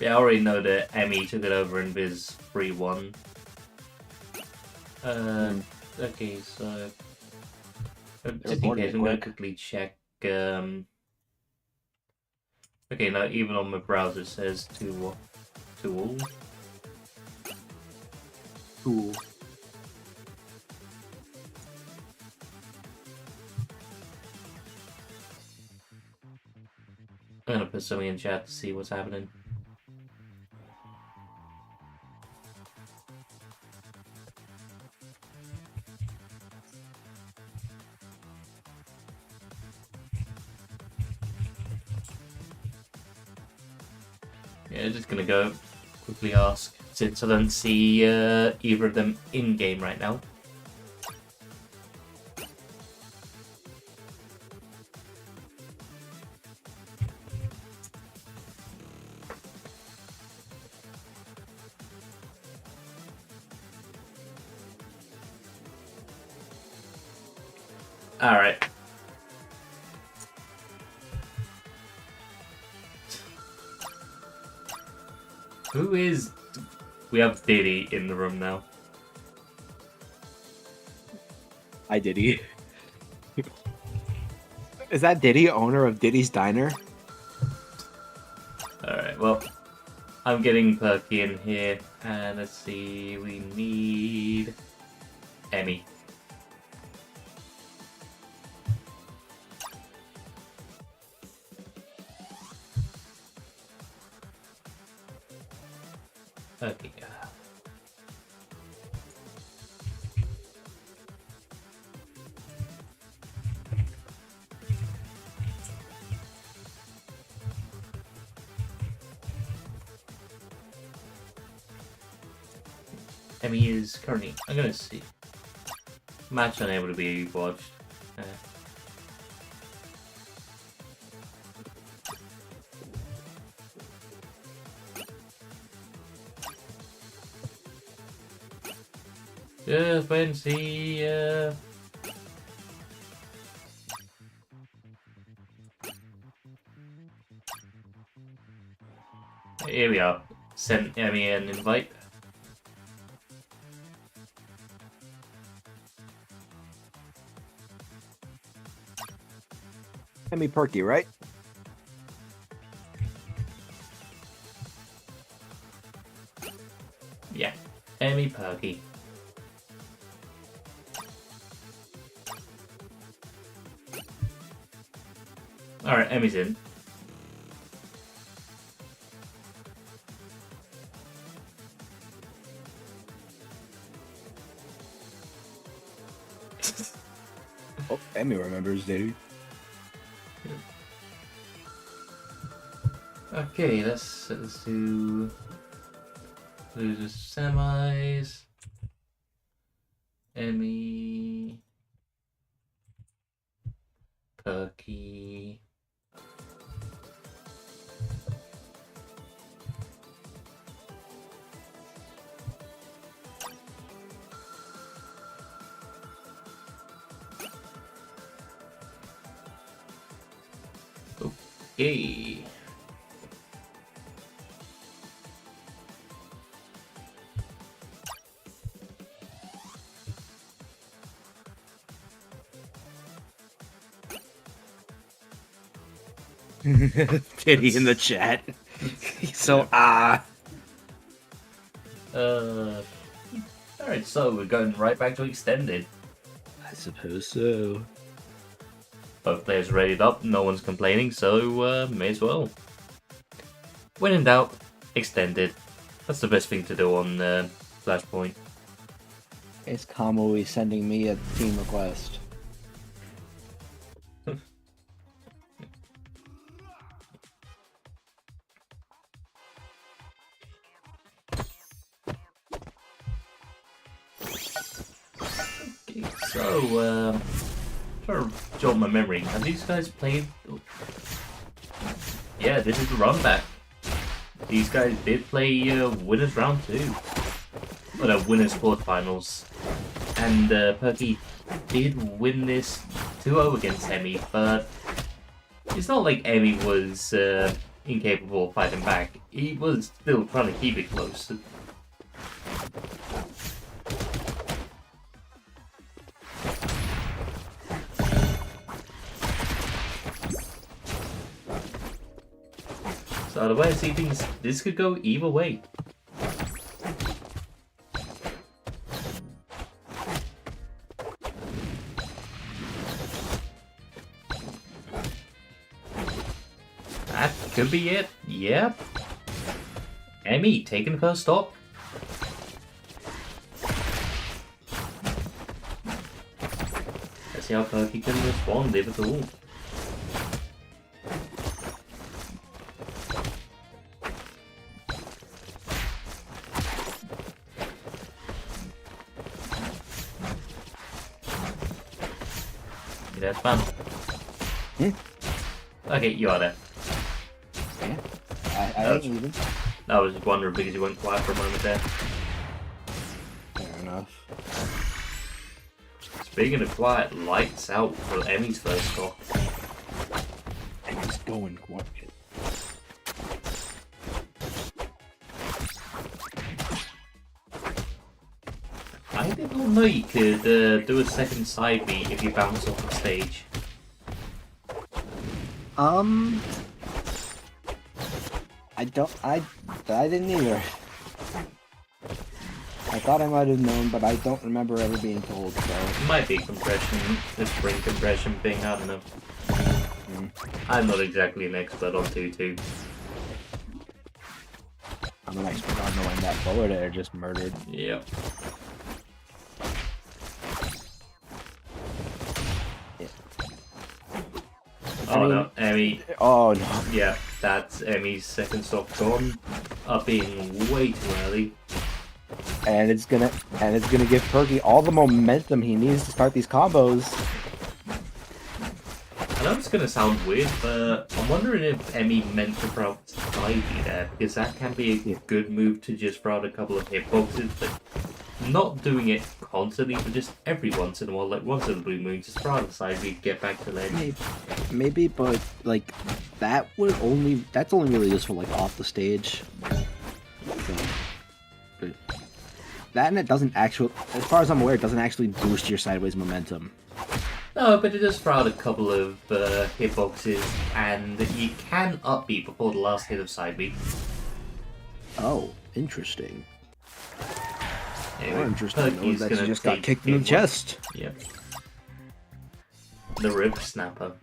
I already know that Emmy took it over in Viz 3-1. Okay, so just in case, I'm gonna quickly check. Okay, now even on my browser it says 2-all. Cool. I'm gonna put something in chat to see what's happening. Yeah, just gonna go quickly ask since I don't see either of them in game right now. All right. Who is? We have Diddy in the room now. Hi, Diddy. Is that Diddy, owner of Diddy's Diner? Alright, well, I'm getting Perky in here, and let's see, we need Emmy. Okay. Emmy is currently. I'm gonna see. Match unable to be watched. Just wait and see. Here we are. Send Emmy an invite. Emmy Perky, right? Yeah, Emmy Perky. Alright, Emmy's in. Oh, Emmy remembers, dude. Okay, let's do losers semis. Emmy Perky. Okay. Pity in the chat. So Alright, so we're going right back to extended. I suppose so. Both players readied up, no one's complaining, so may as well. When in doubt, extended. That's the best thing to do on Flashpoint. Is Kamui sending me a team request? Okay, so trying to jog my memory. Have these guys played? Yeah, this is the run back. These guys did play winners round 2. Or no, winners quarterfinals. And Perky did win this 2-0 against Emmy, but it's not like Emmy was incapable of fighting back. He was still trying to keep it close. So the way I see things, this could go either way. That could be it. Yep. Emmy taking first stop. Let's see how Perky can respond, if at all. That's fun. Okay, you are there. Yeah. I ain't even. I was just wondering because you went quiet for a moment there. Fair enough. Speaking of quiet, lights out for Emmy's first stop. Emmy's going quiet. I did not know you could do a second side beat if you bounce off the stage. I didn't either. I thought I might have known, but I don't remember ever being told, so... It might be compression, the spring compression thing, I don't know. I'm not exactly an expert on 2-2. I'm an expert on knowing that forward air just murdered. Yep. Oh no, Emmy. Oh no. Yeah, that's Emmy's second stop gone. Up being way too early. and it's gonna give Perky all the momentum he needs to start these combos. I know it's gonna sound weird, but I'm wondering if Emmy meant to throw out Ivy there, because that can be a good move to just throw out a couple of hitboxes, but not doing it constantly, but just every once in a while, like once in a blue moon, just throw out a Ivy, get back to ledge. Maybe, but like that's only really useful like off the stage. So, but that and it doesn't actually, as far as I'm aware, it doesn't actually boost your sideways momentum. No, but it does throw out a couple of hitboxes, and you can upbeat before the last hit of side B. Oh, interesting. Anyway, More interesting Perky's though, that you gonna just got take kicked in the game one. chest. Yep. The rib snapper.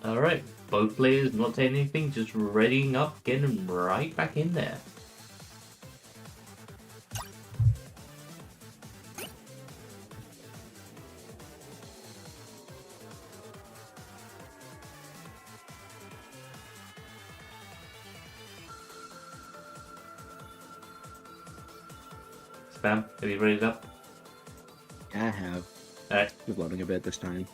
Alright, both players not saying anything, just readying up, getting right back in there. Spam, have you ready up? I have. Alright. Just loading a bit this time.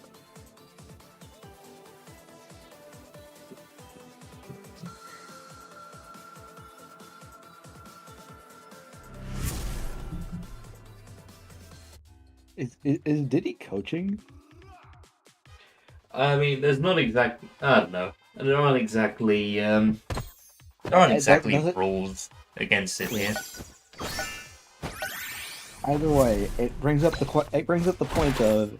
Is Diddy coaching? I mean, there's not exactly. I don't know. There aren't exactly. There aren't exactly does it- rules against it here. Either way, it brings up the point of: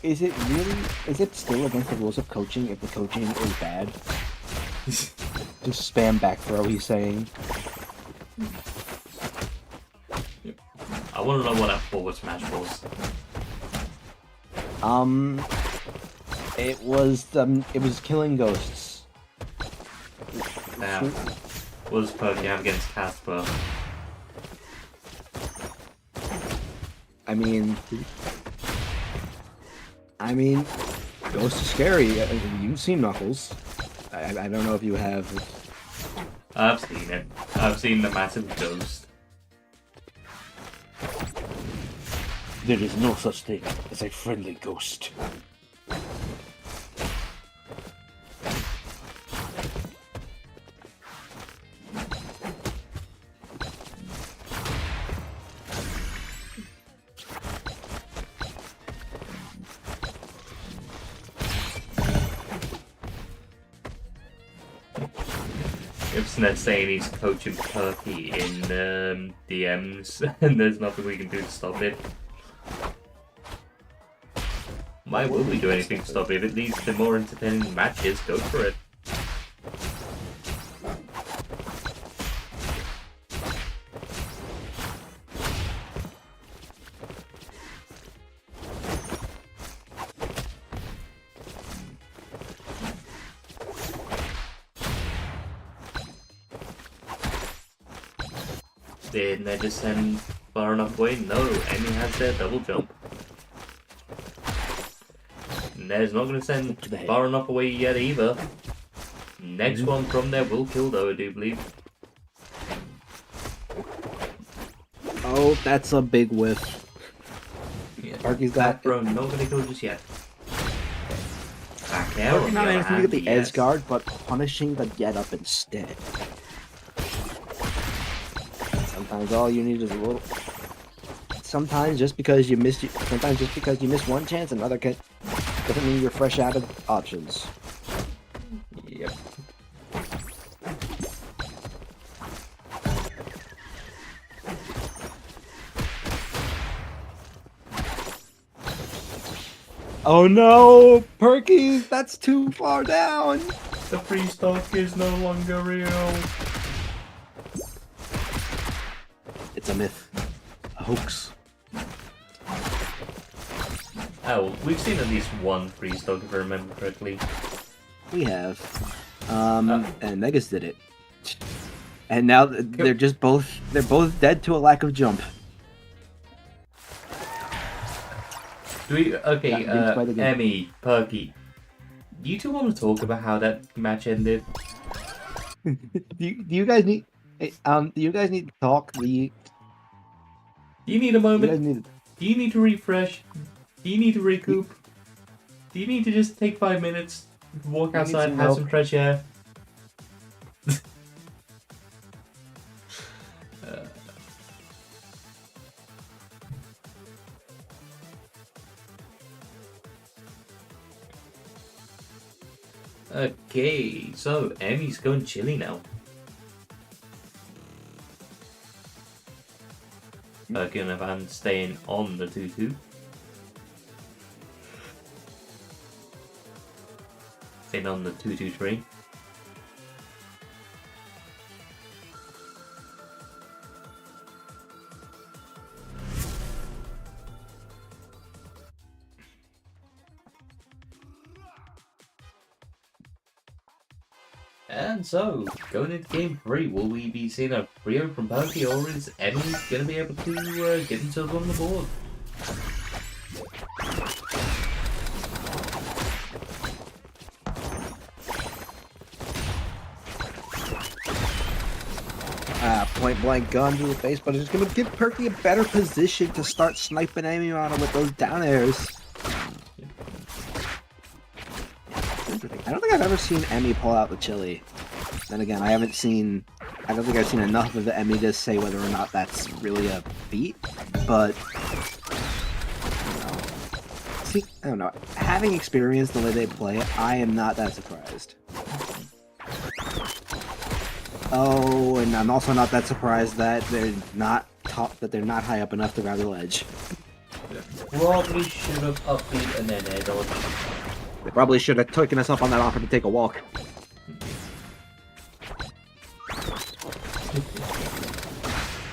is it still against the rules of coaching if the coaching is bad? Just spam back throw. He's saying. I want to know what that forward smash was. It was killing ghosts. Now, what does Perky have against Casper? I mean, ghosts are scary. You've seen Knuckles. I don't know if you have. I've seen it. I've seen the massive ghost. There is no such thing as a friendly ghost. If Sned's saying he's coaching Perky in DMs, and there's nothing we can do to stop it. Why would we do anything to stop it? If it leads to more entertaining matches, go for it. Did they just send far enough away? No, Amy has their double jump. Ned's not going to send far enough away yet either. Next one from there will kill though, I do believe. Oh, that's a big whiff. Yeah. Perky's got. Bro, not going to kill just yet. Back out. Perky not on the other anything to hand, the yes. edge guard, but punishing the get up instead. Sometimes all you need is a little. Sometimes just because you missed one chance, another can doesn't mean you're fresh out of options. Yep. Oh no, Perky, that's too far down. The free stock is no longer real. It's a myth, a hoax. Oh, we've seen at least one freeze dog if I remember correctly. We have. And Megas did it. And now they're both dead to a lack of jump. Do we? Okay, Yeah, by the game. Emmy, Perky, you two want to talk about how that match ended? Do you guys need? Do you guys need to talk? Do you need a You guys moment? need. Do you need to refresh? Do you need to recoup? Do you need to just take 5 minutes, walk You need outside, some have milk. some fresh air? Okay, so Emmy's going chilly now. Perky and Van staying on the 2-2. Staying on the 2-2-3. And so, going into game 3, will we be seeing a trio from Perky, or is Emmy going to be able to get themselves on the board? Point blank gun to the face, but it's going to give Perky a better position to start sniping Amy on him with those down airs. I don't think I've ever seen Emmy pull out the chili. Then again, I don't think I've seen enough of the Emmy to say whether or not that's really a feat, but see, I don't know. Having experienced the way they play, I am not that surprised. Oh, and I'm also not that surprised that they're not high up enough to grab the ledge. Probably should have upbeat and then air dodge. They probably should have taken us up on that offer to take a walk.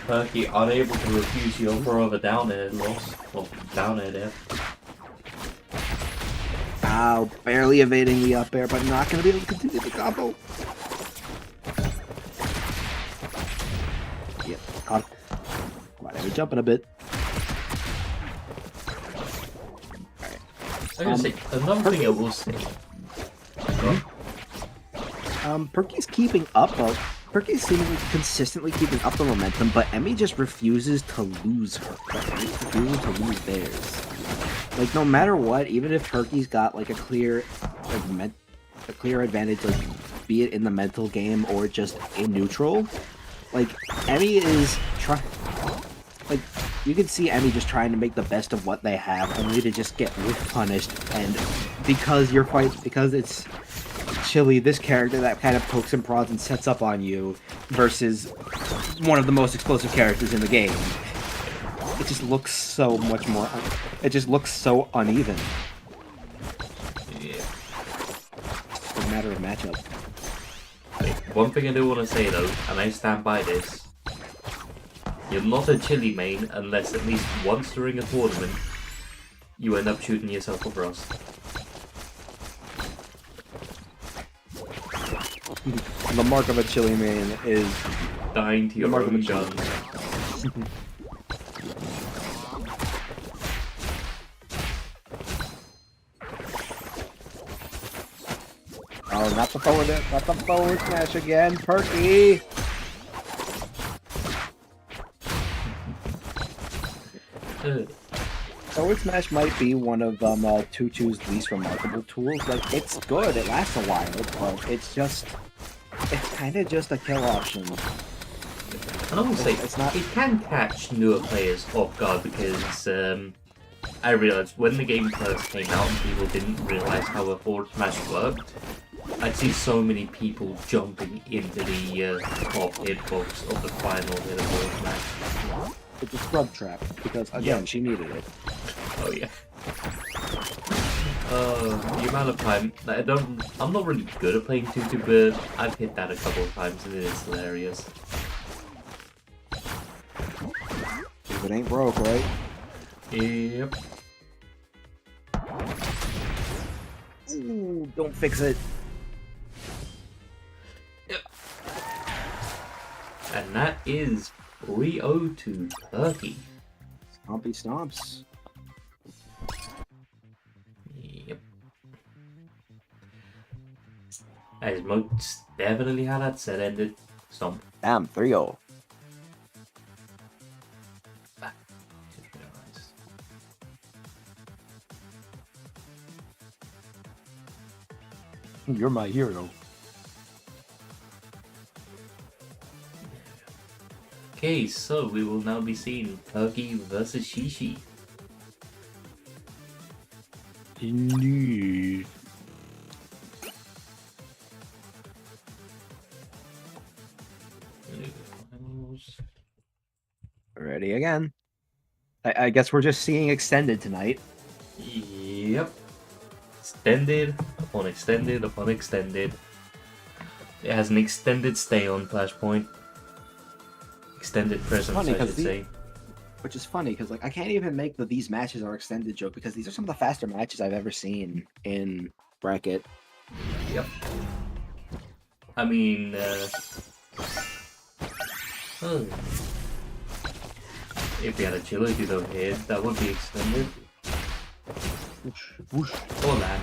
Perky unable to refuse the offer of a down air loss. Well, down air death. Ow, barely evading the up air, but not going to be able to continue the combo. Yep, caught him. Come on, Emmy, jumping a bit. I'm gonna say, another thing I will say. Perky's keeping up, Perky's seemingly consistently keeping up the momentum, but Emmy just refuses to lose her. Emmy refuses to lose theirs. Like, no matter what, even if Perky's got, like, a clear advantage, like, be it in the mental game or just in neutral, like, Emmy is like, you can see Emmy just trying to make the best of what they have, only to just get whiff punished, and because it's Chili, this character that kind of pokes and prods and sets up on you, versus one of the most explosive characters in the game. It just looks so much more. It just looks so uneven. Yeah. It's just a matter of matchup. One thing I do want to say though, and I stand by this. You're not a Chili main unless at least once during a tournament you end up shooting yourself across. The mark of a Chili main is Dying to your mark of own a Chili. gun. Oh, not the forward smash again, Perky! Forward smash might be one of Tutu's least remarkable tools. Like, it's good, it lasts a while, but it's kind of just a kill option. And I will say, It's not- it can catch newer players off guard because I realised when the game first came out and people didn't realise how a forward smash worked, I'd see so many people jumping into the top hitbox of the final with a forward smash. It's a scrub trap, because, again, Yeah. she needed it. Oh yeah. The amount of time that I'm not really good at playing 2-2, but I've hit that a couple of times and it is hilarious. If it ain't broke, right? Yep. Ooh, don't fix it. And that is 3-0 to Turkey. Stompy stomps. Yep. That is most definitely how that set ended. Stomp. Damn, 3-0. Just realized. You're my hero. Okay, so we will now be seeing Turkey versus Shishi. Indeed. Ready again. I guess we're just seeing extended tonight. Yep. Extended upon extended upon extended. It has an extended stay on Flashpoint. Extended presence, funny, I 'cause should the- say. Which is funny because like I can't even make these matches are extended joke because these are some of the faster matches I've ever seen in bracket. Yep. I mean, oh. If we had a Chilogy though here, that would be extended. Whoosh, whoosh. Or land.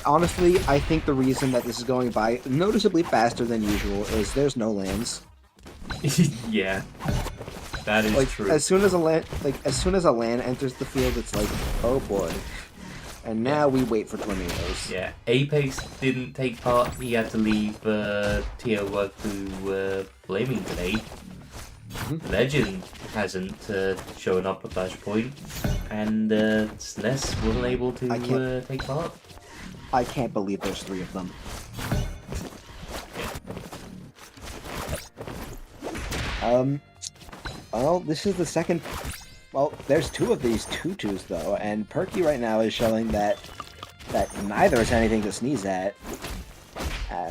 Honestly, I think the reason that this is going by noticeably faster than usual is there's no lands. Yeah. That is Like true. as soon as a land enters the field, it's like, oh boy. And now we wait for tornadoes. Yeah, Apex didn't take part. He had to leave TO work to Flaming today. Legend hasn't shown up at Flashpoint, and SNES wasn't able to take part. I can't believe there's 3 of them. Well, this is the second. Well, there's 2 of these tutus though, and Perky right now is showing that neither is anything to sneeze at.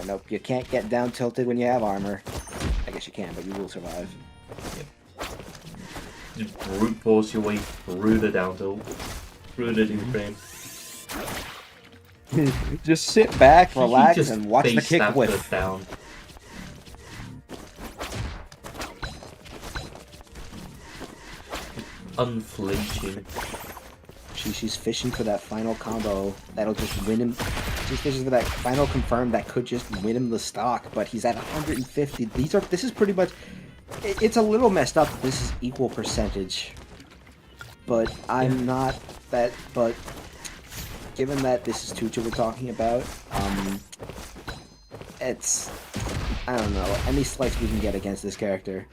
Nope, you can't get down tilted when you have armor. I guess you can, but you will survive. Just brute force your way through the down tilt, through the new frame. Just sit back, relax, Just and watch the face kick that whiff. foot down. Unflinching. She's fishing for that final combo that'll just win him. She's fishing for that final confirm that could just win him the stock, but he's at 150. This is pretty much. It's a little messed up. This is equal percentage, but I'm not that. But given that this is Tutu we're talking about, it's I don't know any slice we can get against this character.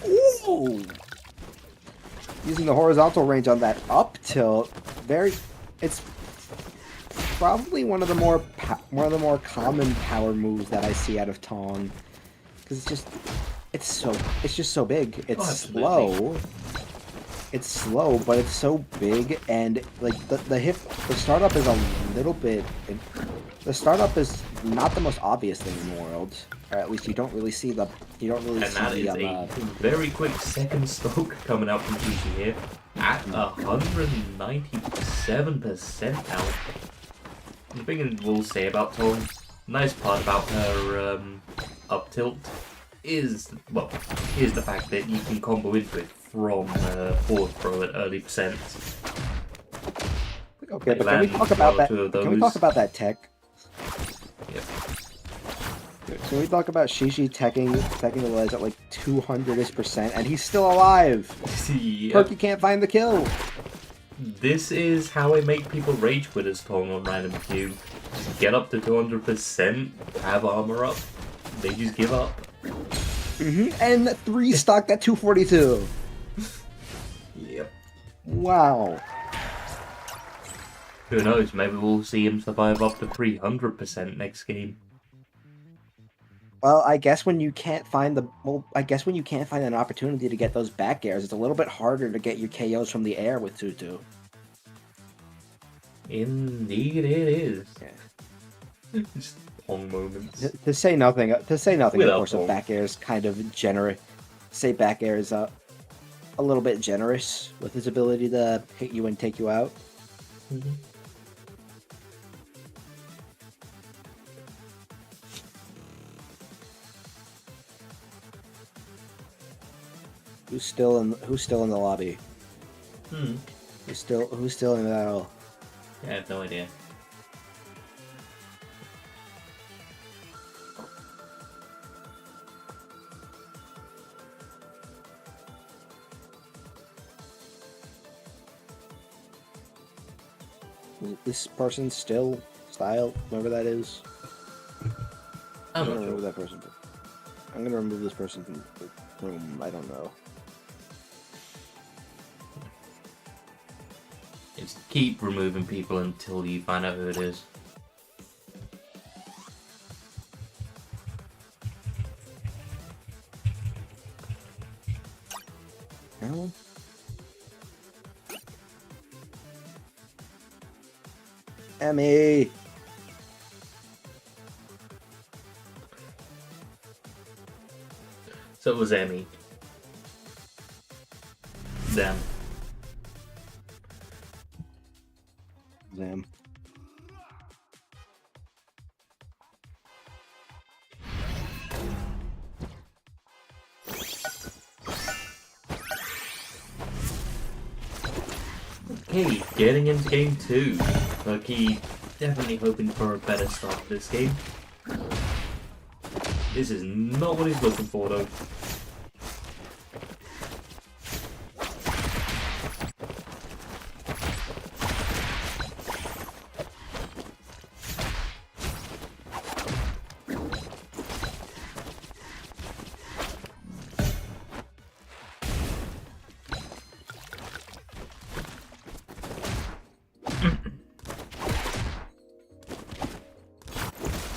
Ooh! Using the horizontal range on that up tilt, it's probably one of the more common power moves that I see out of Tong, because it's just so big. It's slow. It's slow, but it's so big, and like the startup is a little bit. The startup is not the most obvious thing in the world, or at least you don't really see the. You don't really And see that is the. a very quick second stoke coming out from Gigi here at 197% now. The thing we'll say about Tong, nice part about her up tilt is, well, is the fact that you can combo into it from forward throw at early percent. Okay, but can we talk about that? Can we talk about that tech? Yep. Can we talk about Shishi teching the ledge at like 200%, and he's still alive? Yep. Perky can't find the kill. This is how I make people rage quit as Tong on random queue. Just get up to 200%, have armor up, they just give up. And 3 stocked at 242. Yep. Wow. Who knows, maybe we'll see him survive up to 300% next game. Well, I guess when you can't find an opportunity to get those back airs, it's a little bit harder to get your KOs from the air with Tutu. Indeed it is. Yeah. Just Tong moments. To say nothing, of Without course, of Tong. back airs kind of generate. Say back airs a little bit generous with his ability to hit you and take you out. Mhm. Who's still in the lobby? Hmm. Who's still in the battle? Yeah, I have no idea. This person still style, whoever that is. I'm gonna not remove sure. that person. I'm gonna remove this person from the room. I don't know. Just keep removing people until you find out who it is. No. Emmy. So it was Emmy. Them. Zam. Okay, getting into game 2. Lucky, definitely hoping for a better start to this game. This is not what he's looking for though.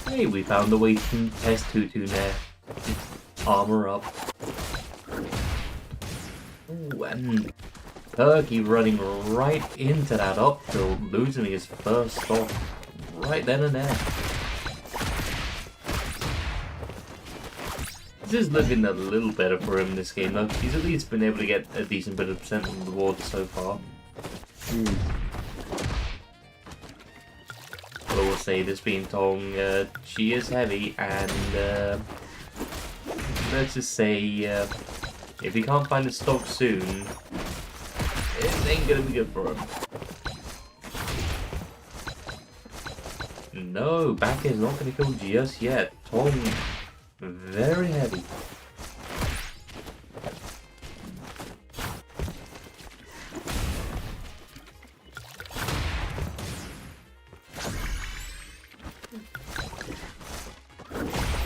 Hey, we found a way to test Tutu now. Armor up. Ooh, and Perky running right into that up tilt, losing his first stock right then and there. This is looking a little better for him this game though. He's at least been able to get a decent bit of percent on the board so far. But I will say this being Tong, she is heavy and let's just say if he can't find the stock soon, it ain't gonna be good for him. No, back is not gonna kill just yet. Tong, very heavy.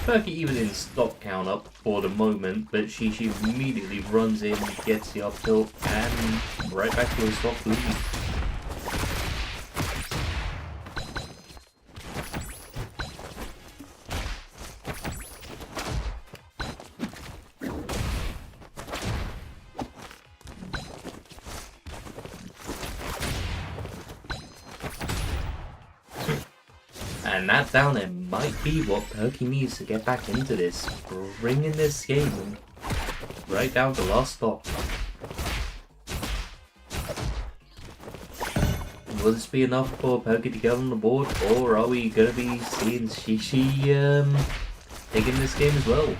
Perky even in stock count up for the moment, but she immediately runs in, gets the up tilt, and right back to a stock lead. And that down there might be what Perky needs to get back into this, bringing this game right down to last stop. Will this be enough for Perky to get on the board, or are we going to be seeing Shishi taking this game as well?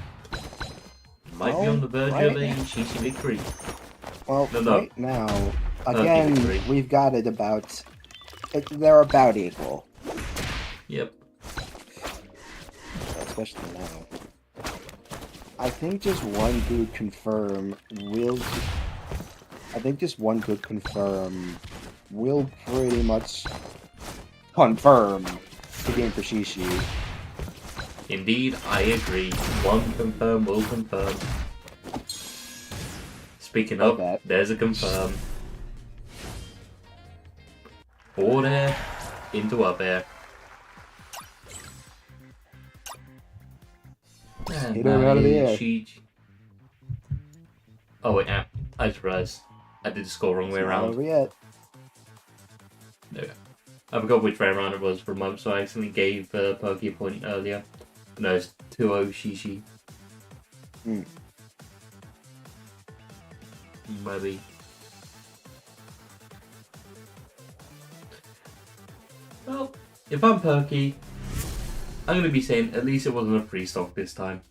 Might be on the verge of a Shishi victory. Well, No. right now, Perky again, victory. we've got it about. They're about equal, Yep. especially now. I think just one good confirm will. I think just one good confirm will pretty much confirm the game for Shishi. Indeed, I agree. One confirm will confirm. Speaking Like of, that. there's a confirm. Forward air, into up air. And Hit her out of the air. Oh wait, I just realised I did the score wrong way It's not around. over yet. No, I forgot which way around it was for a moment, so I accidentally gave Perky a point earlier. No, it's 2-0 Shishi. Maybe. Well, if I'm Perky, I'm gonna be saying at least it wasn't a free stock this time.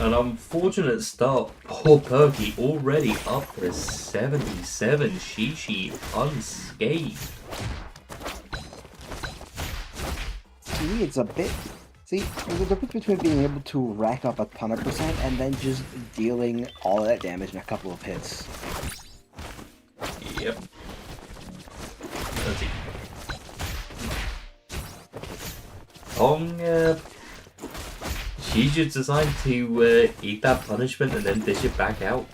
An unfortunate start. Poor Perky already up to 77. Shishi unscathed. To me, it's a bit. See, there's a difference between being able to rack up a ton of percent and then just dealing all of that damage in a couple of hits. Yep. Let's see. Kong, she's just designed to eat that punishment and then dish it back out.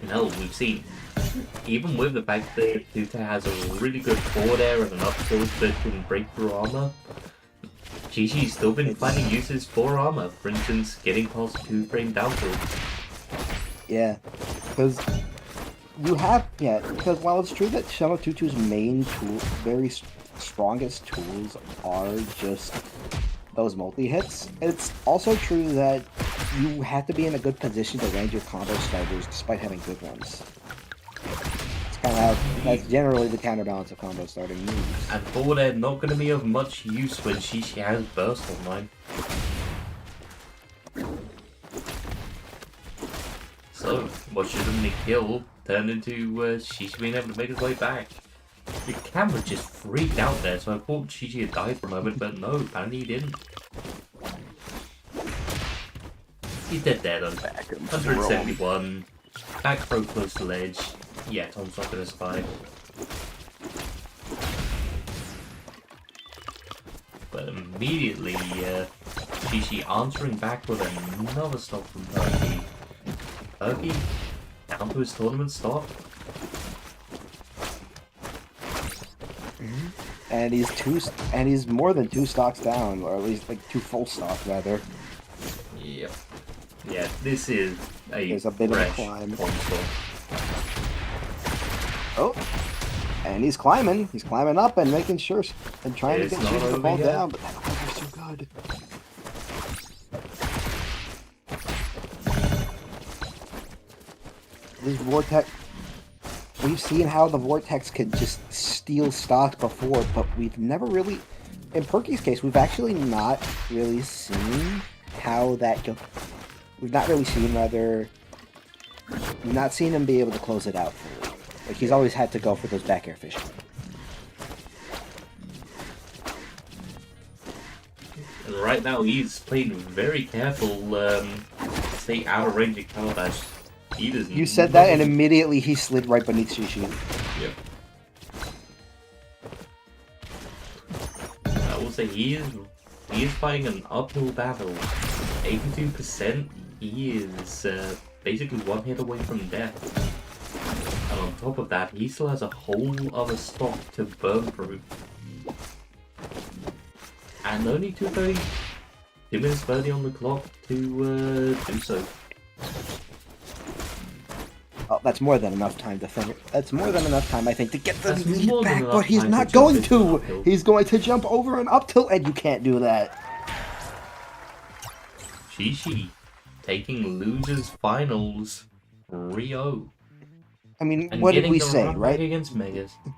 No, we've seen, even with the fact that Tuta has a really good forward air and an up tilt that can break through armor, Qiqi's still been finding uses for armor. For instance, getting past 2-frame down tilt. Yeah, because because while it's true that some of Tutu's main strongest tools are just those multi-hits, it's also true that you have to be in a good position to land your combo starters despite having good ones. It's kind of that's generally the counterbalance of combo starting moves. And forward air not going to be of much use when she has burst online. So, what should have been a kill turned into Shishi being able to make his way back. The camera just freaked out there, so I thought Shishi had died for a moment, but no, apparently he didn't. He's dead there though. 171. Back throw close to ledge. Yeah, Tom's not gonna survive. But immediately, Shishi answering back with another stop from Perky. Perky down to his tournament stop. And he's more than 2 stocks down, or at least like 2 full stocks rather. Yep. Yeah, this is There's a bit of a climb. Oh, and he's climbing. He's climbing up and making sure and trying to get Shishi to fall down, but that was too good. This vortex. We've seen how the vortex can just steal stock before, but we've never really. In Perky's case, we've actually not really seen how that. We've not really seen We've not seen him be able to close it out fully. Like he's always had to go for those back air fish. And right now he's playing very careful. Stay out of range of Calabash. You said that, and immediately he slid right beneath Shishi. Yep. I will say he is fighting an uphill battle. 82%. He is basically 1 hit away from death. And on top of that, he still has a whole other stock to burn through. And only 2 minutes 30 on the clock to do so. Oh, that's more than enough time to finish. That's more than enough time, I think, to get the That's lead more than back, enough but he's time not to going jump to! into an uphill. He's going to jump over an up tilt, and you can't do that. Shishi taking losers finals 3-0. I mean, And what did getting we the say, run back right? against Megas. I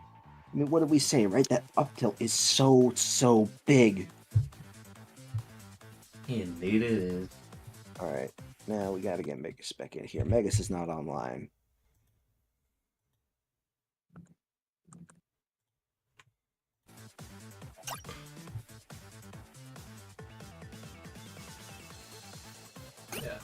mean, what did we say, right? That up tilt is so big. Indeed it is. Alright, now we gotta get Megas back in here. Megas is not online. Yeah.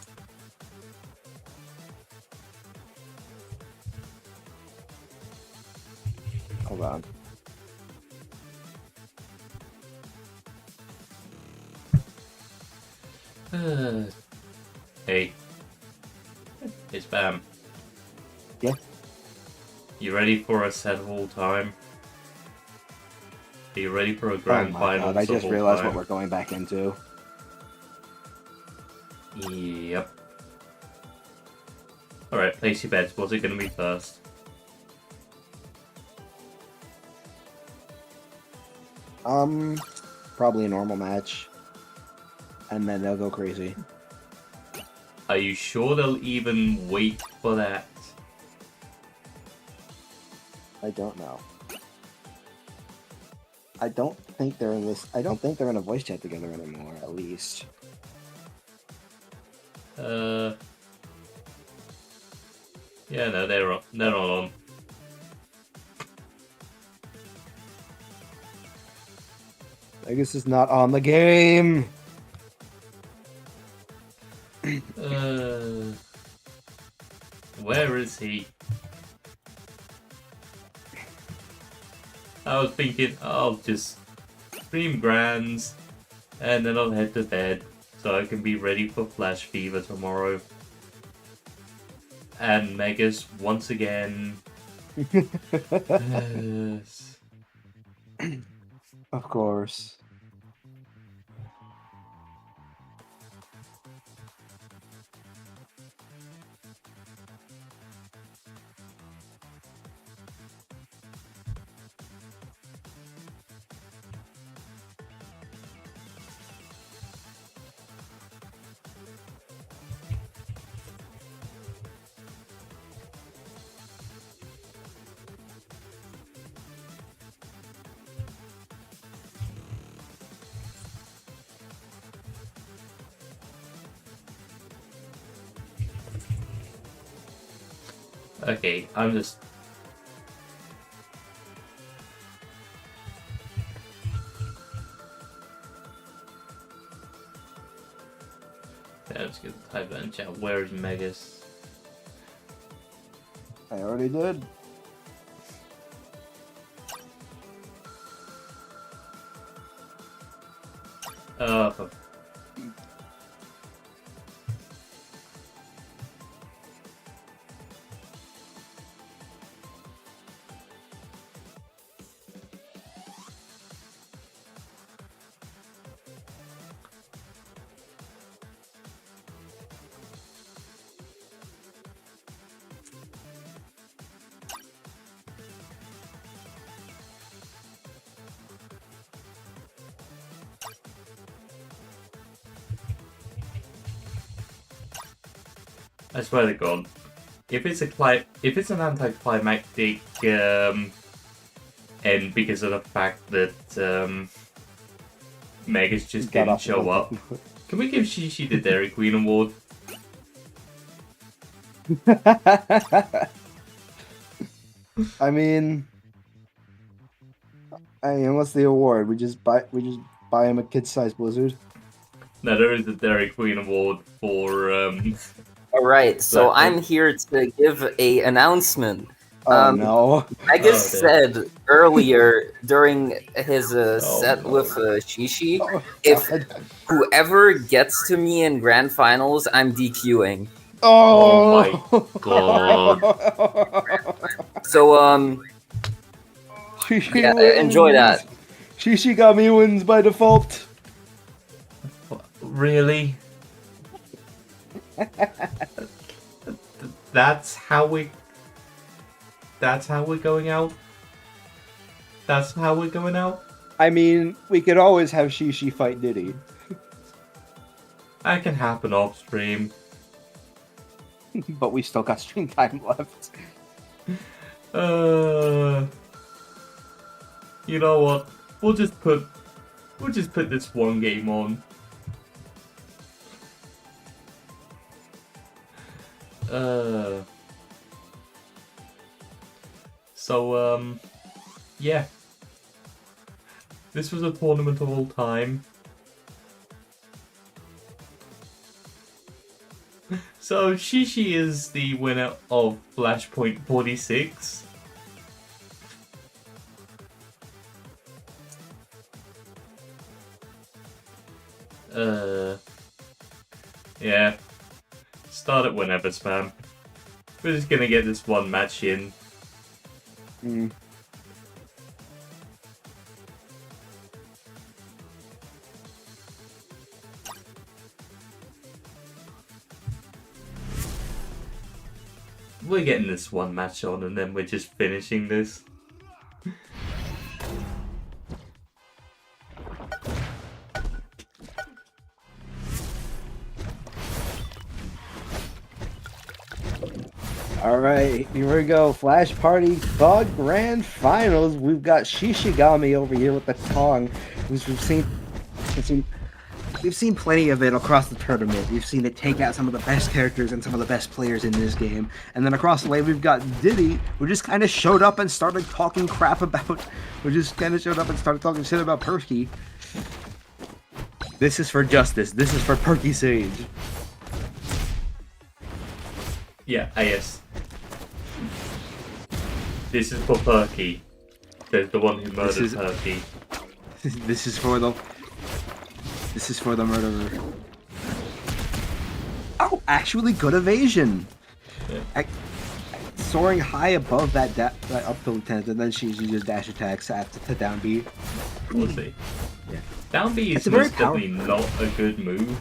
Hold on. Hey. Spam. Yeah. You ready for a set of all time? Are you ready for a grand Oh my final? god, I just realized what we're going back into. Yep. Alright, place your bets. What's it going to be first? Probably a normal match. And then they'll go crazy. Are you sure they'll even wait for that? I don't know. I don't think they're in this. I don't think they're in a voice chat together anymore, at least. Yeah, no, they're not on. I guess it's not on the game. Where is he? I was thinking I'll just stream Grands and then I'll head to bed so I can be ready for Flash Fever tomorrow. And Megas once again. Yes. Of course. Okay, I'm just. Yeah, let's get the type that in chat. Where is Megas? I already did. For I swear to God, if it's an anticlimactic end because of the fact that Megas just Got didn't off show the- up, can we give Shishi the Dairy Queen award? I mean, what's the award? We just buy him a kid-sized Blizzard. No, there is a Dairy Queen award for All right, so Flashpoint. I'm here to give a announcement. Oh no! I guess Oh, dear. said earlier during his set no. with Shishi, Oh, if God. whoever gets to me in grand finals, I'm DQing. Oh, Oh my So Shishi yeah, wins. enjoy that. Shishi got me wins by default. Really? That's how we're going out? That's how we're going out? I mean, we could always have Shishi fight Diddy. That can happen off stream. But we still got stream time left. You know what? We'll just put this one game on. So yeah. This was a tournament of all time. So Shishi is the winner of Flashpoint 46. Yeah. Start it whenever, spam. We're just gonna get this one match in. Mm. We're getting this one match on, and then we're just finishing this. All right, here we go. Flash Party, the grand finals. We've got Shishigami over here with the Tong, which we've seen plenty of it across the tournament. We've seen it take out some of the best characters and some of the best players in this game. And then across the way, we've got Diddy, who just kind of showed up and started talking crap about. Who just kind of showed up and started talking shit about Perky. This is for justice. This is for Perky Sage. Yeah, yes. This is for Perky. The one who murdered Perky. This is for the murderer. Oh, actually good evasion. Yeah. Soaring high above that up to lieutenant, and then she just dash attacks after to down B. We'll see. Yeah. Down B is most definitely not a good move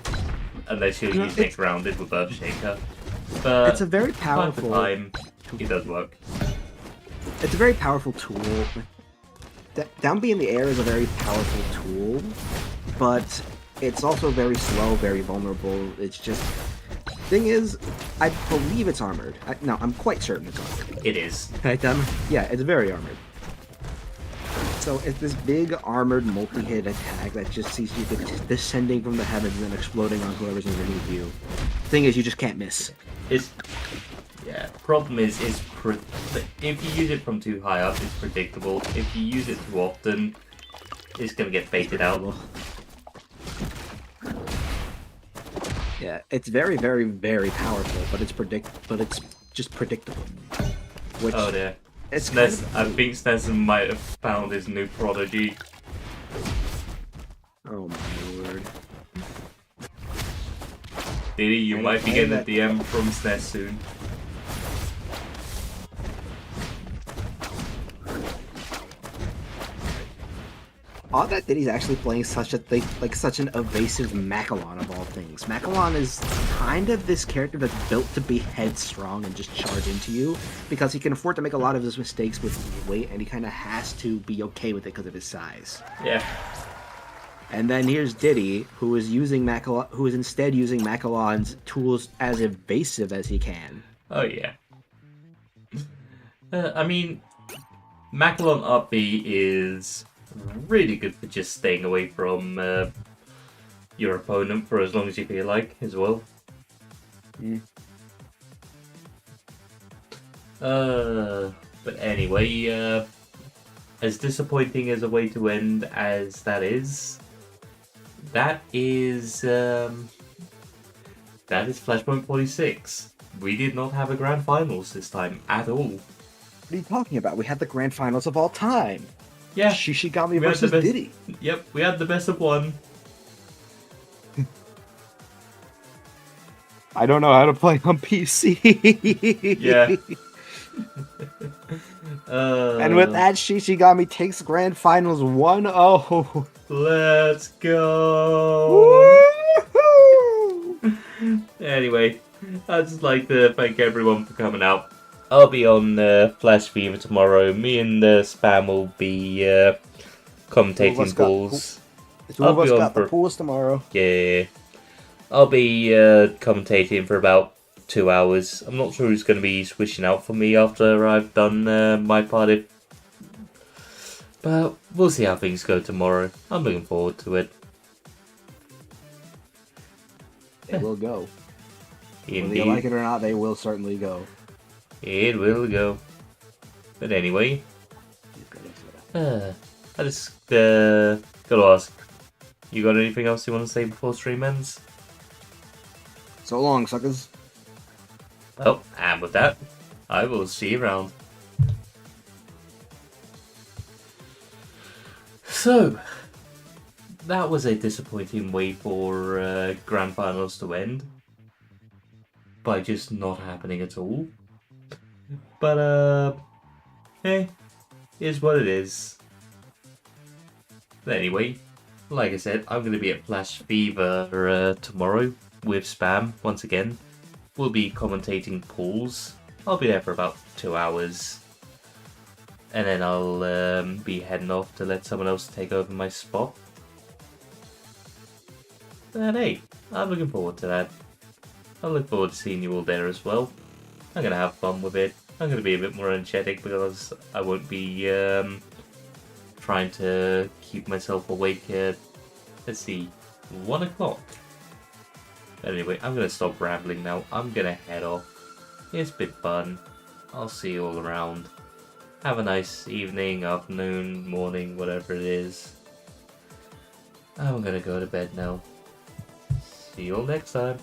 unless you're using it grounded with Earthshaker. But it's a very powerful time, it does work. It's a very powerful tool. Down B in the air is a very powerful tool, but it's also very slow, very vulnerable. It's just... Thing is, I believe it's armored. No, I'm quite certain it's armored. It is. Right, yeah, it's very armored. So it's this big armored multi-hit attack that just sees you descending from the heavens and then exploding on whoever's underneath you. Thing is, you just can't miss. Yeah, problem is if you use it from too high up, it's predictable. If you use it too often, it's gonna get baited out. Yeah, it's very, very, very powerful, but it's just predictable. Which Oh dear. it's Snes, kind of... I think Snessen might have found his new prodigy. Oh my lord. Diddy, you I might be know getting a that- DM from Snes soon. Odd that Diddy's actually playing such an evasive Macalon of all things. Macalon is kind of this character that's built to be headstrong and just charge into you, because he can afford to make a lot of his mistakes with weight, and he kind of has to be okay with it because of his size. Yeah. And then here's Diddy, who is instead using Macalon's tools as evasive as he can. Oh yeah. I mean, Macalon up B is really good for just staying away from your opponent for as long as you feel like, as well. Mm. But anyway, as disappointing as a way to end as that is Flashpoint 46. We did not have a grand finals this time at all. What are you talking about? We had the grand finals of all time. Yeah, Shishigami we had versus the best- Diddy. Yep, we had the best of one. I don't know how to play on PC. Yeah. And with that, Shishigami takes grand finals 1-0. Let's go. Woohoo! Anyway, I'd just like to thank everyone for coming out. I'll be on Flash Fever tomorrow. Me and Spam will be commentating balls. Two of I'll us be on got the for- pools tomorrow. Yeah. I'll be commentating for about 2 hours. I'm not sure who's going to be switching out for me after I've done my part. But we'll see how things go tomorrow. I'm looking forward to it. It will go. Whether Indeed. you like it or not, they will certainly go. It will go. But anyway, I just gotta ask. You got anything else you want to say before stream ends? So long, suckers. Well, and with that, I will see you around. So, that was a disappointing way for Grand Finals to end. By just not happening at all. But hey, is what it is. But anyway, like I said, I'm going to be at Flash Fever tomorrow with Spam once again. We'll be commentating pools. I'll be there for about 2 hours. And then I'll be heading off to let someone else take over my spot. And hey, I'm looking forward to that. I look forward to seeing you all there as well. I'm going to have fun with it. I'm going to be a bit more energetic because I won't be trying to keep myself awake at, let's see, 1 o'clock. Anyway, I'm going to stop rambling now. I'm going to head off. It's been fun. I'll see you all around. Have a nice evening, afternoon, morning, whatever it is. I'm going to go to bed now. See you all next time.